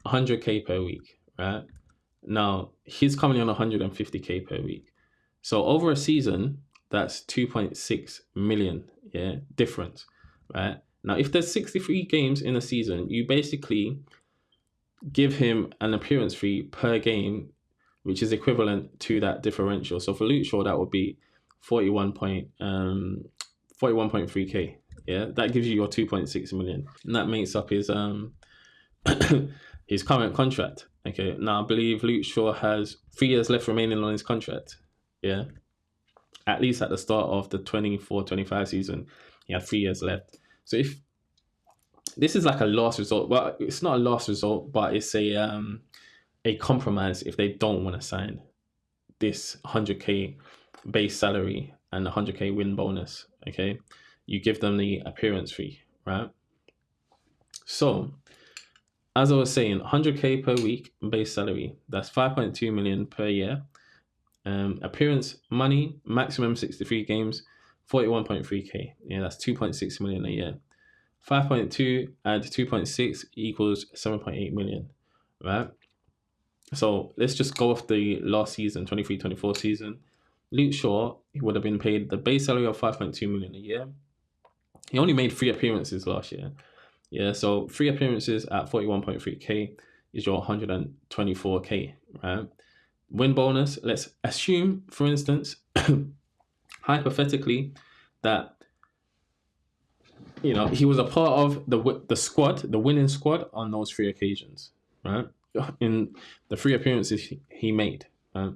100k per week, right? Now he's coming on 150k per week. So over a season, that's 2.6 million, yeah, difference, right? Now, if there's 63 games in a season, you basically give him an appearance fee per game, which is equivalent to that differential. So for Luke Shaw, that would be 41.3k. Yeah, that gives you your 2.6 million, and that makes up his his current contract. Okay, now I believe Luke Shaw has 3 years left remaining on his contract. Yeah, at least at the start of the 24-25 season, he had 3 years left. So if this is like a last resort, well, it's not a last resort, but it's a compromise if they don't want to sign this 100k base salary and the 100k win bonus. Okay, you give them the appearance fee, right? So as I was saying, 100k per week base salary, that's 5.2 million per year. Appearance money, maximum 63 games, 41.3k. Yeah, that's 2.6 million a year. 5.2 and 2.6 equals 7.8 million, right? So let's just go off the last season, 23-24 season. Luke Shaw, he would have been paid the base salary of 5.2 million a year. He only made 3 appearances last year. Yeah, so 3 appearances at 41.3k is your 124k, right? Win bonus, let's assume, for instance, hypothetically, that he was a part of the squad, the winning squad on those 3 occasions, right? In the 3 appearances he made, right?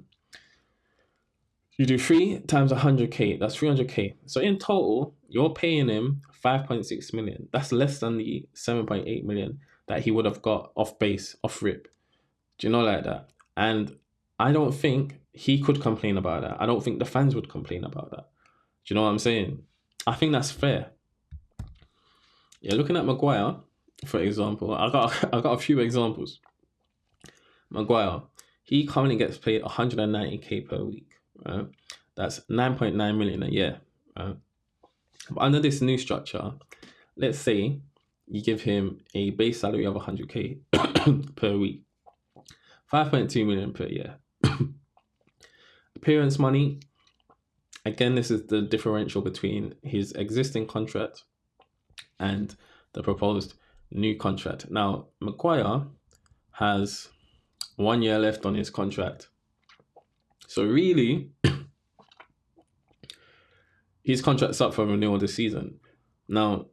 You do 3 times 100k, that's 300k. So in total, you're paying him 5.6 million. That's less than the 7.8 million that he would have got off base, off rip. Do you know, like that? And I don't think he could complain about that. I don't think the fans would complain about that. Do you know what I'm saying? I think that's fair. Yeah, looking at Maguire, for example, I got a few examples. Maguire, he currently gets paid 190k per week, right? That's 9.9 million a year, right? But under this new structure, let's say you give him a base salary of 100k per week, 5.2 million per year. Appearance money, again, this is the differential between his existing contract and the proposed new contract. Now, Maguire has 1 year left on his contract. So really, his contract's up for renewal this season. Now,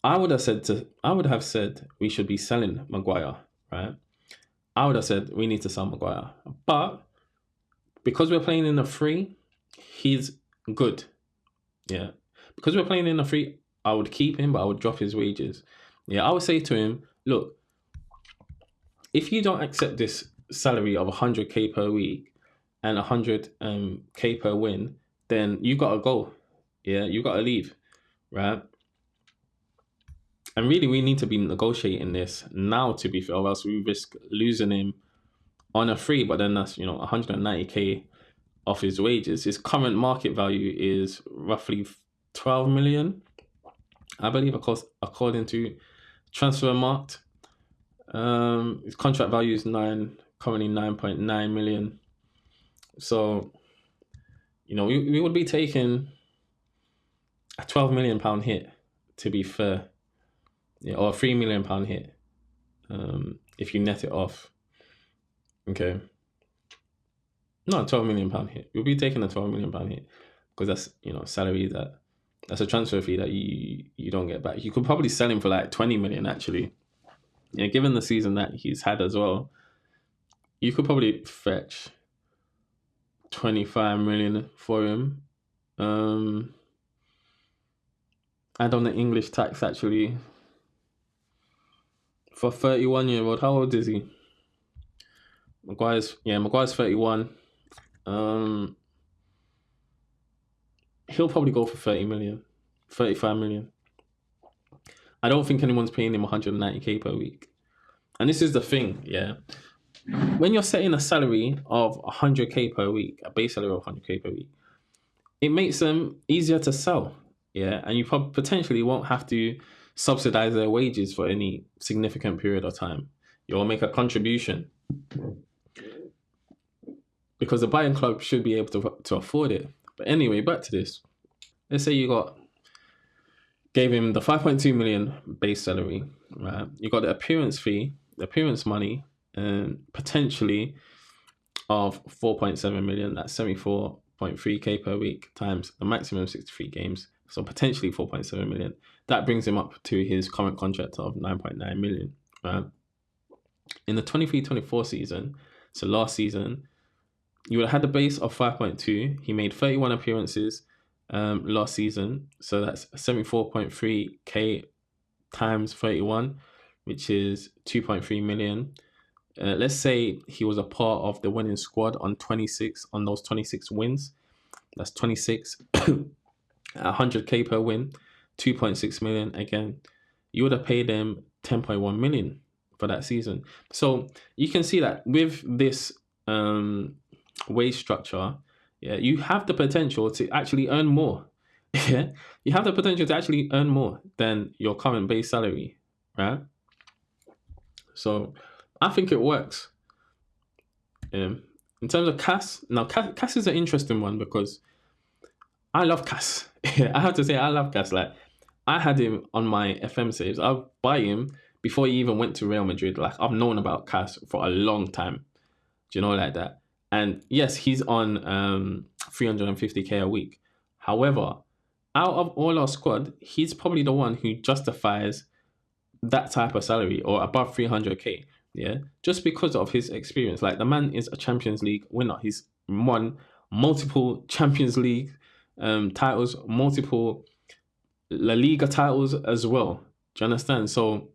I would have said we should be selling Maguire, right? I would have said we need to sell Maguire. But because we're playing in a free, he's good. Yeah. Because we're playing in a free, I would keep him, but I would drop his wages. Yeah, I would say to him, look, if you don't accept this salary of 100k per week and 100k per win, then you got to go. Yeah, you got to leave, right? And really, we need to be negotiating this now, to be fair, or else we risk losing him on a free, but then that's, 190k off his wages. His current market value is roughly 12 million, I believe, according to Transfermarkt. His contract value is currently 9.9 million. So, we would be taking a 12 million pound hit, to be fair. Yeah, or a 3 million pound hit. If you net it off. Okay. No, 12 million pound hit. We'll be taking a 12 million pound hit because that's, salary that's a transfer fee that you don't get back. You could probably sell him for like 20 million actually. Yeah, given the season that he's had as well, you could probably fetch 25 million for him. Add on the English tax actually. For 31-year-old, how old is he? Maguire's 31. He'll probably go for 30 million, 35 million. I don't think anyone's paying him 190k per week. And this is the thing, yeah. When you're setting a salary of 100k per week, a base salary of 100k per week, it makes them easier to sell, yeah. And you potentially won't have to subsidize their wages for any significant period of time. You'll make a contribution because the buying club should be able to afford it. But anyway, back to this. Let's say you gave him the 5.2 million base salary, right? You got the appearance fee, the appearance money, and potentially of 4.7 million. That's 74.3k per week times the maximum 63 games. So potentially 4.7 million. That brings him up to his current contract of 9.9 million, right? In the 23-24 season, so last season, you would have had the base of 5.2. He made 31 appearances last season. So that's 74.3k times 31, which is 2.3 million. Let's say he was a part of the winning squad on those 26 wins. That's 26 at 100k per win, 2.6 million. Again, you would have paid him 10.1 million for that season. So you can see that with this wage structure, yeah, you have the potential to actually earn more. Yeah, you have the potential to actually earn more than your current base salary, right? So I think it works. In terms of Cass, now Cass is an interesting one because I love Cass. I have to say I love Cass. Like, I had him on my FM saves. I'll buy him before he even went to Real Madrid. Like, I've known about Cass for a long time. Do you know, like that? And yes, he's on 350k a week. However, out of all our squad, he's probably the one who justifies that type of salary or above 300k. Yeah, just because of his experience. Like, the man is a Champions League winner. He's won multiple Champions League titles, multiple La Liga titles as well. Do you understand? So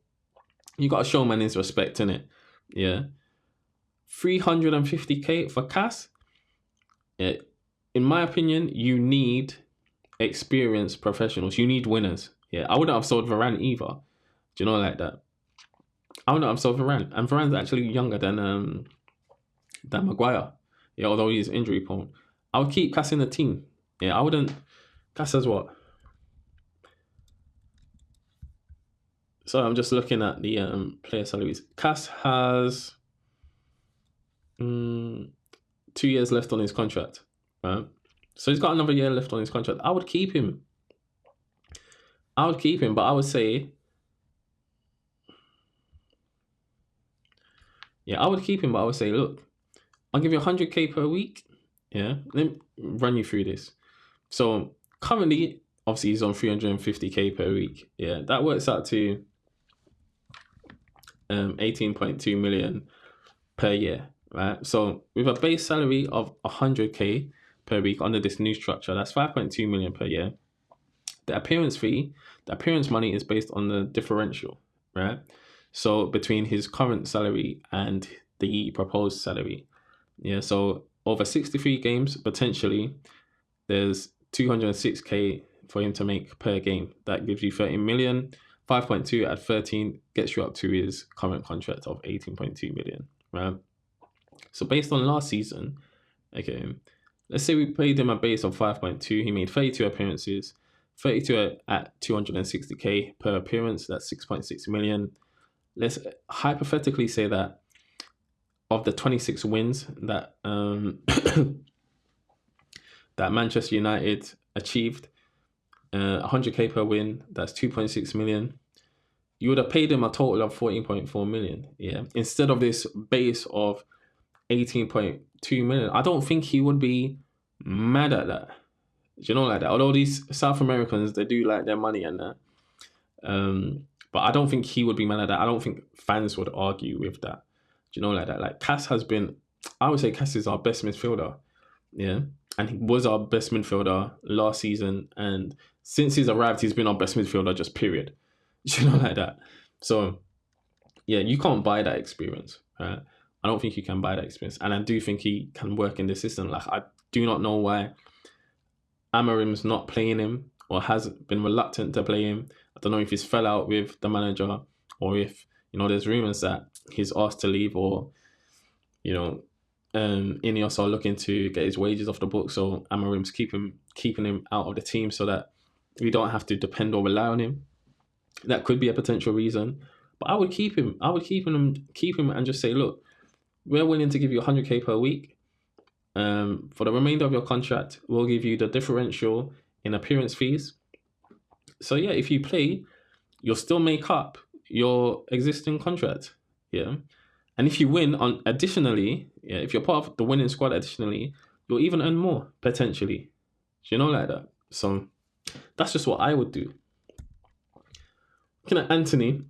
you got to show man his respect, innit? Yeah. 350k for Cass. Yeah. In my opinion, you need experienced professionals. You need winners. Yeah. I wouldn't have sold Varane either. Do you know, like that? I wouldn't have sold Varane. And Varane's actually younger than Maguire. Yeah, although he's injury prone. I would keep Cass in the team. Yeah, I wouldn't. Cass has what? So I'm just looking at the player salaries. Cass has 2 years left on his contract. Right? So he's got another year left on his contract. I would keep him. But I would say, yeah, I would keep him, but I would say, look, I'll give you 100k per week. Yeah, let me run you through this. So currently, obviously, he's on 350k per week. Yeah, that works out to 18.2 million per year, right? So with a base salary of 100k per week under this new structure, that's 5.2 million per year. The appearance money is based on the differential, right? So between his current salary and the proposed salary. Yeah, so over 63 games, potentially, there's 206k for him to make per game. That gives you 13 million. 5.2 at 13 gets you up to his current contract of 18.2 million, right? So based on last season, okay, let's say we paid him a base of 5.2. He made 32 appearances, 32 at 260k per appearance. That's 6.6 million. Let's hypothetically say that of the 26 wins that that Manchester United achieved, 100k per win, that's 2.6 million. You would have paid him a total of 14.4 million, yeah, instead of this base of 18.2 million. I don't think he would be mad at that. You know, like that. Although these South Americans, they do like their money and that. But I don't think he would be mad at that. I don't think fans would argue with that. Do you know, like that? Like, Cass has been, I would say Cass is our best midfielder. Yeah. And he was our best midfielder last season. And since he's arrived, he's been our best midfielder, just period. Do you know, like that? So, yeah, you can't buy that experience, right? I don't think you can buy that experience. And I do think he can work in the system. Like, I do not know why Amarim's not playing him or has been reluctant to play him. I don't know if he's fell out with the manager or if, you know, there's rumours that he's asked to leave or, you know, Ineos are looking to get his wages off the book. So Amarim's keeping him out of the team so that we don't have to depend or rely on him. That could be a potential reason. But I would keep him. I would keep him and just say, look, we're willing to give you 100k per week. For the remainder of your contract, we'll give you the differential in appearance fees. So yeah, if you play, you'll still make up your existing contract. Yeah. And if you win on additionally, yeah, if you're part of the winning squad additionally, you'll even earn more potentially. Do you know, like that? So that's just what I would do. Looking at Antony,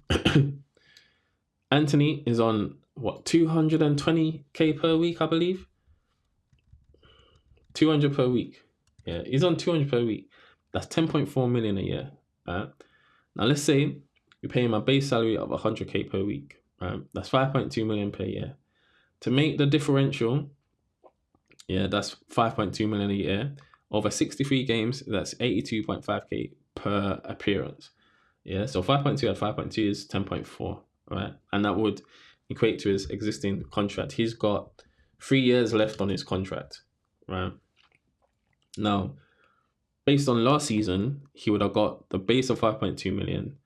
Antony is on what, 220k per week, I believe. 200 per week. Yeah, he's on 200 per week. That's 10.4 million a year. Right? Now let's say we pay him a base salary of 100k per week. Right? That's 5.2 million per year. To make the differential, yeah, that's 5.2 million a year. Over 63 games, that's 82.5k per appearance. Yeah, so 5.2 at 5.2 is 10.4, right? And that would equate to his existing contract. He's got 3 years left on his contract, right? Now, based on last season, he would have got the base of 5.2 million.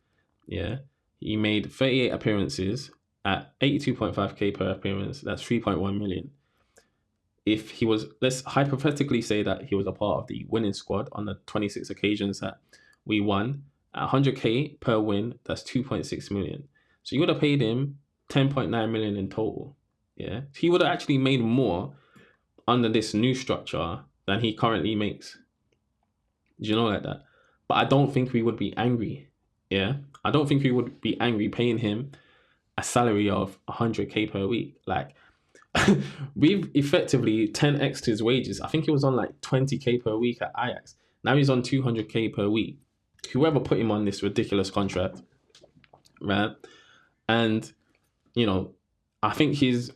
Yeah, he made 38 appearances at 82.5k per appearance. That's 3.1 million. if he was, let's hypothetically say that he was a part of the winning squad on the 26 occasions that we won, at 100k per win, that's 2.6 million. So you would have paid him 10.9 million in total. Yeah, he would have actually made more under this new structure than he currently makes. Do you know like that? But I don't think we would be angry. Yeah, I don't think we would be angry paying him a salary of 100k per week. Like, we've effectively 10x his wages. I think he was on like 20k per week at Ajax. Now he's on 200k per week. Whoever put him on this ridiculous contract, right? And, you know, I think he's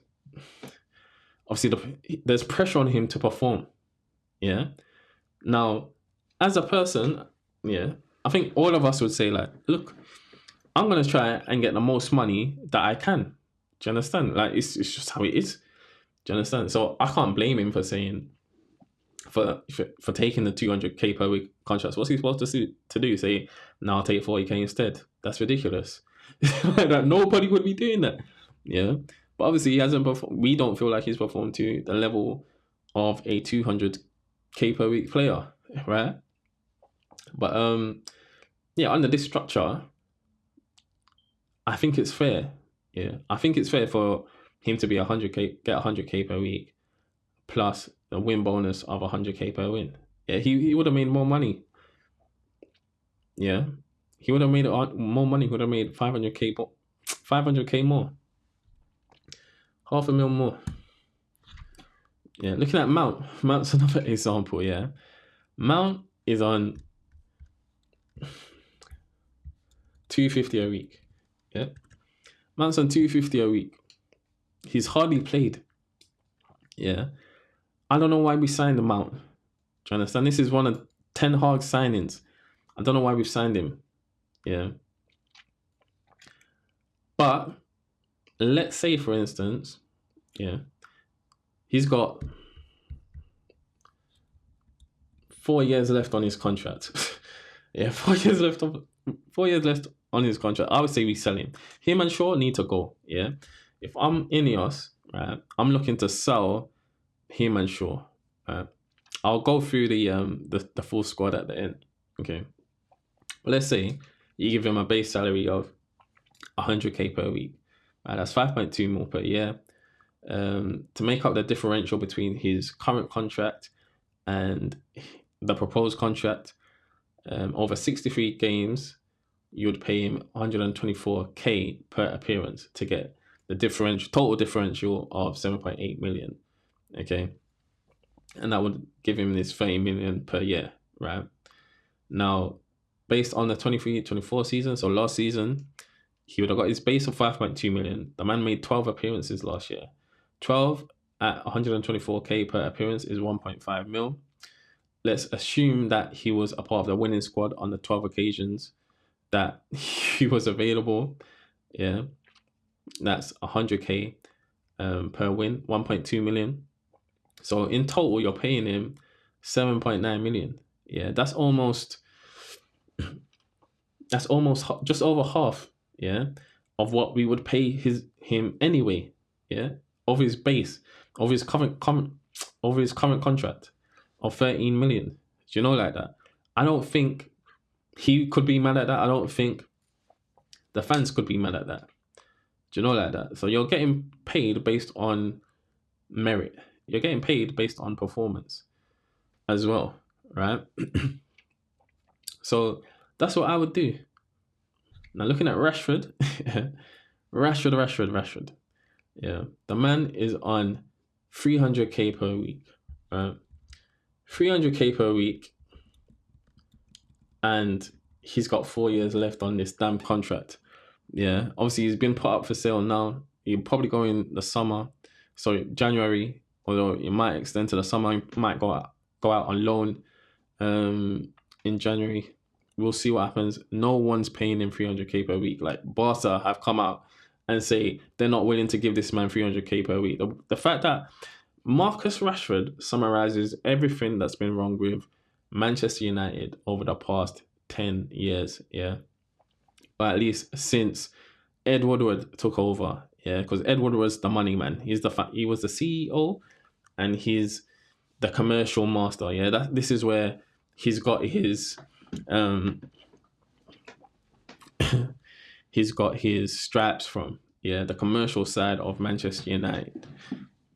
obviously there's pressure on him to perform. Yeah. Now, as a person, yeah, I think all of us would say like, look, I'm gonna try and get the most money that I can. Do you understand? Like, it's just how it is. Do you understand? So I can't blame him for saying, for taking the 200k per week contracts. What's he supposed to do? Say, no, I'll take 40k instead. That's ridiculous. Like, nobody would be doing that. Yeah. But obviously he hasn't performed. We don't feel like he's performed to the level of a 200k per week player, right? But yeah, under this structure, I think it's fair. Yeah, I think it's fair for him to be 100k, get 100k per week, plus a win bonus of 100k per win. Yeah, he would have made more money. Yeah, he would have made more money. He would have made 500k more, half a mil more. Yeah, looking at Mount. Mount's another example. Yeah, Mount is on 250 a week. Yeah, Mount's on 250 a week. He's hardly played. Yeah, I don't know why we signed the Mount. Do you understand? This is one of Ten Hag signings. I don't know why we've signed him. Yeah, but let's say, for instance, yeah, he's got 4 years left on his contract. Yeah, 4 years left. 4 years left on his contract. I would say we sell him. Him and Shaw need to go. Yeah, if I'm Ineos, right, I'm looking to sell him and Shaw. Right? I'll go through the full squad at the end. Okay, but let's say you give him a base salary of 100k per week. Right, that's 5.2 mil per year. To make up the differential between his current contract and the proposed contract, over 63 games, you would pay him 124k per appearance to get the total differential of 7.8 million. Okay, and that would give him this 30 million per year, right? Now, based on the 23-24 season, so last season, he would have got his base of 5.2 million. The man made 12 appearances last year. 12 at 124k per appearance is 1.5 mil. Let's assume that he was a part of the winning squad on the 12 occasions that he was available. Yeah, that's 100k per win, 1.2 million. So in total, you're paying him 7.9 million. Yeah, that's almost just over half. Yeah, of what we would pay him anyway. Yeah, of his base, of his current contract of 13 million. Do you know like that? I don't think he could be mad at that. I don't think the fans could be mad at that. Do you know like that? So you're getting paid based on merit. You're getting paid based on performance as well, right? So that's what I would do. Now looking at Rashford, Rashford. Yeah, the man is on 300k per week, right? 300k per week, and he's got 4 years left on this damn contract. Yeah, obviously he's been put up for sale now. He'll probably go in the summer, so January, although it might extend to the summer. He might go out on loan in January. We'll see what happens. No one's paying him 300k per week. Like, Barca have come out and say they're not willing to give this man 300k per week. The fact that Marcus Rashford summarizes everything that's been wrong with Manchester United over the past 10 years, yeah? Or at least since Ed Woodward took over, yeah? Because Ed Woodward was the money man. He was the CEO and he's the commercial master. Yeah, this is where he's got his he's got his stripes from. Yeah, the commercial side of Manchester United.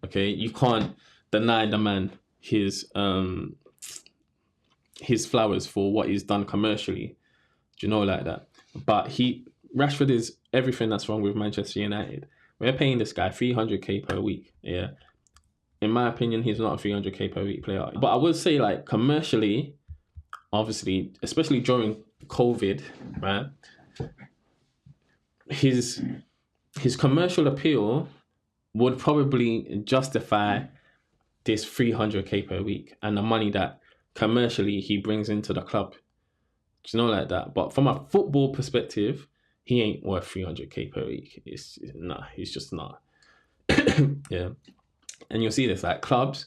Okay, you can't deny the man his flowers for what he's done commercially. Do you know, like that? But Rashford is everything that's wrong with Manchester United. We're paying this guy 300k per week. Yeah, in my opinion, he's not a 300k per week player. But I would say, like, commercially, obviously, especially during COVID, right? His commercial appeal would probably justify this 300k per week and the money that commercially he brings into the club. Do you know, like that? But from a football perspective, he ain't worth 300k per week. He's just not. Yeah. And you'll see this, like, clubs,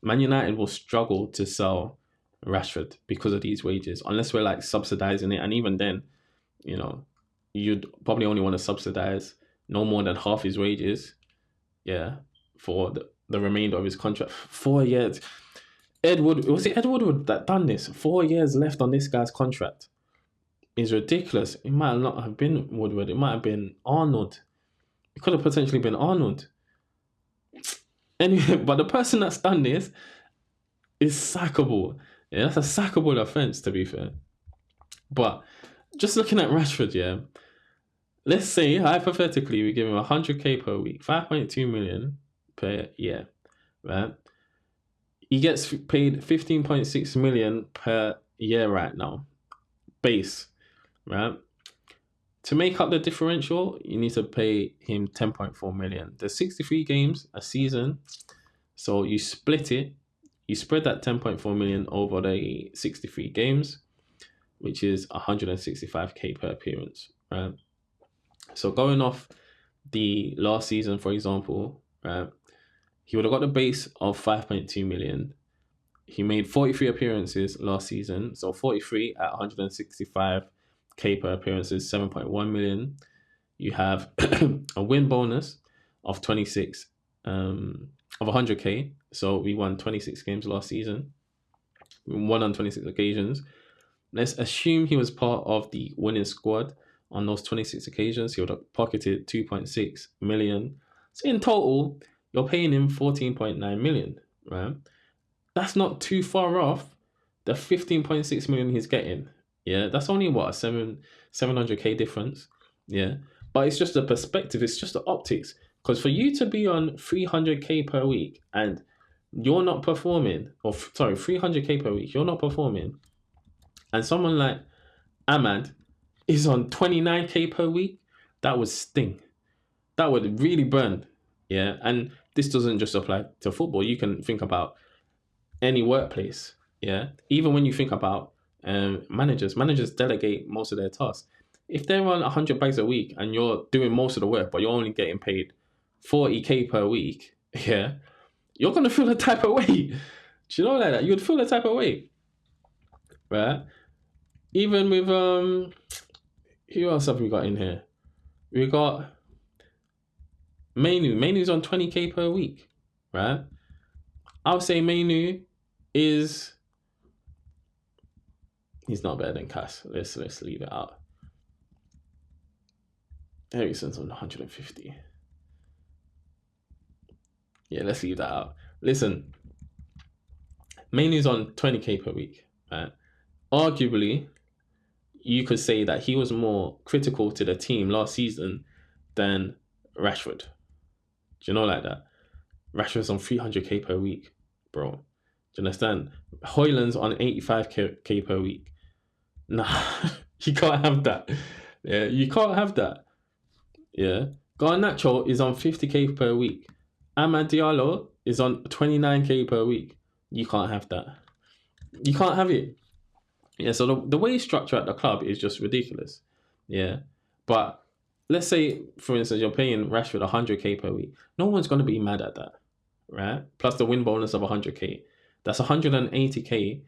Man United will struggle to sell Rashford because of these wages, unless we're like subsidizing it. And even then, you know, you'd probably only want to subsidize no more than half his wages. Yeah. For the remainder of his contract. 4 years. Ed Woodward that done this? 4 years left on this guy's contract is ridiculous. It might not have been Woodward. It might have been Arnold. It could have potentially been Arnold. Anyway, but the person that's done this is sackable. Yeah, that's a sackable offense, to be fair. But just looking at Rashford, yeah, let's say hypothetically we give him 100k per week, 5.2 million per year, right? He gets paid 15.6 million per year right now, base, right? To make up the differential, you need to pay him 10.4 million. There's 63 games a season, so you split it. You spread that 10.4 million over the 63 games, which is 165k per appearance, right? So going off the last season, for example, right, he would have got the base of 5.2 million. He made 43 appearances last season, so 43 at 165k per appearance is 7.1 million. You have a win bonus of 26 of 100k. So we won 26 games last season. We won on 26 occasions. Let's assume he was part of the winning squad on those 26 occasions. He would have pocketed 2.6 million. So in total, you're paying him 14.9 million, right? That's not too far off the 15.6 million he's getting. Yeah, that's only what, a 700k difference. Yeah, but it's just the perspective. It's just the optics. Because for you to be on 300k per week and you're not performing, 300k per week, you're not performing, and someone like Ahmad is on 29k per week, that would sting. That would really burn. Yeah, and this doesn't just apply to football. You can think about any workplace. Yeah, even when you think about managers delegate most of their tasks. If they're on 100 bags a week and you're doing most of the work, but you're only getting paid 40k per week, yeah, you're gonna feel the type of way. Do you know, like that? You'd feel the type of way, right? Even with who else have we got in here? We got Mainu. Mainu's on 20k per week, right? I would say Mainu he's not better than Cass. Let's leave it out. Ericsson's on 150. Yeah, let's leave that out. Listen, Mainu's on 20k per week, right? Arguably, you could say that he was more critical to the team last season than Rashford. Do you know, like that? Rashford's on 300k per week, bro. Do you understand? Højlund's on 85k per week. Nah, you can't have that. Yeah, you can't have that. Yeah. Garnacho is on 50k per week. Amad Diallo is on 29k per week. You can't have that. You can't have it. Yeah, so the way it's structured at the club is just ridiculous. Yeah. But let's say, for instance, you're paying Rashford 100k per week. No one's going to be mad at that, right? Plus the win bonus of 100k. That's 180k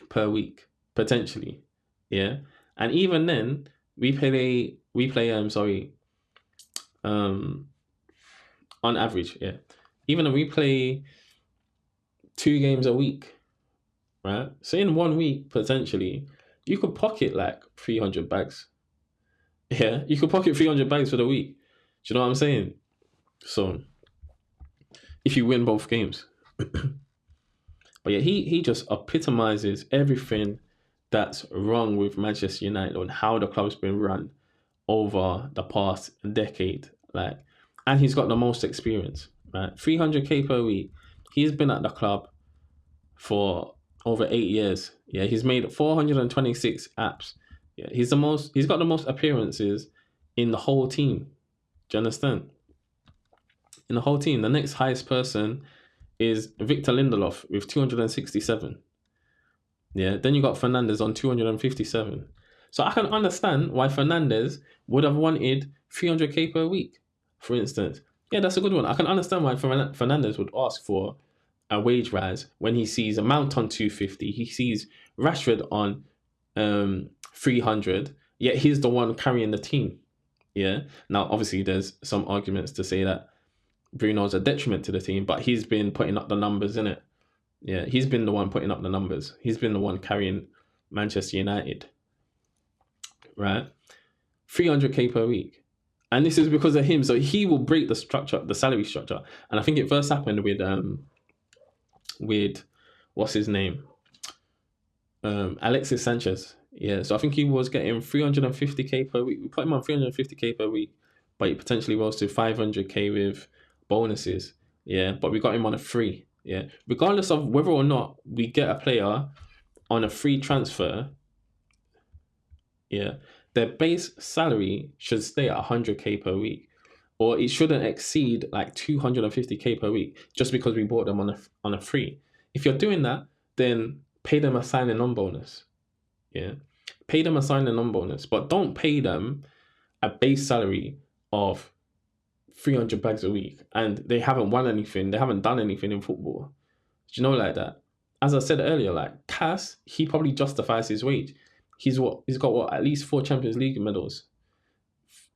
per week, potentially. Yeah. And even then, we play on average, yeah. even though we play 2 games a week, right? So in 1 week, potentially, you could pocket like 300 bags. Yeah, you could pocket 300 bags for the week. Do you know what I'm saying? So if you win both games. But yeah, he just epitomizes everything that's wrong with Manchester United and how the club's been run over the past decade. Like, and he's got the most experience, right? 300k per week. He's been at the club for over 8 years. Yeah, he's made 426 apps. Yeah, he's got the most appearances in the whole team. Do you understand? In the whole team. The next highest person is Victor Lindelof with 267. Yeah, then you got Fernandes on 257. So I can understand why Fernandes would have wanted 300k per week, for instance. Yeah, that's a good one. I can understand why Fernandes would ask for a wage rise when he sees a Mount on 250, he sees Rashford on 300, yet he's the one carrying the team. Yeah. Now, obviously, there's some arguments to say that Bruno's a detriment to the team, but he's been putting up the numbers, in it. Yeah, he's been the one putting up the numbers. He's been the one carrying Manchester United, right? 300k per week. And this is because of him. So he will break the structure, the salary structure. And I think it first happened with what's his name? Alexis Sanchez. Yeah, so I think he was getting 350k per week. We put him on 350k per week, but he potentially rose to 500k with bonuses. Yeah, but we got him on a free. Yeah, regardless of whether or not we get a player on a free transfer, yeah, their base salary should stay at 100k per week, or it shouldn't exceed like 250k per week just because we bought them on a free. If you're doing that, then pay them a signing on bonus. Yeah, pay them a signing on bonus, but don't pay them a base salary of 300 bags a week and they haven't won anything, they haven't done anything in football. Do you know, like that? As I said earlier, like Cass, he probably justifies his wage. He's got at least 4 Champions League medals,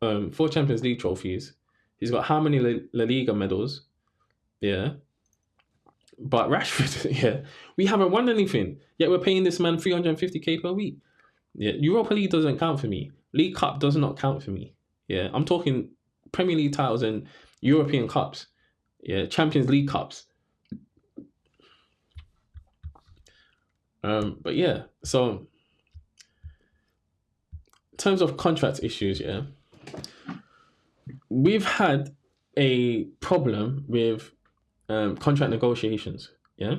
4 Champions League trophies. He's got how many La Liga medals? Yeah. But Rashford, yeah, we haven't won anything, yet we're paying this man 350k per week. Yeah, Europa League doesn't count for me. League Cup does not count for me. Yeah, I'm talking Premier League titles and European Cups. Yeah, Champions League Cups. But yeah, so in terms of contract issues, yeah, we've had a problem with contract negotiations. Yeah,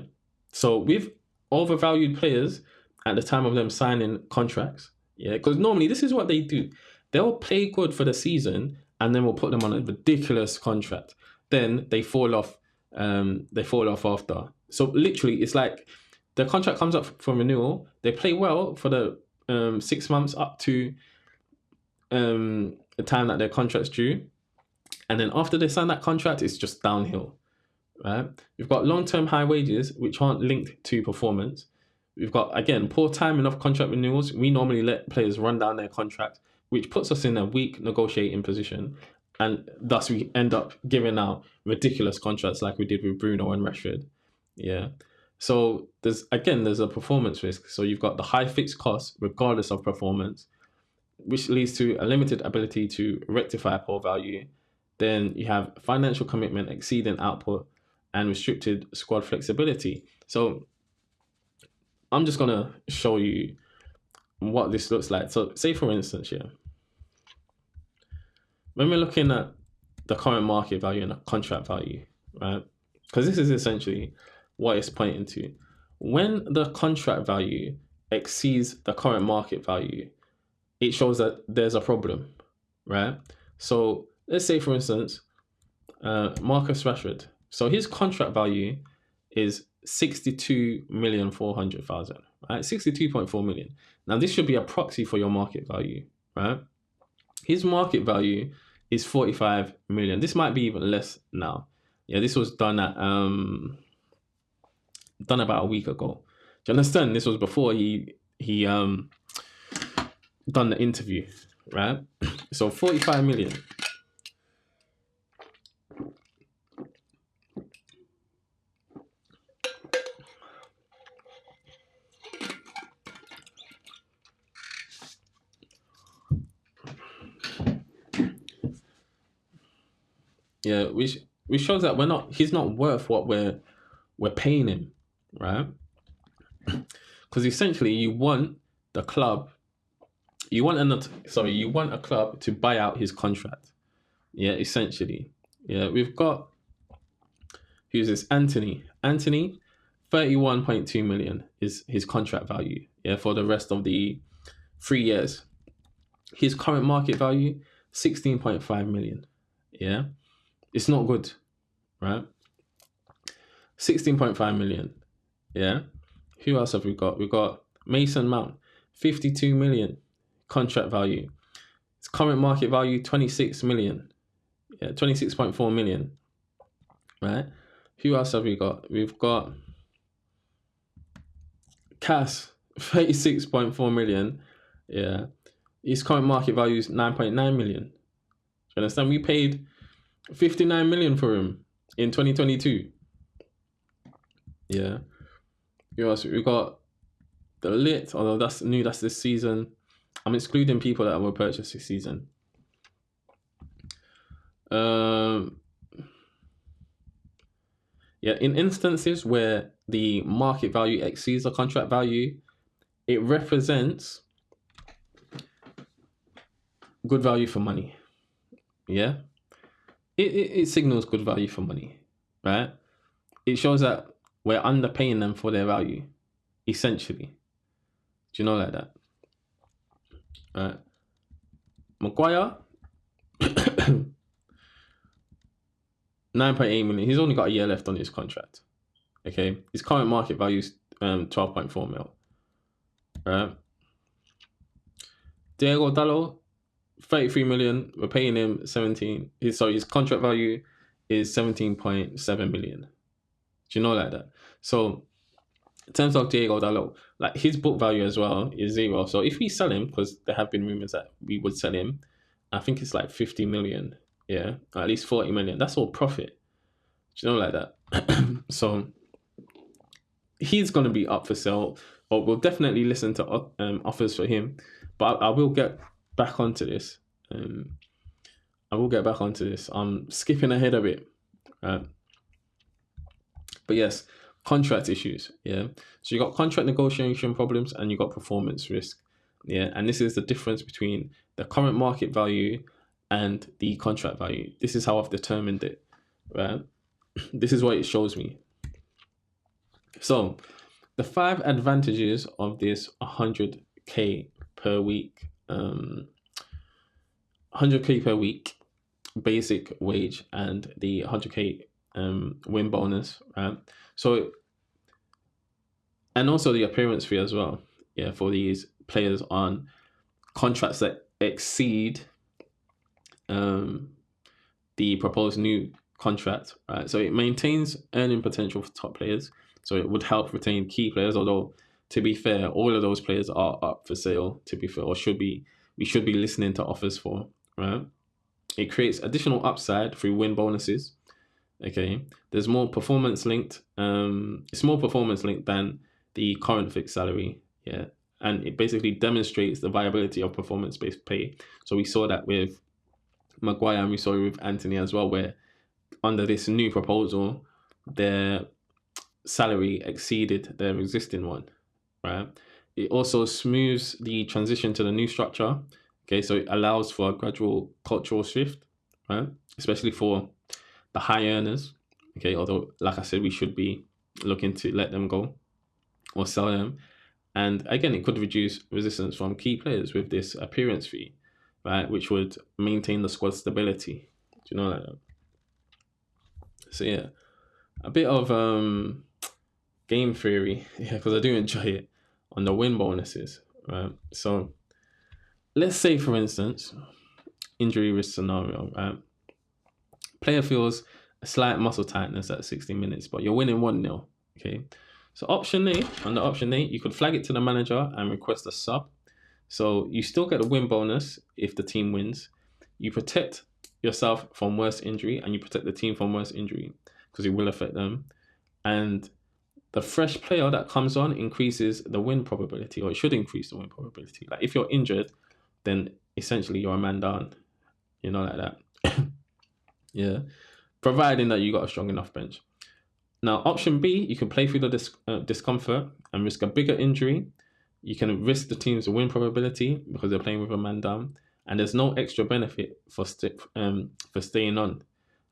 so we've overvalued players at the time of them signing contracts. Yeah, because normally this is what they do. They'll play good for the season and then we'll put them on a ridiculous contract. Then they fall off. They fall off after. So literally, it's like the contract comes up for renewal. They play well for the 6 months up to the time that their contract's due, and then after they sign that contract, it's just downhill. Right? We've got long-term high wages which aren't linked to performance. We've got, again, poor timing of contract renewals. We normally let players run down their contract, which puts us in a weak negotiating position. And thus we end up giving out ridiculous contracts like we did with Bruno and Rashford. Yeah. So there's a performance risk. So you've got the high fixed costs regardless of performance, which leads to a limited ability to rectify poor value. Then you have financial commitment exceeding output and restricted squad flexibility. So I'm just going to show you what this looks like. So say, for instance, yeah, when we're looking at the current market value and the contract value, right? Because this is essentially what it's pointing to. When the contract value exceeds the current market value, it shows that there's a problem, right? So let's say, for instance, Marcus Rashford. So his contract value is 62,400,000, right? 62.4 million. Now this should be a proxy for your market value, right? His market value is 45 million. This might be even less now. Yeah, this was done about a week ago. Do you understand? This was before he done the interview, right? So 45 million. Yeah, which shows that he's not worth what we're paying him, right? Because essentially you want the club, you want a club to buy out his contract. Yeah, essentially. Yeah, we've got who's this? Antony. Antony, 31.2 million is his contract value. Yeah, for the rest of the 3 years. His current market value, 16.5 million. Yeah. It's not good, right? 16.5 million. Yeah. Who else have we got? We've got Mason Mount, 52 million contract value. His current market value, 26 million. Yeah, 26.4 million. Right? Who else have we got? We've got Cass, 36.4 million. Yeah. His current market value is 9.9 million. Do you understand? We paid 59 million for him in 2022. Yeah. Who else? We got the Lit, although that's new, that's this season. I'm excluding people that were purchased this season. Yeah, in instances where the market value exceeds the contract value, it represents good value for money. Yeah, it signals good value for money, right? It shows that we're underpaying them for their value, essentially. Do you know like that? Right. Maguire, 9.8 million. He's only got a year left on his contract. Okay, his current market value is 12.4 mil. Right. Diego Dallo, 33 million. We're paying him 17. His contract value is 17.7 million. Do you know like that? So in terms of Diego Dallo, like his book value as well is 0. So if we sell him, because there have been rumors that we would sell him, I think it's like 50 million. Yeah, or at least 40 million. That's all profit. Do you know like that? So he's going to be up for sale, or we'll definitely listen to offers for him. But I will get back onto this. I will get back onto this. I'm skipping ahead a bit. But yes, contract issues. Yeah. So you got contract negotiation problems and you got performance risk. Yeah. And this is the difference between the current market value and the contract value. This is how I've determined it. Right. This is what it shows me. So the 5 advantages of this 100k per week, 100k per week basic wage and the 100k win bonus, right? So, and also the appearance fee as well, yeah, for these players on contracts that exceed the proposed new contract, right? So it maintains earning potential for top players. So it would help retain key players, although to be fair, all of those players are up for sale, to be fair, or we should be listening to offers for, right? It creates additional upside through win bonuses. Okay, there's more performance linked. It's more performance linked than the current fixed salary. Yeah, and it basically demonstrates the viability of performance based pay. So we saw that with Maguire and we saw it with Antony as well, where under this new proposal, their salary exceeded their existing one. Right. It also smooths the transition to the new structure. Okay, so it allows for a gradual cultural shift, right? Especially for the high earners. Okay, although like I said, we should be looking to let them go or sell them. And again, it could reduce resistance from key players with this appearance fee, right? Which would maintain the squad stability. Do you know that? So yeah, a bit of game theory, yeah, because I do enjoy it on the win bonuses, right? So let's say, for instance, injury risk scenario, right? Player feels a slight muscle tightness at 60 minutes, but you're winning 1-0. Okay. So under option A, you could flag it to the manager and request a sub. So you still get a win bonus if the team wins. You protect yourself from worse injury and you protect the team from worse injury because it will affect them. And the fresh player that comes on increases the win probability, or it should increase the win probability. Like if you're injured, then essentially you're a man down. You know, like that. Yeah. providing that you got a strong enough bench. Now, option B, you can play through the discomfort and risk a bigger injury. You can risk the team's win probability because they're playing with a man down, and there's no extra benefit for staying on. Do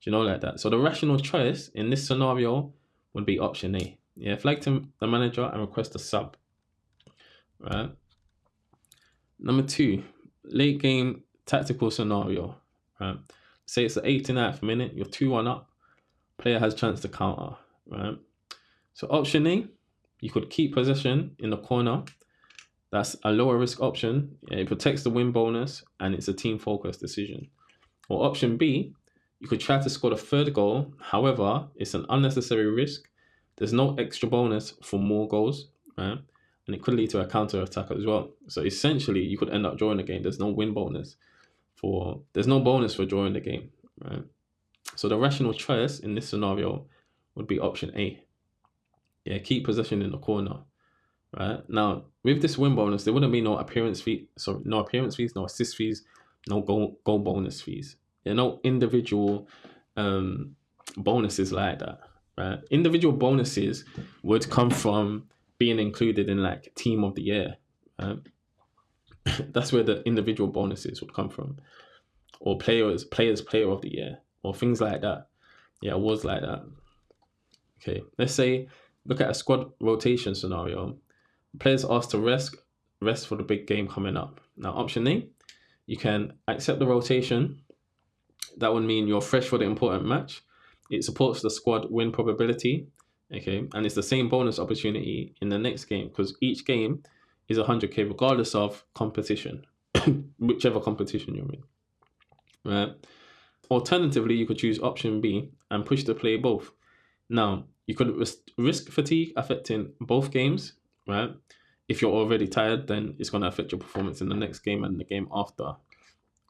you know, like that? So the rational choice in this scenario would be option A. Yeah, flag to the manager and request a sub. Right. Number 2, late game tactical scenario. Right. Say it's the 89th minute, you're 2-1 up. Player has chance to counter. Right. So option A, you could keep possession in the corner. That's a lower risk option. It protects the win bonus and it's a team focused decision. Or option B, you could try to score the third goal. However, it's an unnecessary risk. There's no extra bonus for more goals, right? And it could lead to a counter attack as well. So essentially, you could end up drawing the game. There's no win bonus there's no bonus for drawing the game, right? So the rational choice in this scenario would be option A. Yeah, keep possession in the corner. Right now, with this win bonus, there wouldn't be no appearance fees, no assist fees, no goal bonus fees. There are no individual bonuses like that. Right, individual bonuses would come from being included in like team of the year. Right? That's where the individual bonuses would come from, or player of the year, or things like that. Yeah, awards like that. Okay, let's say look at a squad rotation scenario. Players asked to rest for the big game coming up. Now, option A, you can accept the rotation. That would mean you're fresh for the important match. It supports the squad win probability. Okay, and it's the same bonus opportunity in the next game because each game is 100k regardless of competition, whichever competition you're in. Right. Alternatively, you could choose option B and push to play both. Now, you could risk fatigue affecting both games. Right? If you're already tired, then it's going to affect your performance in the next game and the game after.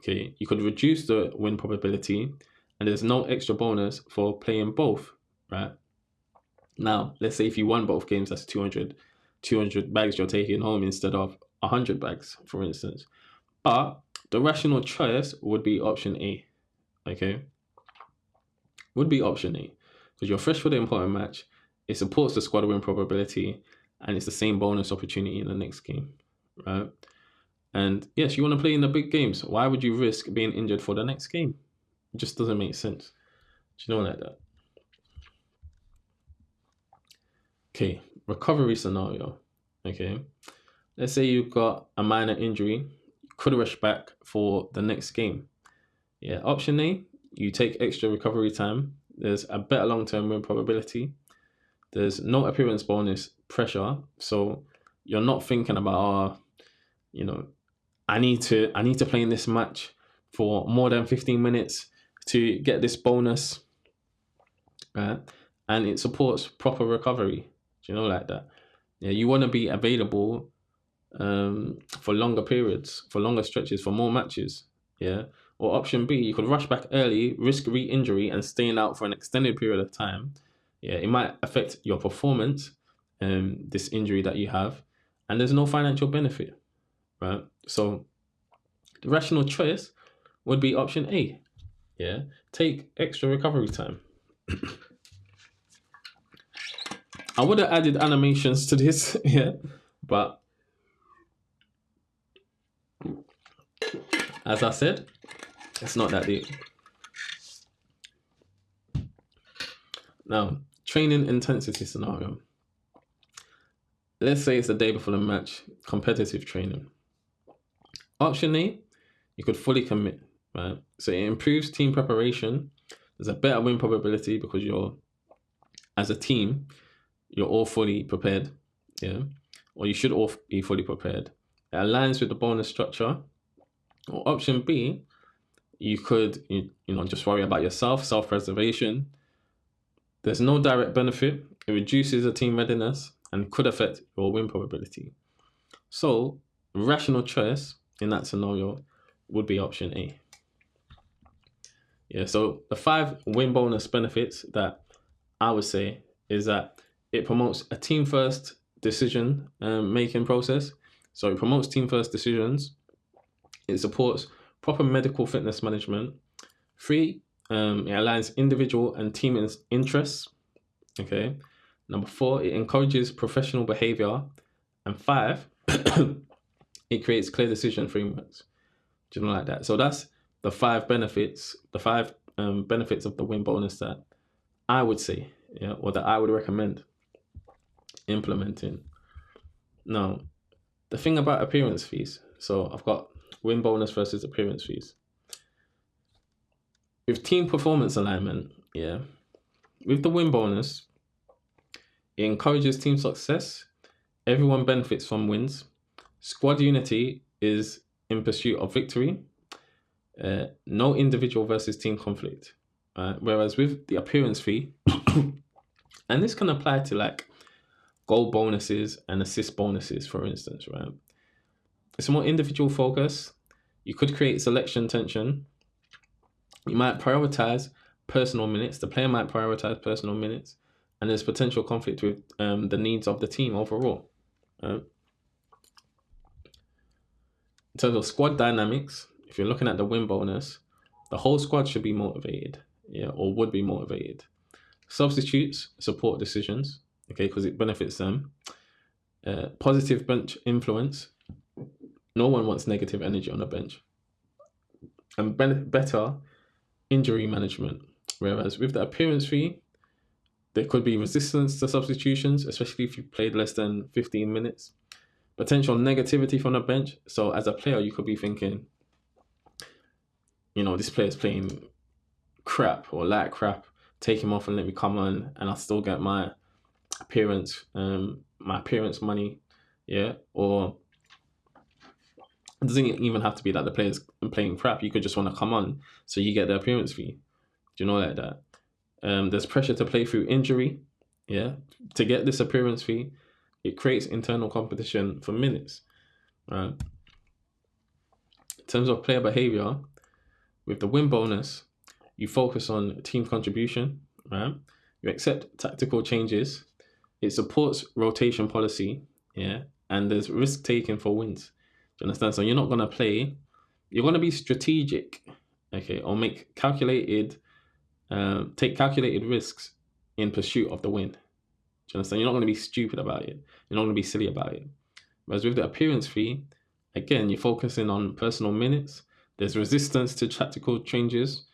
Okay, you could reduce the win probability, and there's no extra bonus for playing both. Right? Now, let's say if you won both games, that's 200 bags you're taking home instead of 100 bags, for instance. But the rational choice would be option A. Okay, would be option A because you're fresh for the important match. It supports the squad win probability. And it's the same bonus opportunity in the next game, right? And yes, you want to play in the big games. Why would you risk being injured for the next game? It just doesn't make sense. Do you know, like that? Okay, recovery scenario. Okay, let's say you've got a minor injury. You could rush back for the next game. Yeah, option A, you take extra recovery time. There's a better long-term win probability. There's no appearance bonus pressure, so you're not thinking about, I need to play in this match for more than 15 minutes to get this bonus, right? And it supports proper recovery. Do you know, like that? Yeah, you want to be available for longer periods, for longer stretches, for more matches. Yeah. Or option B, you could rush back early, risk re-injury, and staying out for an extended period of time. Yeah, it might affect your performance, this injury that you have, and there's no financial benefit, right? So the rational choice would be option A. Yeah, take extra recovery time. I would have added animations to this, yeah, but as I said, it's not that deep. Now, training intensity scenario. Let's say it's the day before the match, competitive training. Option A, you could fully commit, right? So it improves team preparation. There's a better win probability because as a team, you're all fully prepared, yeah? Or you should all be fully prepared. It aligns with the bonus structure. Or option B, you could, just worry about yourself, self-preservation. There's no direct benefit. It reduces the team readiness and could affect your win probability. So, rational choice in that scenario would be option A. Yeah, so the 5 win bonus benefits that I would say is that it promotes a team first decision making process. So it promotes team first decisions. It supports proper medical fitness management, free It aligns individual and team interests. Okay. Number 4, it encourages professional behavior. And 5, it creates clear decision frameworks. Do you know like that? So that's the 5 benefits, benefits of the win bonus that I would say, yeah, or that I would recommend implementing. Now, the thing about appearance fees. So I've got win bonus versus appearance fees. With team performance alignment, yeah, with the win bonus, it encourages team success. Everyone benefits from wins. Squad unity is in pursuit of victory. No individual versus team conflict. Whereas with the appearance fee, and this can apply to like goal bonuses and assist bonuses, for instance, right? It's a more individual focus. You could create selection tension. You might prioritize personal minutes. The player might prioritize personal minutes, and there's potential conflict with the needs of the team overall. In terms of squad dynamics, if you're looking at the win bonus, the whole squad should be motivated, yeah, or would be motivated. Substitutes support decisions, okay, because it benefits them. Positive bench influence. No one wants negative energy on the bench. And better injury management. Whereas with the appearance fee, there could be resistance to substitutions, especially if you played less than 15 minutes. Potential negativity from the bench. So as a player, you could be thinking, this player's playing crap or like crap. Take him off and let me come on, and I'll still get my appearance money, yeah. Or it doesn't even have to be that the player's playing crap. You could just want to come on, so you get the appearance fee. Do you know like that? There's pressure to play through injury, yeah. To get this appearance fee, it creates internal competition for minutes. In terms of player behavior, with the win bonus, you focus on team contribution, right? You accept tactical changes. It supports rotation policy, yeah, and there's risk taking for wins. Do you understand? So you're not going to play, you're going to be strategic, okay, or take calculated risks in pursuit of the win. Do you understand? You're not going to be stupid about it. You're not going to be silly about it. Whereas with the appearance fee, again, you're focusing on personal minutes. There's resistance to tactical changes.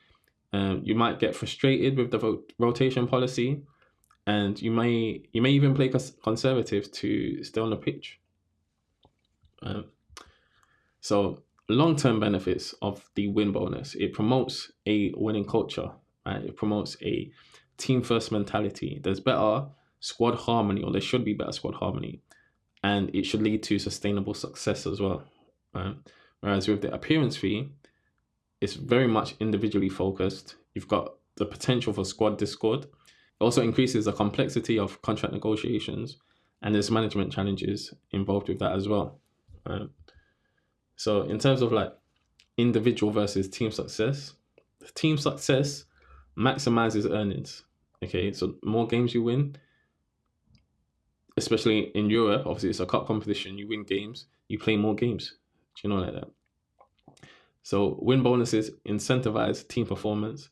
You might get frustrated with the rotation policy, and you may even play conservative to stay on the pitch. So long-term benefits of the win bonus: it promotes a winning culture, right? It promotes a team-first mentality. There's better squad harmony, or there should be better squad harmony, and it should lead to sustainable success as well. Right? Whereas with the appearance fee, it's very much individually focused. You've got the potential for squad discord. It also increases the complexity of contract negotiations, and there's management challenges involved with that as well. So in terms of like individual versus team success maximizes earnings. Okay, so more games you win, especially in Europe, obviously it's a cup competition, you win games, you play more games. Do you know like that? So win bonuses incentivize team performance,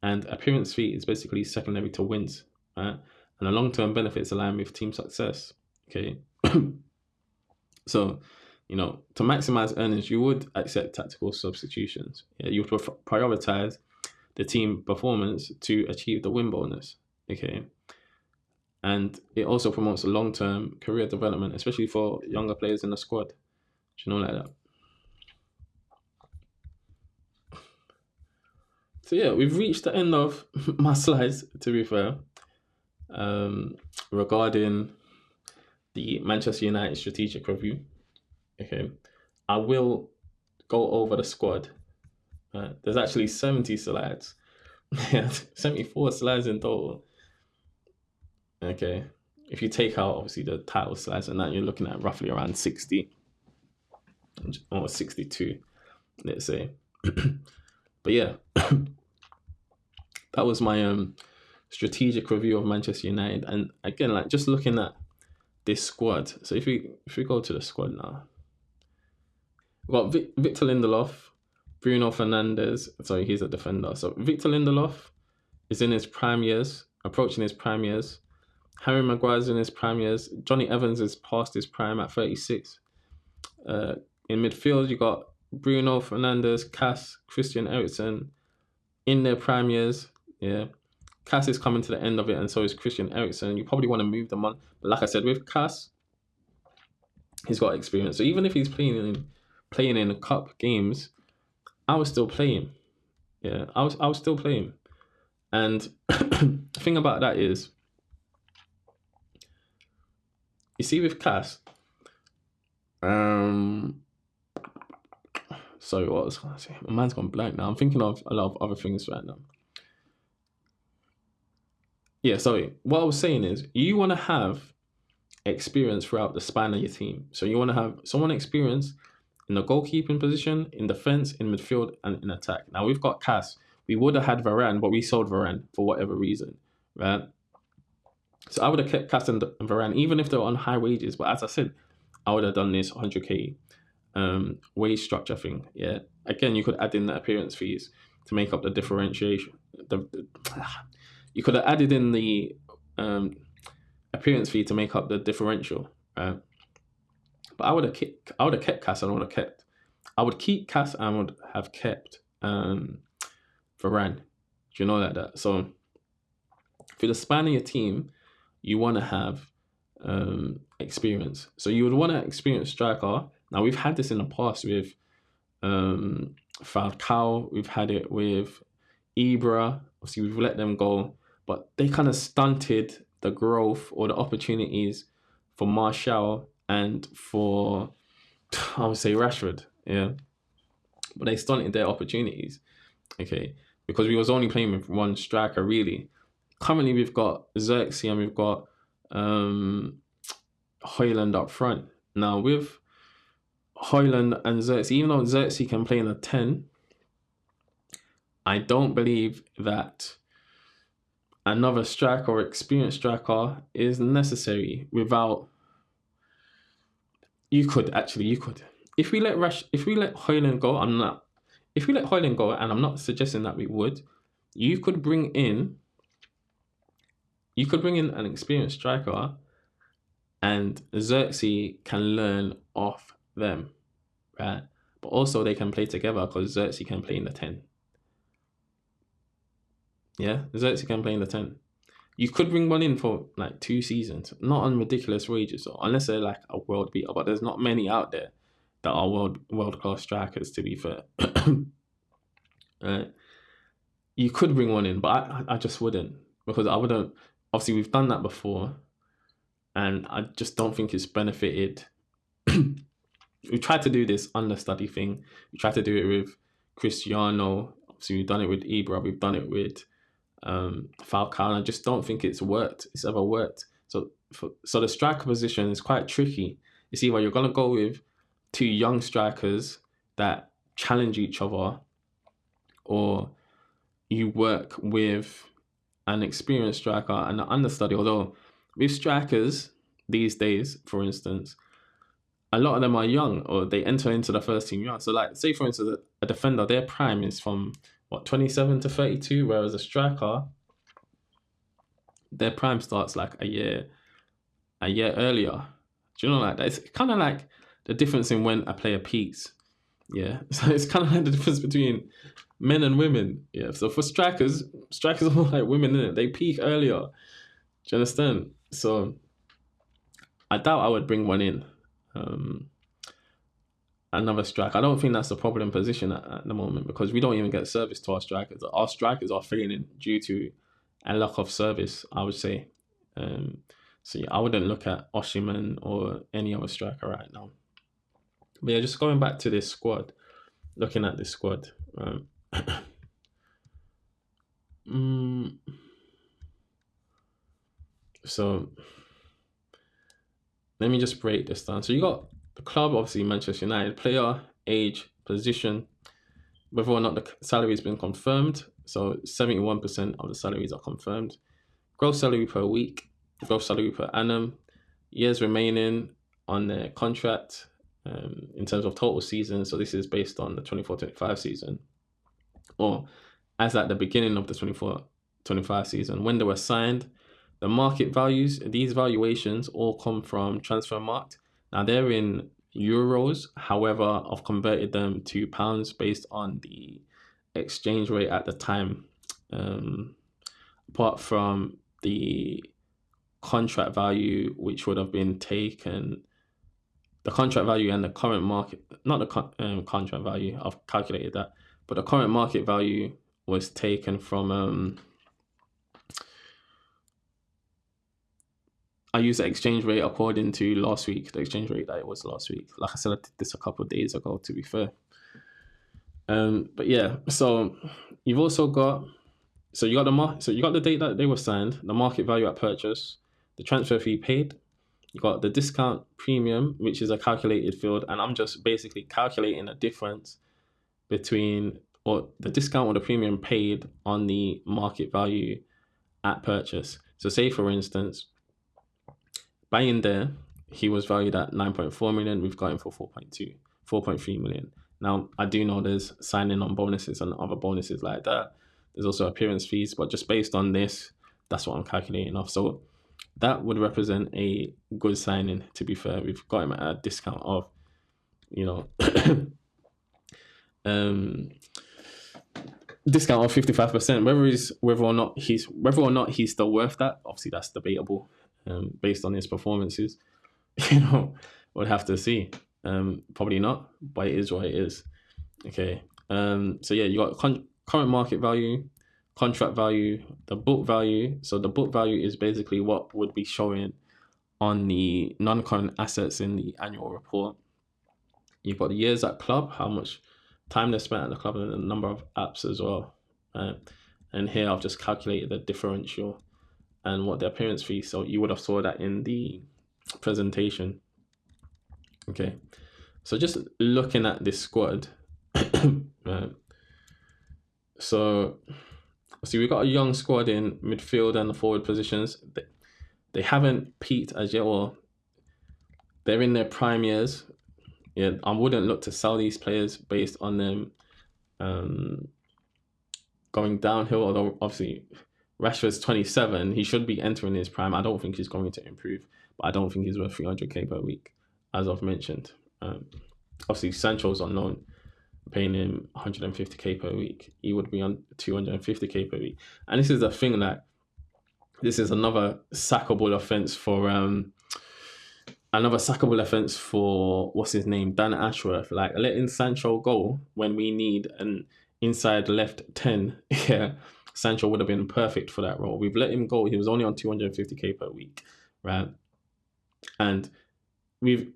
and appearance fee is basically secondary to wins, right? And the long-term benefits align with team success, okay? So, to maximize earnings, you would accept tactical substitutions. Yeah, you would prioritize the team performance to achieve the win bonus, okay? And it also promotes a long-term career development, especially for younger players in the squad. Do you know like that? So yeah, we've reached the end of my slides, to be fair, regarding the Manchester United strategic review. Okay, I will go over the squad. There's actually 70 slides. 74 slides in total. Okay, if you take out obviously the title slides and that, you're looking at roughly around 60 or 62, let's say. But yeah, that was my strategic review of Manchester United. And again, like just looking at this squad. So if we go to the squad now, we've got Victor Lindelof, Bruno Fernandes, sorry, he's a defender. So Victor Lindelof is in his prime years, approaching his prime years. Harry Maguire's in his prime years. Johnny Evans is past his prime at 36. In midfield, you got Bruno Fernandes, Cass, Christian Eriksen in their prime years. Yeah. Cass is coming to the end of it, and so is Christian Eriksen. You probably want to move them on. But like I said, with Cass, he's got experience. So even if he's playing in cup games, I was still playing. Yeah, I was still playing. And the thing about that is, you see with Cass, sorry, what was I going to say? My mind's gone blank now. I'm thinking of a lot of other things right now. Yeah, sorry. What I was saying is, you want to have experience throughout the span of your team. So you want to have someone experienced in the goalkeeping position, in defense, in midfield, and in attack. Now we've got Cass. We would have had Varane, but we sold Varane for whatever reason, right? So I would have kept Cass and Varane, even if they were on high wages. But as I said, I would have done this 100k wage structure thing. Yeah. Again, you could add in the appearance fees to make up the differentiation. You could have added in the appearance fee to make up the differential, right? But I would have kept Cass and I would keep Cass and would have kept Varane. Do you know that? So for the span of your team, you want to have experience. So you would want an experienced striker. Now we've had this in the past with Falcao. We've had it with Ibra. Obviously, we've let them go, but they kind of stunted the growth or the opportunities for Martial and for, I would say, Rashford. Yeah, but they stunted their opportunities. Okay, because we was only playing with one striker really. Currently, we've got Xerxes and we've got Højlund up front. Now with Højlund and Xerxes, even though Xerxes can play in a 10, I don't believe that another striker or experienced striker is necessary without. You could. If we let Højlund go, If we let Højlund go, and I'm not suggesting that we would, you could bring in an experienced striker, and Xerxes can learn off them, right? But also they can play together because Xerxes can play in the 10. Yeah, Xerxes can play in the 10. You could bring one in for like 2 seasons, not on ridiculous wages, unless they're like a world beater. But there's not many out there that are world class strikers, to be fair. Right? You could bring one in, but I just wouldn't, because I wouldn't. Obviously, we've done that before, and I just don't think it's benefited. We tried to do this understudy thing. We tried to do it with Cristiano. Obviously, we've done it with Ibra. We've done it with Falcao. And I just don't think it's worked. It's ever worked. So the striker position is quite tricky. It's either you're gonna go with 2 young strikers that challenge each other, or you work with an experienced striker and an understudy. Although with strikers these days, for instance, a lot of them are young, or they enter into the first team young. So like, say for instance, a defender, their prime is from 27 to 32, whereas a striker, their prime starts like a year earlier. Do you know like that? It's kind of like the difference in when a player peaks. Yeah, so it's kind of like the difference between men and women. Yeah, so for strikers are more like women, innit? They peak earlier. Do you understand? So I doubt I would bring one in. Another striker. I don't think that's the problem position at the moment, because we don't even get service to our strikers. Our strikers are failing due to a lack of service, I would say. So yeah, I wouldn't look at Osimhen or any other striker right now. But yeah, just going back to this squad, looking at this squad. So let me just break this down. So you got the club, obviously Manchester United, player, age, position, whether or not the salary has been confirmed. So 71% of the salaries are confirmed. Gross salary per week, gross salary per annum, years remaining on their contract, in terms of total season. So this is based on the 24-25 season, or as at the beginning of the 24-25 season when they were signed. The market values, these valuations all come from Transfermarkt. Now they're in euros. However, I've converted them to pounds based on the exchange rate at the time. Apart from the contract value, which would have been taken, the contract value and the current market, not the contract value, I've calculated that, but the current market value was taken from, I used the exchange rate according to last week, the exchange rate that it was last week. Like I said, I did this a couple of days ago, to be fair. But yeah, so you've also got, so you got the date that they were signed, the market value at purchase, the transfer fee paid. You got the discount premium, which is a calculated field, and I'm just basically calculating the difference between, or the discount or the premium paid on the market value at purchase. So say for instance, buying there, he was valued at 9.4 million. We've got him for 4.3 million. Now, I do know there's signing on bonuses and other bonuses like that. There's also appearance fees, but just based on this, that's what I'm calculating off. So that would represent a good signing, to be fair. We've got him at a discount of, discount of 55%. Whether or not he's still worth that, obviously that's debatable. Based on his performances, we'll have to see. Probably not, but it is what it is. Okay. So yeah, you got current market value, contract value, the book value. So the book value is basically what would be showing on the non-current assets in the annual report. You've got the years at club, how much time they spent at the club, and the number of apps as well. And here I've just calculated the differential and what the appearance fee. So you would have saw that in the presentation. Okay, so just looking at this squad, so see we've got a young squad in midfield and the forward positions. They haven't peaked as yet, or they're in their prime years. Yeah, I wouldn't look to sell these players based on them going downhill, although obviously Rashford's 27. He should be entering his prime. I don't think he's going to improve, but I don't think he's worth 300k per week, as I've mentioned. Obviously, Sancho's on loan, paying him 150k per week. He would be on 250k per week. And this is the thing, that this is another sackable offence for what's his name, Dan Ashworth. Like letting Sancho go when we need an inside left 10. Yeah. Sancho would have been perfect for that role. We've let him go. He was only on 250k per week, right? And we've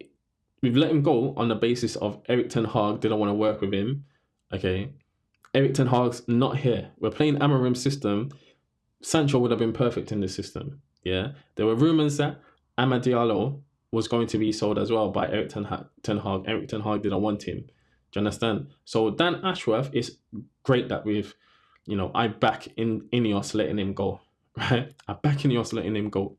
let him go on the basis of Erik ten Hag didn't want to work with him. Okay, Erik ten Hag's not here. We're playing Amorim's system. Sancho would have been perfect in this system. Yeah, there were rumors that Amad Diallo was going to be sold as well by Erik ten Hag. Erik ten Hag didn't want him. Do you understand? So Dan Ashworth is great that we've, I back in Ineos letting him go, right? I back Ineos letting him go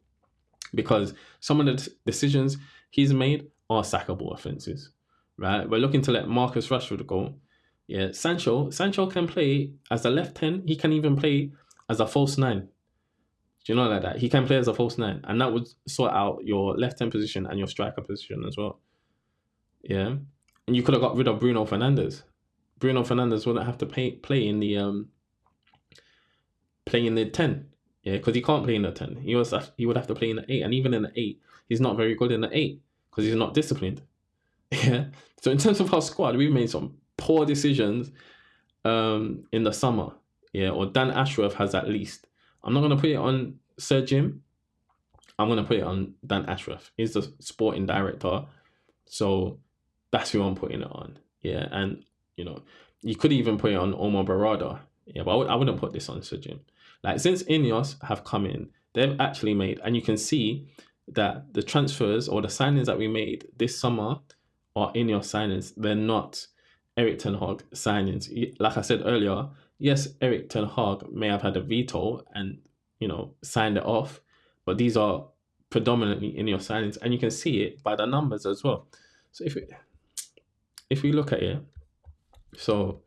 because some of the decisions he's made are sackable offences, right? We're looking to let Marcus Rashford go. Yeah, Sancho can play as a left 10. He can even play as a false 9. Do you know like that? He can play as a false 9, and that would sort out your left 10 position and your striker position as well. Yeah, and you could have got rid of Bruno Fernandes. Bruno Fernandes wouldn't have to play in the 10. Yeah, because he can't play in the 10. He would have to play in the 8, and even in the 8, he's not very good in the 8 because he's not disciplined. Yeah. So in terms of our squad, we've made some poor decisions in the summer. Yeah, or Dan Ashworth has at least. I'm not gonna put it on Sir Jim. I'm gonna put it on Dan Ashworth. He's the sporting director, so that's who I'm putting it on. Yeah, and you could even put it on Omar Berrada. Yeah, but I wouldn't put this on Sir Jim. Like, since Ineos have come in, they've actually made, and you can see that the transfers or the signings that we made this summer are Ineos signings. They're not Erik ten Hag signings. Like I said earlier, yes, Erik ten Hag may have had a veto and, signed it off, but these are predominantly Ineos signings, and you can see it by the numbers as well. So if we look at it, so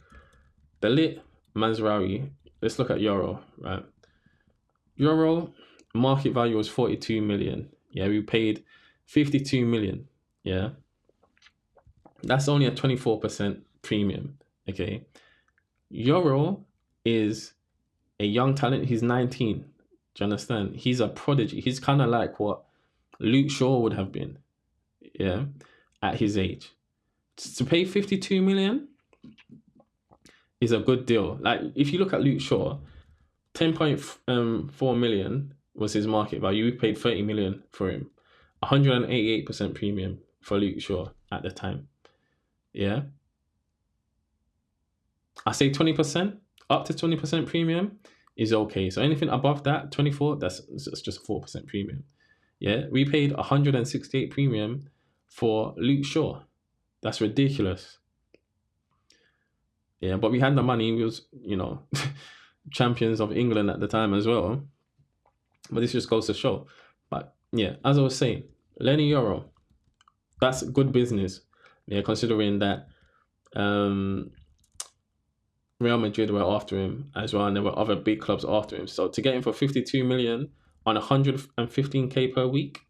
the lit Mazraoui, let's look at Euro, right? Euro market value was 42 million. Yeah, we paid 52 million. Yeah. That's only a 24% premium. Okay. Euro is a young talent. He's 19. Do you understand? He's a prodigy. He's kind of like what Luke Shaw would have been. Yeah. At his age. To pay 52 million is a good deal. Like, if you look at Luke Shaw, 10.4 million was his market value. We paid 30 million for him. 188% premium for Luke Shaw at the time. Yeah. I say 20%, up to 20% premium is okay. So anything above that, 24, that's just 4% premium. Yeah. We paid 168 premium for Luke Shaw. That's ridiculous. Yeah, but we had the money. We was, champions of England at the time as well. But this just goes to show. But yeah, as I was saying, Lenny Euro, that's good business. Yeah, considering that Real Madrid were after him as well, and there were other big clubs after him. So to get him for 52 million on 115k per week,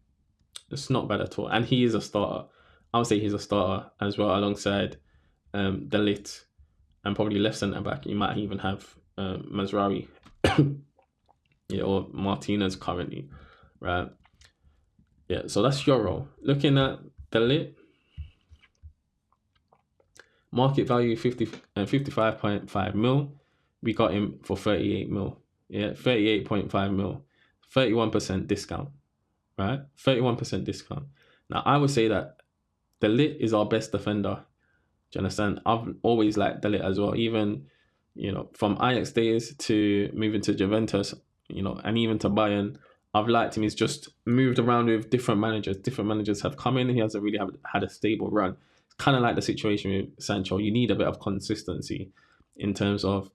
it's not bad at all. And he is a starter. I would say he's a starter as well, alongside the lit and probably left centre back. You might even have Mazraoui, yeah, or Martinez currently, right? Yeah, so that's Euro. Looking at the lit, market value 55.5 mil. We got him for 38 mil. Yeah, 38.5 mil. 31% discount, right? 31% discount. Now, I would say that the lit is our best defender. Do you understand? I've always liked the lit as well. Even, from Ajax days to moving to Juventus, and even to Bayern, I've liked him. He's just moved around with different managers. Different managers have come in. He hasn't really had a stable run. It's kind of like the situation with Sancho. You need a bit of consistency in terms of,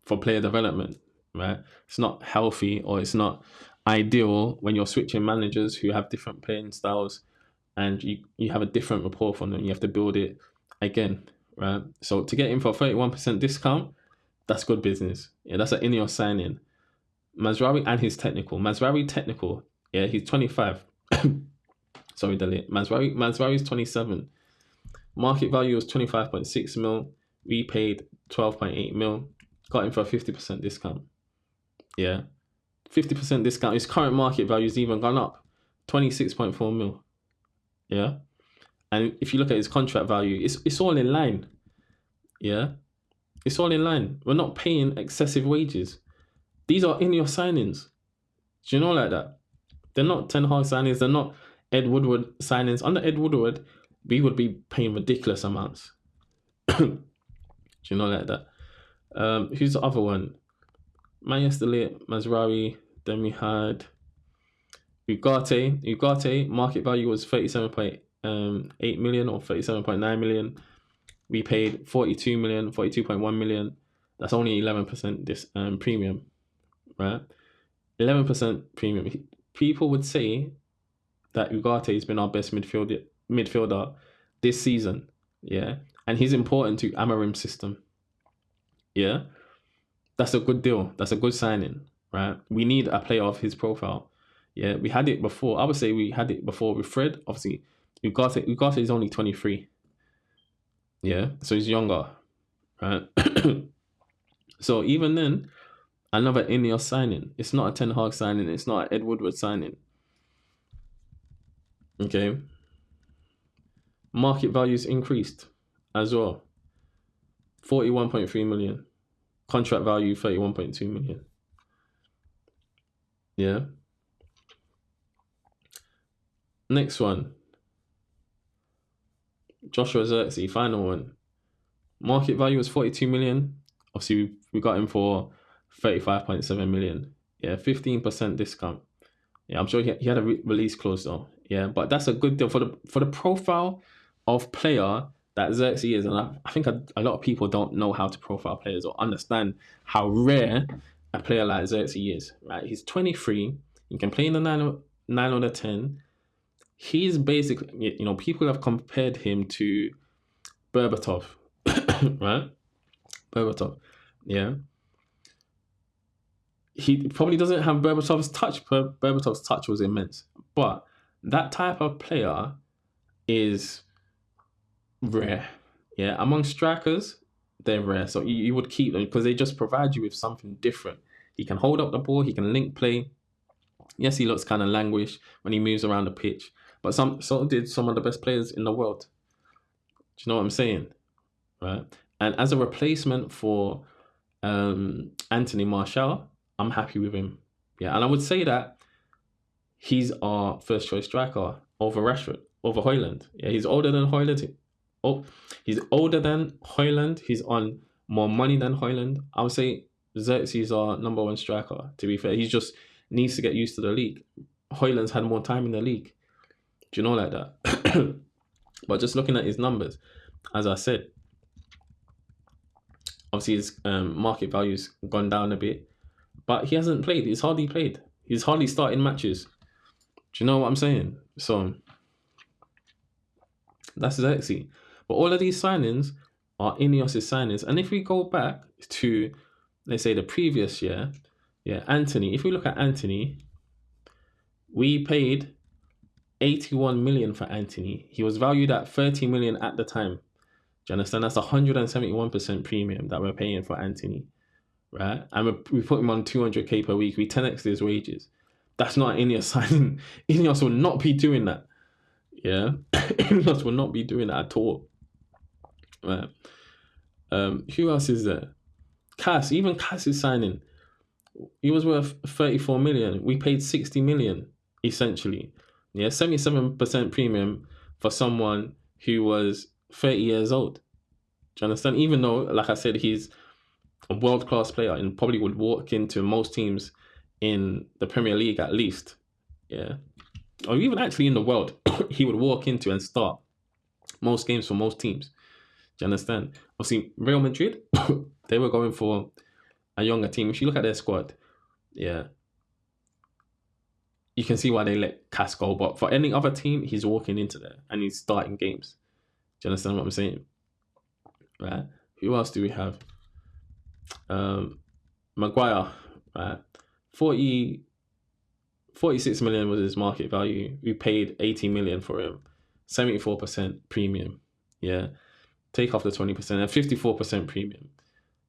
for player development, right? It's not healthy, or it's not ideal when you're switching managers who have different playing styles, and you have a different rapport from them. You have to build it again, right? So to get him for 31% discount, that's good business. Yeah, that's an Ineos signing. Mazraoui and his technical. Mazraoui technical. Yeah, he's 25. Sorry, delete. Mazraoui is 27. Market value was 25.6 mil. We paid 12.8 mil. Got him for a 50% discount. Yeah. 50% discount. His current market value has even gone up. 26.4 mil. Yeah. And if you look at his contract value, it's all in line. Yeah. It's all in line. We're not paying excessive wages. These are Ineos signings. Do you know like that? They're not Ten Hag signings. They're not Ed Woodward signings. Under Ed Woodward, we would be paying ridiculous amounts. Do you know like that? Who's the other one? Manchester, Mazraoui. Then we had Ugarte. Ugarte, market value was 37.8 million or 37.9 million. We paid 42 million, 42.1 million. That's only 11% this premium, right? 11% premium. People would say that Ugarte has been our best midfielder this season, yeah? And he's important to Amarim's system, yeah? That's a good deal. That's a good signing, right? We need a player of his profile. Yeah, we had it before. I would say we had it before with Fred. Obviously, Ugarte is only 23. Yeah, so he's younger, right? So even then, another Ineos signing. It's not a Ten Hag signing. It's not an Ed Woodward signing. Okay. Market values increased as well. 41.3 million. Contract value 31.2 million. Yeah. Next one. Joshua Zirkzee, final one. Market value was 42 million. Obviously, we got him for 35.7 million. Yeah, 15% discount. Yeah, I'm sure he had a release clause though. Yeah, but that's a good deal for the profile of player that Zirkzee is. And I think a lot of people don't know how to profile players or understand how rare a player like Zirkzee is. Right, he's 23. He can play in the 9 or the 10. he's basically, people have compared him to Berbatov, right? Berbatov, yeah. He probably doesn't have Berbatov's touch. Berbatov's touch was immense, but that type of player is rare. Yeah, among strikers, they're rare. So you would keep them because they just provide you with something different. He can hold up the ball. He can link play. Yes, he looks kind of languish when he moves around the pitch, but so did some of the best players in the world. Do you know what I'm saying? Right. And as a replacement for Anthony Martial, I'm happy with him. Yeah, and I would say that he's our first choice striker over Rashford, over Højlund. Yeah, he's older than Højlund. Oh, he's older than Højlund. He's on more money than Højlund. I would say Xerxes our number one striker. To be fair, he just needs to get used to the league. Højlund's had more time in the league. Do you know like that? But just looking at his numbers, as I said, obviously his market value's gone down a bit, but he hasn't played. He's hardly played. He's hardly starting matches. Do you know what I'm saying? So that's Xerxes. But all of these signings are Ineos' signings. And if we go back to, let's say, the previous year, yeah, Antony. If we look at Antony, we paid 81 million for Antony. He was valued at 30 million at the time. Do you understand? That's 171% premium that we're paying for Antony, right? And we put him on 200k per week. We 10x his wages. That's not Ineos signing. Ineos will not be doing that. Yeah, Ineos will not be doing that at all. Right. Who else is there? Cass. Even Cass is signing. He was worth 34 million. We paid 60 million, essentially. Yeah, 77% premium for someone who was 30 years old. Do you understand? Even though, like I said, he's a world-class player and probably would walk into most teams in the Premier League at least. Yeah. Or even actually in the world, he would walk into and start most games for most teams. Do you understand? Obviously, Real Madrid, they were going for a younger team. If you look at their squad, yeah, you can see why they let Cass go. But for any other team, he's walking into there and he's starting games. Do you understand what I'm saying? Right. Who else do we have? Maguire, right? 46 million was his market value. We paid 80 million for him. 74% premium. Yeah. Take off the 20% and 54% premium.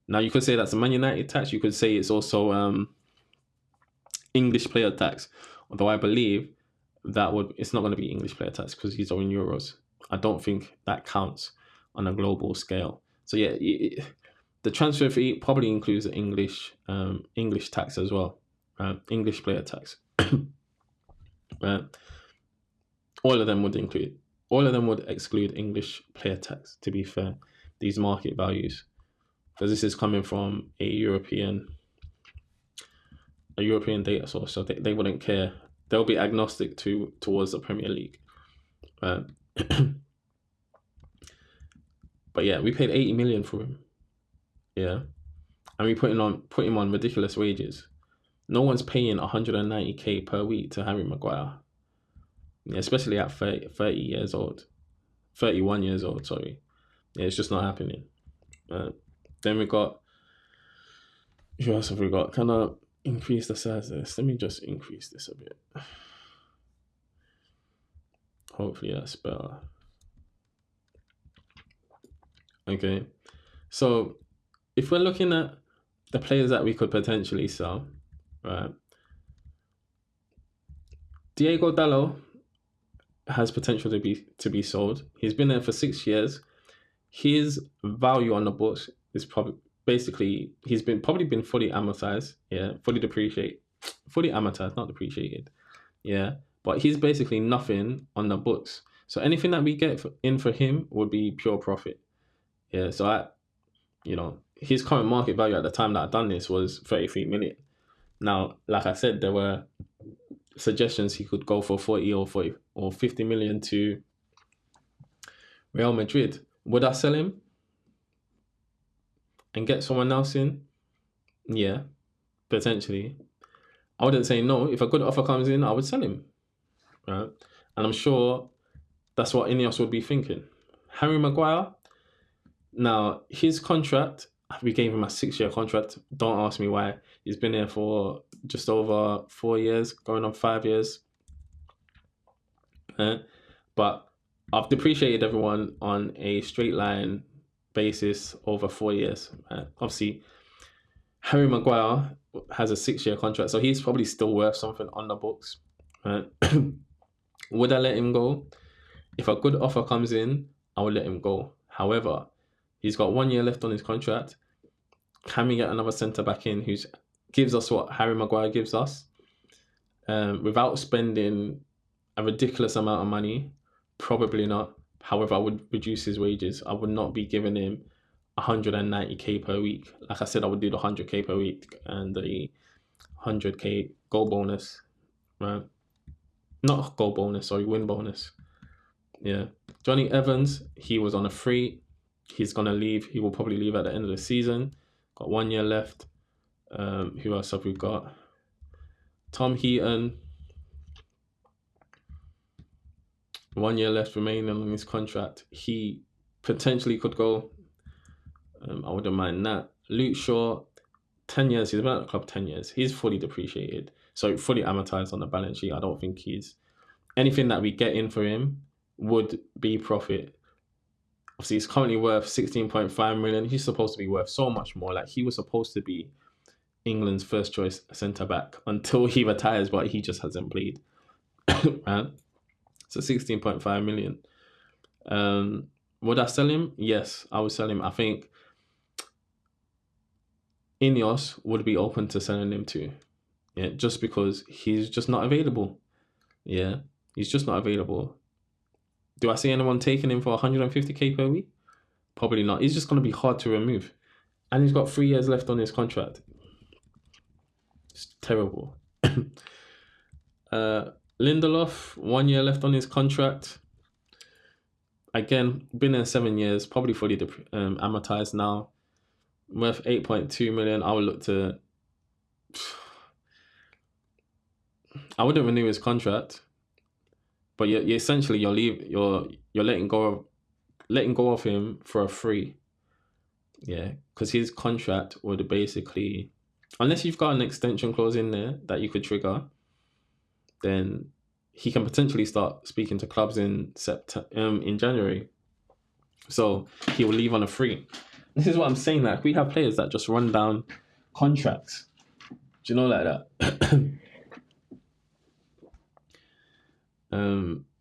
Now you could say that's a Man United tax. You could say it's also English player tax. Although I believe it's not going to be English player tax because he's owing euros. I don't think that counts on a global scale. So yeah, the transfer fee probably includes the English tax as well. English player tax. Right. All of them would exclude English player tax, to be fair, these market values. Because this is coming from a European data source, so they wouldn't care. They'll be agnostic towards the Premier League. But yeah, we paid 80 million for him. Yeah. And we put him on ridiculous wages. No one's paying 190k per week to Harry Maguire. Yeah, especially at 30 years old. 31 years old, sorry. Yeah, it's just not happening. Then we got... Who else have we got? Can I increase the size of this? Let me just increase this a bit. Hopefully that's better. Okay. So, if we're looking at the players that we could potentially sell, right? Diego Dalot has potential to be sold. He's been there for 6 years. His value on the books is probably he's probably been fully amortized. Yeah, fully amortized, not depreciated. Yeah, but he's basically nothing on the books. So anything that we get in for him would be pure profit. Yeah, so his current market value at the time that I've done this was 33 million. Now, like I said, there were suggestions he could go for 40 or 50 million to Real Madrid. Would I sell him and get someone else in? Yeah, potentially. I wouldn't say no. If a good offer comes in, I would sell him. Right? And I'm sure that's what Ineos would be thinking. Harry Maguire, now his contract, we gave him a 6-year contract. Don't ask me why. He's been here for just over 4 years, going on 5 years. But I've depreciated everyone on a straight line basis over 4 years. Obviously, Harry Maguire has a 6-year contract, so he's probably still worth something on the books. Would I let him go? If a good offer comes in, I will let him go. However, he's got 1 year left on his contract. Can we get another centre back in who gives us what Harry Maguire gives us without spending a ridiculous amount of money? Probably not. However, I would reduce his wages. I would not be giving him 190k per week. Like I said, I would do the 100k per week and the 100k goal bonus, right? Not goal bonus, sorry, win bonus. Yeah. Johnny Evans, he was on a free. He's going to leave. He will probably leave at the end of the season. Got 1 year left. Who else have we got? Tom Heaton. 1 year left remaining on his contract. He potentially could go. I wouldn't mind that. Luke Shaw, 10 years. He's been at the club 10 years. He's fully depreciated. So fully amortized on the balance sheet. I don't think he's... Anything that we get in for him would be profit. Obviously, he's currently worth 16.5 million. He's supposed to be worth so much more. Like, he was supposed to be England's first choice centre-back until he retires, but he just hasn't played. Right? So 16.5 million. Would I sell him? Yes, I would sell him. I think Ineos would be open to selling him too. Yeah, just because he's just not available. Yeah, he's just not available. Do I see anyone taking him for 150k per week? Probably not. He's just going to be hard to remove. And he's got 3 years left on his contract. It's terrible. Lindelof, 1 year left on his contract. Again, been there 7 years, probably fully amortized now. Worth 8.2 million. I would look to... I wouldn't renew his contract, but you're essentially you're letting go of him for a free. Yeah, because his contract would basically, unless you've got an extension clause in there that you could trigger, then he can potentially start speaking to clubs in January. So he will leave on a free. This is what I'm saying. Like, we have players that just run down contracts. Do you know, like that?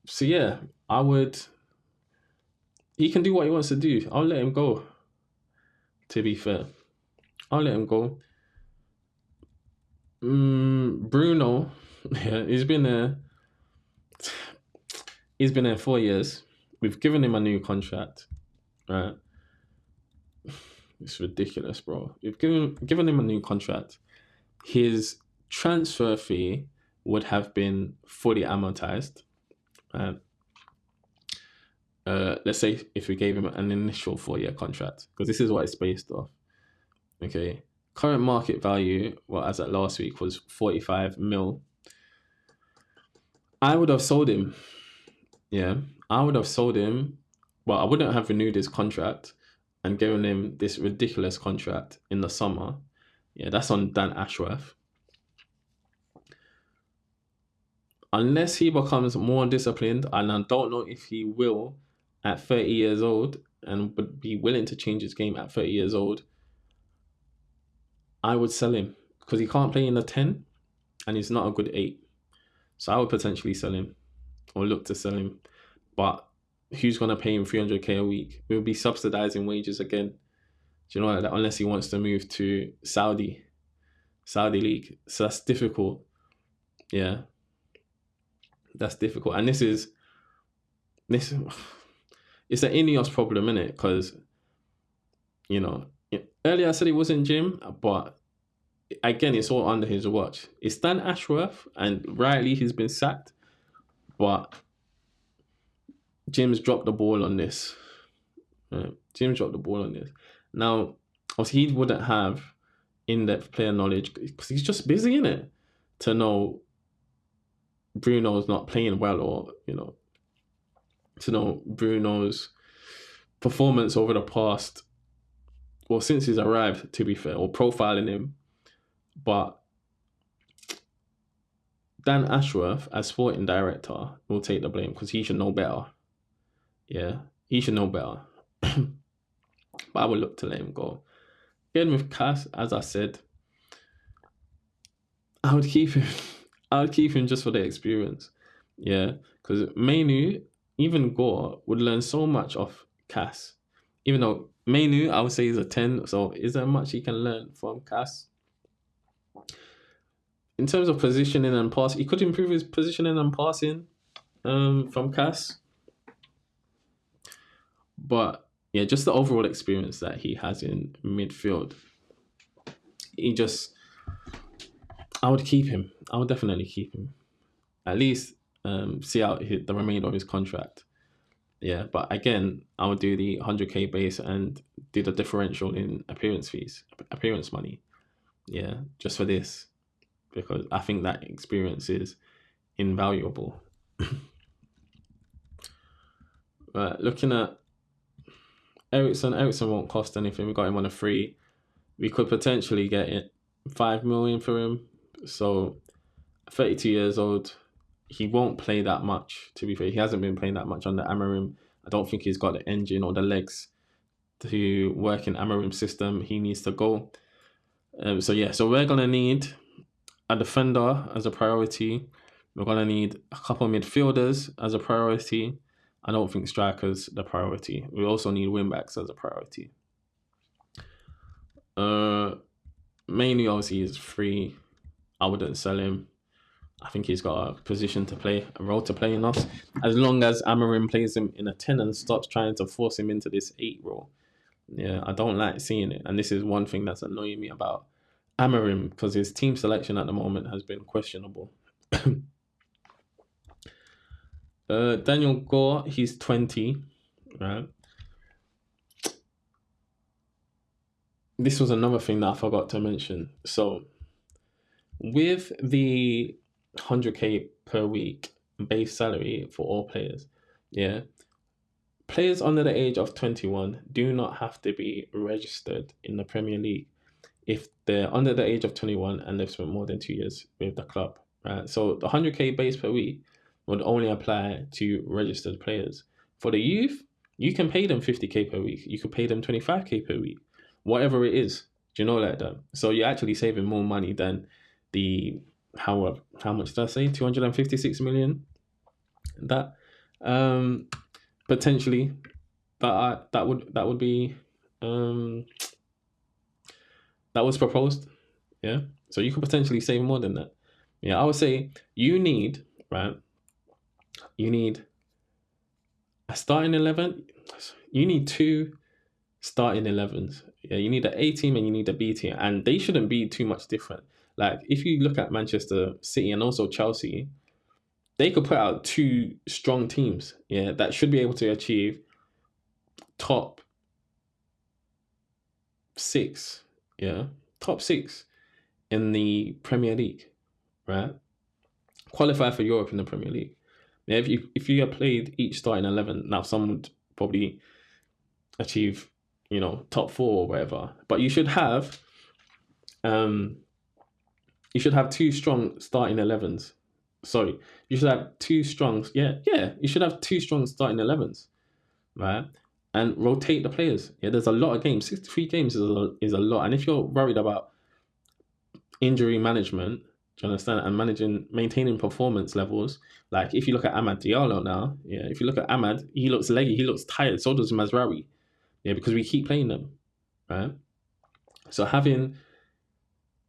So yeah, I would... He can do what he wants to do. I'll let him go, to be fair. I'll let him go. Bruno, yeah, he's been there 4 years. We've given him a new contract, right? It's ridiculous, bro. We've given him a new contract. His transfer fee would have been fully amortized. Let's say if we gave him an initial 4-year contract, because this is what it's based off. Okay, current market value, well, as at last week, was 45 mil. I would have sold him. Yeah, I would have sold him. Well, I wouldn't have renewed his contract and given him this ridiculous contract in the summer. Yeah, that's on Dan Ashworth. Unless he becomes more disciplined, and I don't know if he will at 30 years old and would be willing to change his game at 30 years old, I would sell him because he can't play in the 10 and he's not a good 8. So I would potentially sell him or look to sell him. But who's going to pay him 300k a week? We'll be subsidizing wages again. Do you know that? Unless he wants to move to Saudi League. So that's difficult. Yeah. That's difficult. And this is it's an Ineos problem, innit? Because, you know, earlier I said it wasn't Jim, but again, it's all under his watch. It's Dan Ashworth, and rightly he's been sacked, but Jim's dropped the ball on this. Jim's dropped the ball on this. Now, obviously, he wouldn't have in-depth player knowledge because he's just busy, innit? To know Bruno's not playing well, or to know Bruno's performance over the past, well, since he's arrived, to be fair, or profiling him. But Dan Ashworth, as sporting director, will take the blame because he should know better. Yeah, he should know better. But I would look to let him go. Again, with Cass, as I said, I would keep him. I would keep him just for the experience. Yeah, because Mainu, even Gore, would learn so much off Cass. Even though Mainu, I would say, is a 10, so is there much he can learn from Cass? In terms of positioning and passing, he could improve his positioning and passing from Cass. But yeah, just the overall experience that he has in midfield. I would keep him. I would definitely keep him. At least see out the remainder of his contract. Yeah, but again, I would do the 100k base and do the differential in appearance money. Yeah, just for this, because I think that experience is invaluable. Looking at Ericsson won't cost anything. We got him on a free. We could potentially get it 5 million for him. So 32 years old. He won't play that much, to be fair. He hasn't been playing that much under Amarim. I don't think he's got the engine or the legs to work in Amarim's system. He needs to go. So we're going to need a defender as a priority. We're going to need a couple of midfielders as a priority. I don't think strikers the priority. We also need wing-backs as a priority. Mainly, obviously, is free. I wouldn't sell him. I think he's got a position to play, a role to play in us. As long as Amarim plays him in a 10 and stops trying to force him into this 8 role. Yeah, I don't like seeing it. And this is one thing that's annoying me about Amarim, because his team selection at the moment has been questionable. Daniel Gore, he's 20, right? This was another thing that I forgot to mention. So, with the 100k per week base salary for all players, yeah, players under the age of 21 do not have to be registered in the Premier League if they're under the age of 21 and they've spent more than 2 years with the club, right? So the 100k base per week would only apply to registered players. For the youth, you can pay them 50k per week. You could pay them 25k per week, whatever it is. Do you know like that? So you're actually saving more money than the how much did I say? 256 million. That potentially that would be that was proposed. Yeah. So you could potentially save more than that. Yeah, I would say you need a starting 11. You need 2 starting 11s. Yeah, you need an A team and you need a B team, and they shouldn't be too much different. Like if you look at Manchester City and also Chelsea, they could put out 2 strong teams. Yeah, that should be able to achieve top 6. Yeah, top 6 in the Premier League, right? Qualify for Europe in the Premier League. Yeah, if you had played each starting 11, now some would probably achieve, top 4 or whatever. But you should have 2 strong starting 11s. Sorry, you should have 2 strong. You should have 2 strong starting 11s, right? And rotate the players. Yeah, there's a lot of games. 63 games is a lot. And if you're worried about injury management, do you understand? And maintaining performance levels. Like if you look at Amad Diallo now, yeah, if you look at Amad, he looks leggy, he looks tired. So does Mazraoui. Yeah, because we keep playing them, right? So having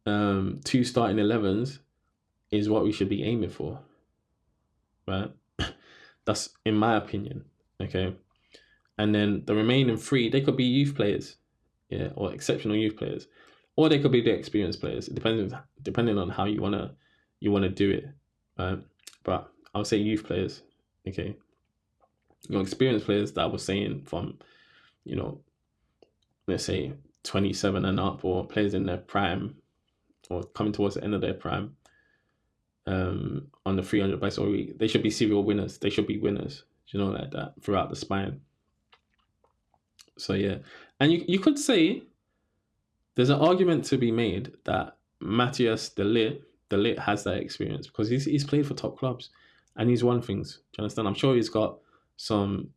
2 starting 11s is what we should be aiming for, right? That's in my opinion, okay? And then the remaining 3, they could be youth players, yeah, or exceptional youth players, or they could be the experienced players, depending on how you wanna do it, right? But I would say youth players, okay? Experienced players that I was saying from, let's say 27 and up, or players in their prime or coming towards the end of their prime. on the 300 by so week. They should be serial winners. They should be winners, like that throughout the spine. So yeah, and you could say there's an argument to be made that Matthias de Ligt has that experience because he's played for top clubs and he's won things. Do you understand? I'm sure he's got some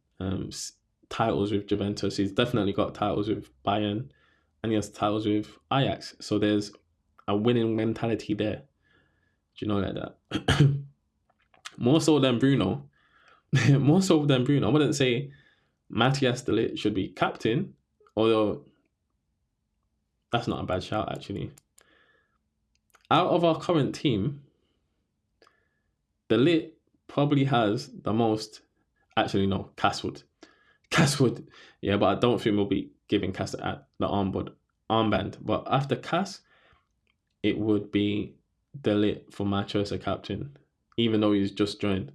titles with Juventus. He's definitely got titles with Bayern, and he has titles with Ajax. So there's a winning mentality there. Do you know like that? More so than Bruno. More so than Bruno. I wouldn't say Matthias de Ligt should be captain, although that's not a bad shout actually. Out of our current team, de Ligt probably has the most. Actually, no, Caswood. Yeah, but I don't think we'll be giving Cass the armband. But after Cass, it would be de Ligt for my choice of captain, even though he's just joined.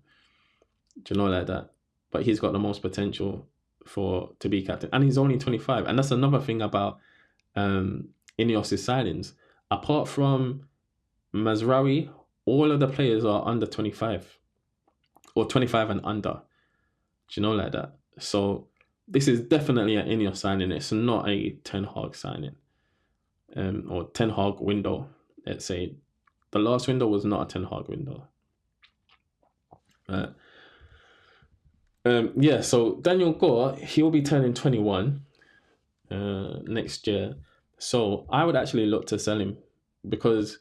Do you know like that? But he's got the most potential to be captain, and he's only 25. And that's another thing about Ineos' signings. Apart from Mazraoui, all of the players are under 25 or 25 and under. Do you know like that? So this is definitely an Ineos signing. It's not a Ten Hag signing, or Ten Hag window. Let's say the last window was not a Ten Hag window. Yeah. So Daniel Gore, he'll be turning 21 next year. So I would actually look to sell him because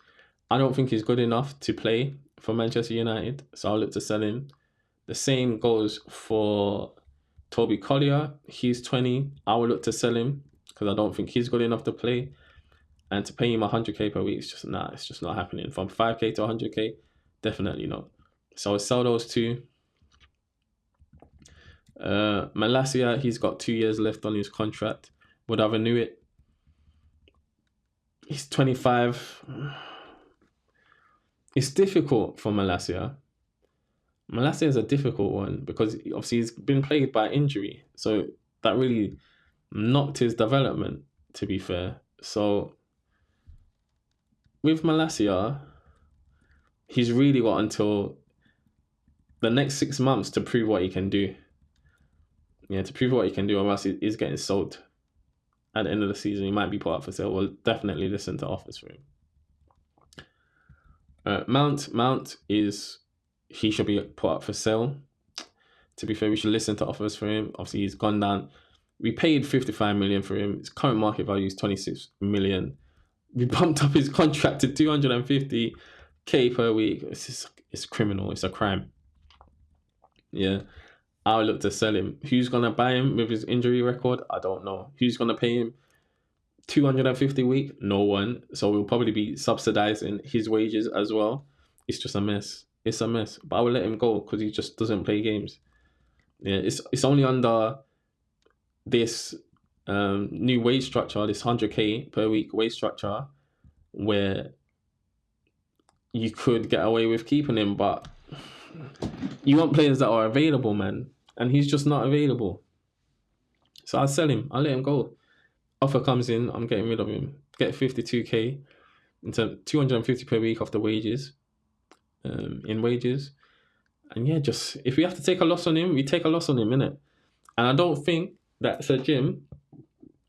I don't think he's good enough to play for Manchester United. So I'll look to sell him. The same goes for Toby Collier. He's 20. I will look to sell him because I don't think he's good enough to play. And to pay him 100k per week, it's just not happening. From 5k to 100k, definitely not. So I'll sell those two. Malacia, he's got 2 years left on his contract. Would I renew it? He's 25. It's difficult for Malacia. Malacia is a difficult one because obviously he's been plagued by injury. So that really knocked his development, to be fair. So with Malacia, he's really got until the next 6 months to prove what he can do. Yeah, to prove what he can do, or else he's getting sold. At the end of the season, he might be put up for sale. We'll definitely listen to offers for him. Mount is... he should be put up for sale. To be fair, we should listen to offers for him. Obviously, he's gone down. We paid 55 million for him. His current market value is 26 million. We bumped up his contract to 250k per week. It's criminal. It's a crime. Yeah. I'll look to sell him. Who's going to buy him with his injury record? I don't know. Who's going to pay him 250 a week? No one. So we'll probably be subsidizing his wages as well. It's just a mess. It's a mess. But I will let him go because he just doesn't play games. Yeah, it's only under this new wage structure, this 100k per week wage structure, where you could get away with keeping him, but you want players that are available, man. And he's just not available. So I'll sell him. I'll let him go. Offer comes in, I'm getting rid of him. Get 52k into 250 per week off the wages. In wages. And yeah, just if we have to take a loss on him, we take a loss on him, innit? And I don't think that Sir Jim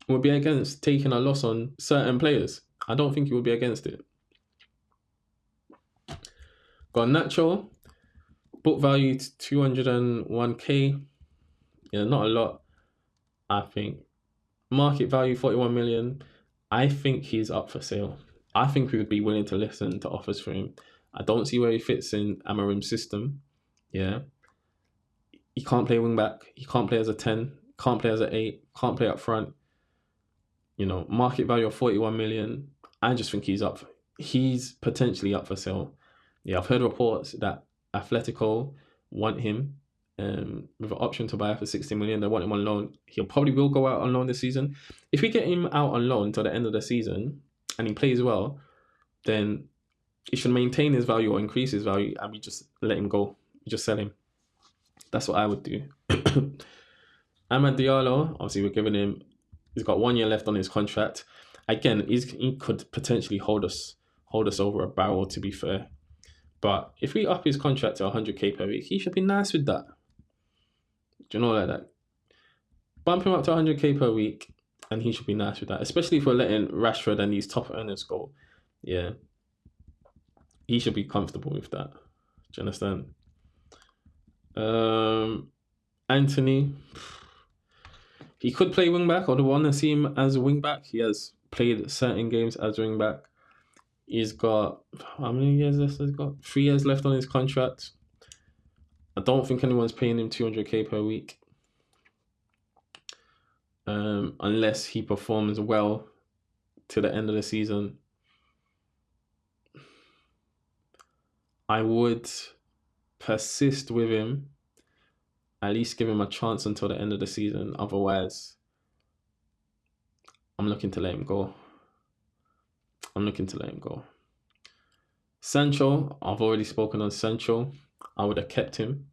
would be against taking a loss on certain players. I don't think he would be against it. Got Nacho. Book value to 201k. Yeah, not a lot, I think. Market value 41 million. I think he's up for sale. I think we would be willing to listen to offers for him. I don't see where he fits in Amarim's system. Yeah. He can't play wing back. He can't play as a 10. Can't play as an 8. Can't play up front. Market value of 41 million. I just think he's potentially up for sale. Yeah, I've heard reports that Atletico want him with an option to buy for 60 million. They want him on loan. He probably will go out on loan this season. If we get him out on loan till the end of the season and he plays well, then he should maintain his value or increase his value, and we just let him go. We just sell him. That's what I would do. Amad Diallo, obviously we're giving him, he's got 1 year left on his contract. Again, he could potentially hold us over a barrel, to be fair. But if we up his contract to 100k per week, he should be nice with that. Do you know, like that? Bump him up to 100k per week, and he should be nice with that. Especially if we're letting Rashford and these top earners go. Yeah, he should be comfortable with that. Do you understand? Antony, he could play wing back. I'd want to see him as a wing back. He has played certain games as wing back. He's got, how many years left has he got? 3 years left on his contract. I don't think anyone's paying him 200k per week. Unless he performs well to the end of the season. I would persist with him. At least give him a chance until the end of the season. Otherwise, I'm looking to let him go. Sancho, I've already spoken on Sancho. I would have kept him.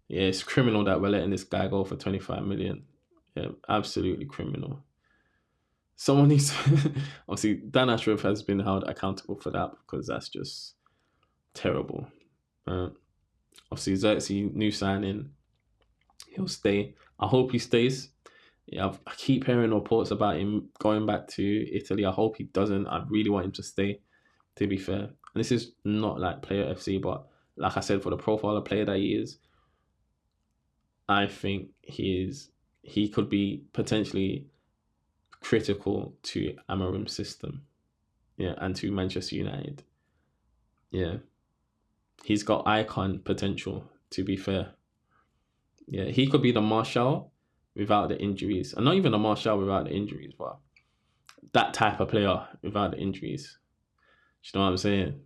Yeah, it's criminal that we're letting this guy go for 25 million. Yeah, absolutely criminal. Someone needs obviously Dan Ashworth has been held accountable for that because that's just terrible. Obviously Xerxes, new signing. He'll stay. I hope he stays. Yeah, I keep hearing reports about him going back to Italy. I hope he doesn't. I really want him to stay, to be fair. And this is not like Player FC, but like I said, for the profile of player that he is, I think he could be potentially critical to Amorim's system. Yeah, and to Manchester United. Yeah. He's got icon potential, to be fair. Yeah, he could be the Martial without the injuries. And not even a Martial without the injuries, but that type of player without the injuries. Do you know what I'm saying?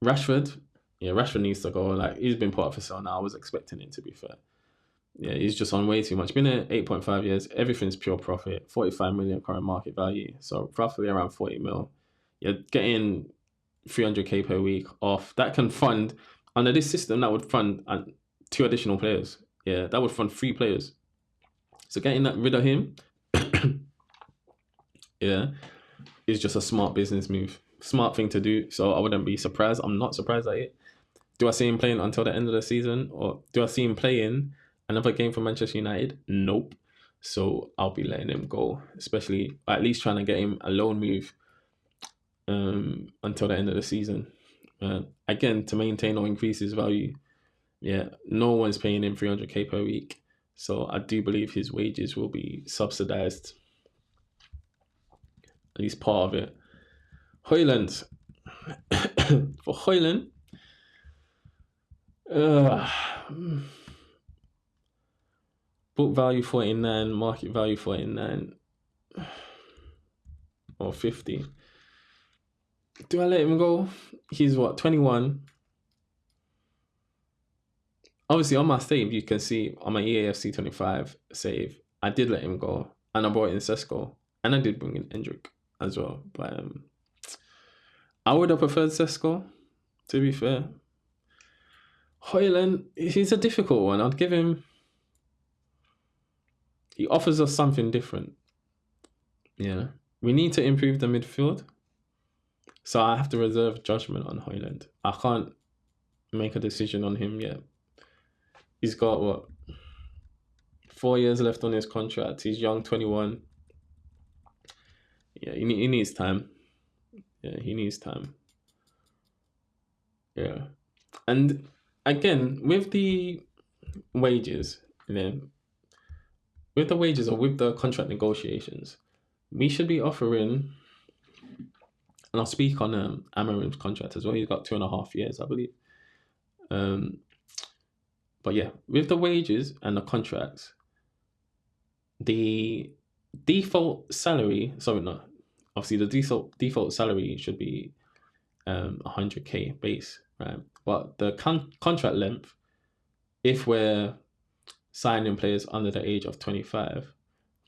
Rashford. Yeah, Rashford needs to go. Like, he's been put up for sale now. I was expecting it, to be fair. Yeah, he's just on way too much. Been there 8.5 years. Everything's pure profit. 45 million current market value. So roughly around 40 mil. You're getting 300k per week off. That can fund, under this system, that would fund 2 additional players. Yeah, that would fund 3 players. So getting rid of him, yeah, is just a smart business move. Smart thing to do. So I wouldn't be surprised. I'm not surprised at it. Do I see him playing until the end of the season? Or do I see him playing another game for Manchester United? Nope. So I'll be letting him go. Especially, at least trying to get him a loan move until the end of the season. Again, to maintain or increase his value. Yeah, no one's paying him 300k per week. So I do believe his wages will be subsidized. At least part of it. Højlund. For Højlund, book value 49, market value 49 or 50. Do I let him go? He's what, 21? Obviously, on my save, you can see on my EAFC 25 save, I did let him go. And I brought in Sesko. And I did bring in Hendrik as well. But I would have preferred Sesko, to be fair. Højlund, he's a difficult one. I'd give him... He offers us something different. Yeah. We need to improve the midfield. So I have to reserve judgment on Højlund. I can't make a decision on him yet. He's got, what, 4 years left on his contract. He's young, 21. Yeah, he needs time. Yeah, he needs time. Yeah. And again, with the wages, with the wages or with the contract negotiations, we should be offering, and I'll speak on Amorim's contract as well. He's got 2.5 years, I believe. But yeah, with the wages and the contracts, the default salary, obviously the default salary should be 100k base, right? But the contract length, if we're signing players under the age of 25,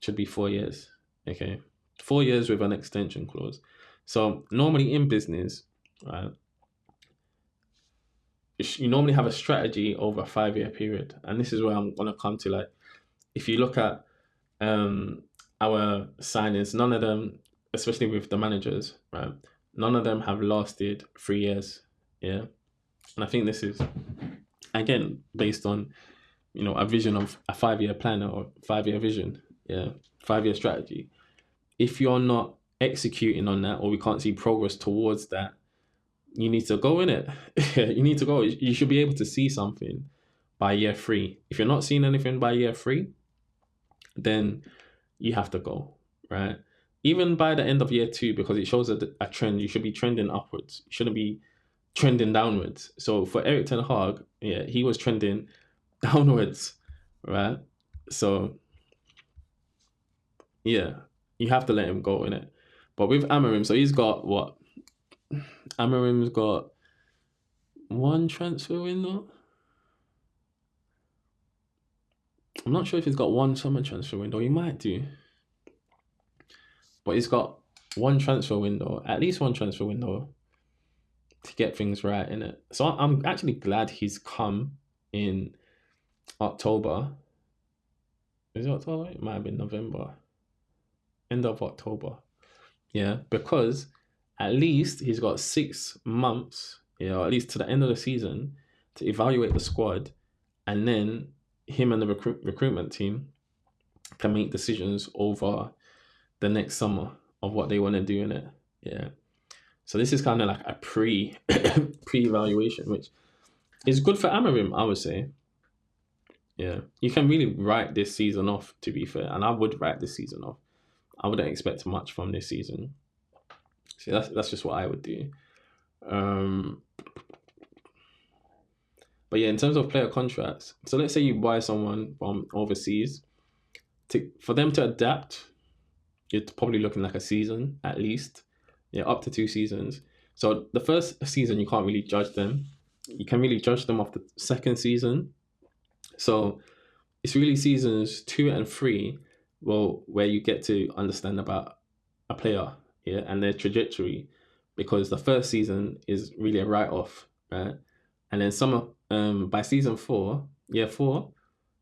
should be 4 years. Okay, 4 years with an extension clause. So normally in business, right, you normally have a strategy over a 5-year period, and this is where I'm gonna come to. Like, if you look at our signings, none of them especially with the managers, right? None of them have lasted 3 years. Yeah. And I think this is, again, based on, a vision of a 5-year plan or 5-year vision. Yeah. 5-year strategy. If you're not executing on that, or we can't see progress towards that, you need to go in it. You need to go. You should be able to see something by year 3. If you're not seeing anything by year 3, then you have to go, right? Even by the end of year 2, because it shows a trend, you should be trending upwards. You shouldn't be trending downwards. So for Erik ten Hag, yeah, he was trending downwards, right? So yeah, you have to let him go in it. But with Amorim, so he's got what? Amorim's got 1 transfer window. I'm not sure if he's got 1 summer transfer window. He might do. But he's got 1 transfer window, at least 1 transfer window to get things right in it. So I'm actually glad he's come in October. Is it October? It might have been November. End of October. Yeah, because at least he's got 6 months, or at least to the end of the season, to evaluate the squad, and then him and the recruitment team can make decisions over the next summer of what they want to do in it. Yeah. So this is kind of like a pre-evaluation, which is good for Amorim, I would say. Yeah. You can really write this season off, to be fair. And I would write this season off. I wouldn't expect much from this season. So that's just what I would do. But yeah, in terms of player contracts, so let's say you buy someone from overseas, for them to adapt, you're probably looking like a season at least. Yeah, up to 2 seasons. So the first season, you can't really judge them. You can really judge them off the second season. So it's really seasons 2 and 3, where you get to understand about a player, yeah, and their trajectory, because the first season is really a write-off, right? And then by season 4, year 4,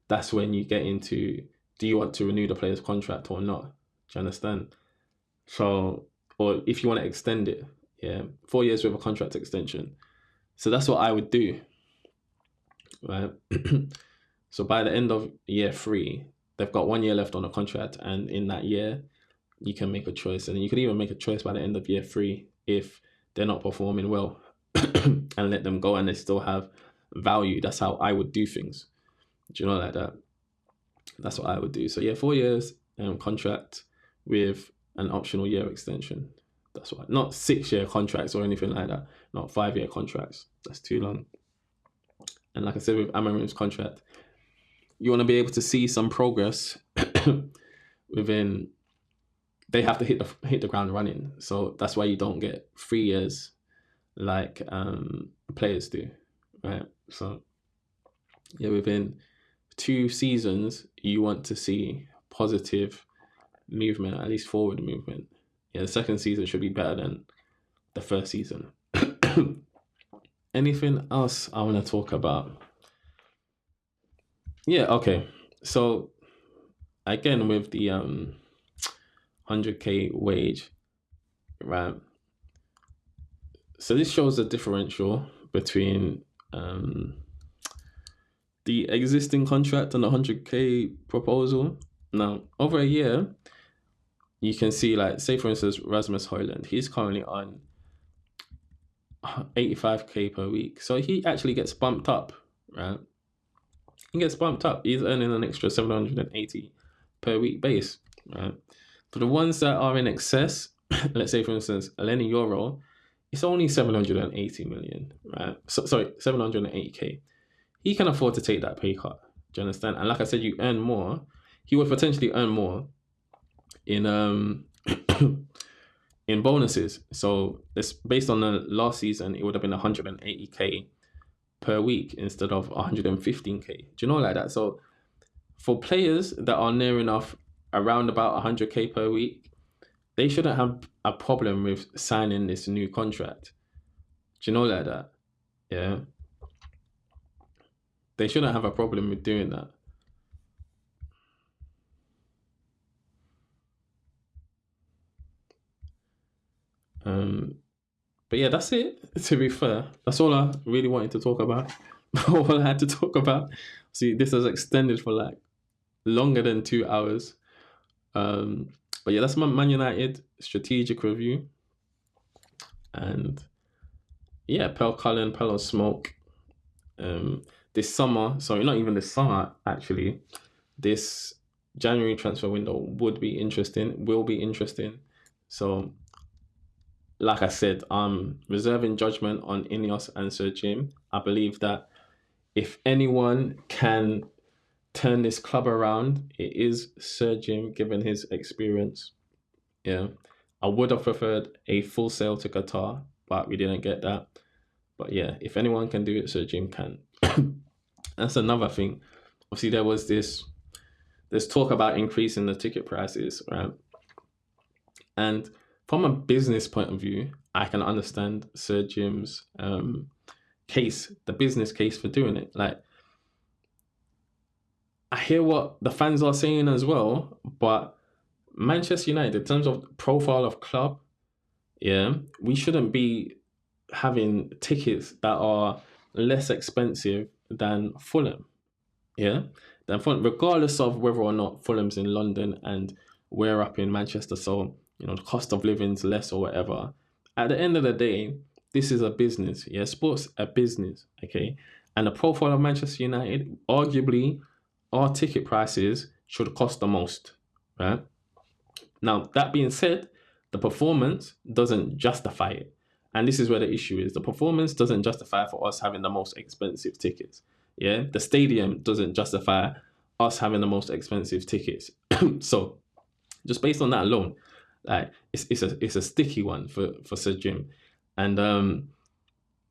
that's when you get into, do you want to renew the player's contract or not? Do you understand? So, or if you want to extend it, yeah, 4 years with a contract extension. So that's what I would do, right? So by the end of year 3, they've got 1 year left on a contract, and in that year, you can make a choice. And you could even make a choice by the end of year 3 if they're not performing well and let them go and they still have value. That's how I would do things. Do you know, like that? That's what I would do. So yeah, 4 years contract with an optional year extension. That's why. Not 6-year contracts or anything like that. Not 5-year contracts. That's too long. And like I said, with Amorim's contract, you want to be able to see some progress within. They have to hit the ground running. So that's why you don't get 3 years like players do, right? So yeah, within 2 seasons, you want to see positive movement, at least forward movement. Yeah, the second season should be better than the first season. Anything else I want to talk about? Yeah, okay. So again, with the 100k wage, right? So this shows the differential between the existing contract and the 100k proposal. Now, over a year, you can see, like, say for instance, Rasmus Højlund, he's currently on 85k per week. So he actually gets bumped up, right? He gets bumped up. He's earning an extra 780 per week base, right? For the ones that are in excess, let's say for instance, Eleni Euro, it's only 780 million, right? So, sorry, 780k. He can afford to take that pay cut. Do you understand? And like I said, you earn more. He would potentially earn more in in bonuses. So it's based on the last season, it would have been 180k per week instead of 115k. Do you know, like that? So for players that are near enough around about 100k per week, they shouldn't have a problem with signing this new contract. Do you know, like that? Yeah. They shouldn't have a problem with doing that. But yeah, that's it. To be fair, that's all I really wanted to talk about. All I had to talk about. See, this was extended for like longer than 2 hours. But yeah, that's my Man United strategic review. And yeah, Pel Cullen, Pel on Smoke. This summer, sorry, not even this summer, actually, this January transfer window will be interesting. So, like I said, I'm reserving judgment on Ineos and Sir Jim. I believe that if anyone can turn this club around, it is Sir Jim, given his experience. Yeah. I would have preferred a full sale to Qatar, but we didn't get that. But yeah, if anyone can do it, Sir Jim can. That's another thing. Obviously, there's talk about increasing the ticket prices, right? And from a business point of view, I can understand Sir Jim's case, the business case for doing it. Like, I hear what the fans are saying as well, but Manchester United, in terms of profile of club, yeah, we shouldn't be having tickets that are less expensive than Fulham. Yeah, than Fulham, regardless of whether or not Fulham's in London and we're up in Manchester. So the cost of living's less or whatever. At the end of the day, this is a business. Yeah, sports a business. Okay, and the profile of Manchester United, arguably, our ticket prices should cost the most. Right. Now, that being said, the performance doesn't justify it. And this is where the issue is. The performance doesn't justify for us having the most expensive tickets. Yeah. The stadium doesn't justify us having the most expensive tickets. So just based on that alone, like it's a sticky one for Sir Jim. And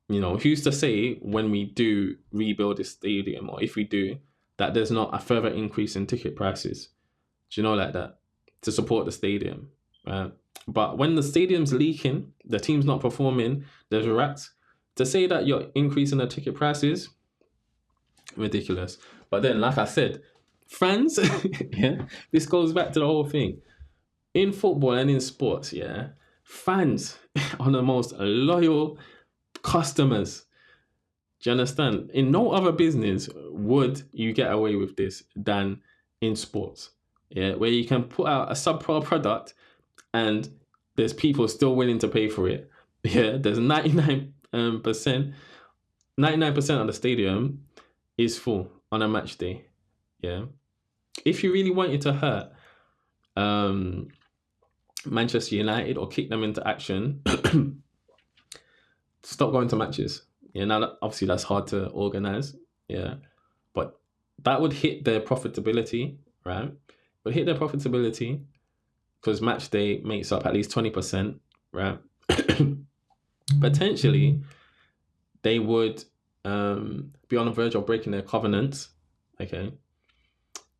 who's to say when we do rebuild this stadium, or if we do, that there's not a further increase in ticket prices? Do you know, like that, to support the stadium, right? But when the stadium's leaking, the team's not performing, there's rats. To say that you're increasing the ticket prices, ridiculous. But then, like I said, fans, yeah, this goes back to the whole thing. In football and in sports, yeah, fans are the most loyal customers. Do you understand? In no other business would you get away with this than in sports. Yeah, where you can put out a subpar product and there's people still willing to pay for it. Yeah, there's 99%, 99% of the stadium is full on a match day. Yeah. If you really wanted to hurt Manchester United or kick them into action, stop going to matches. Yeah, now obviously that's hard to organize. Yeah, but that would hit their profitability, right? Would hit their profitability because match day makes up at least 20%, right? Potentially, they would be on the verge of breaking their covenants. Okay,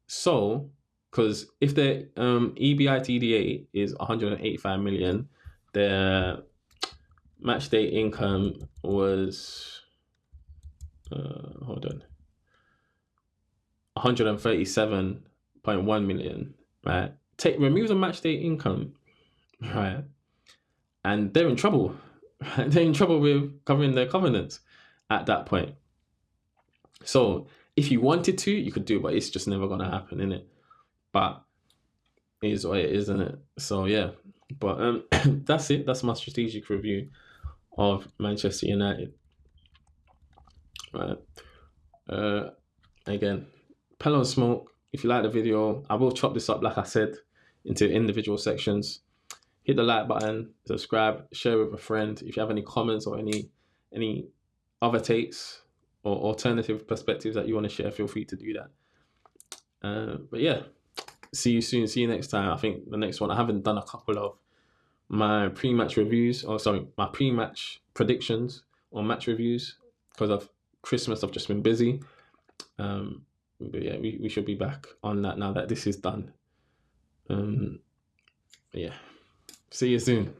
so because if their EBITDA is 185 million, their match day income was 137.1 million, right? Remove the match day income, right? And they're in trouble. Right? They're in trouble with covering their covenants at that point. So if you wanted to, you could do it, but it's just never gonna happen, innit? But it is what it is, isn't it? So yeah. But that's it. That's my strategic review of Manchester United. Right. Again, Pel on Smoke. If you like the video, I will chop this up, like I said, into individual sections. Hit the like button, subscribe, share with a friend. If you have any comments or any other takes or alternative perspectives that you want to share, feel free to do that. But yeah, see you soon. See you next time. I think the next one, I haven't done a couple of my pre-match reviews, my pre-match predictions or match reviews because of Christmas. I've just been busy. But yeah, we should be back on that now that this is done. Yeah. See you soon.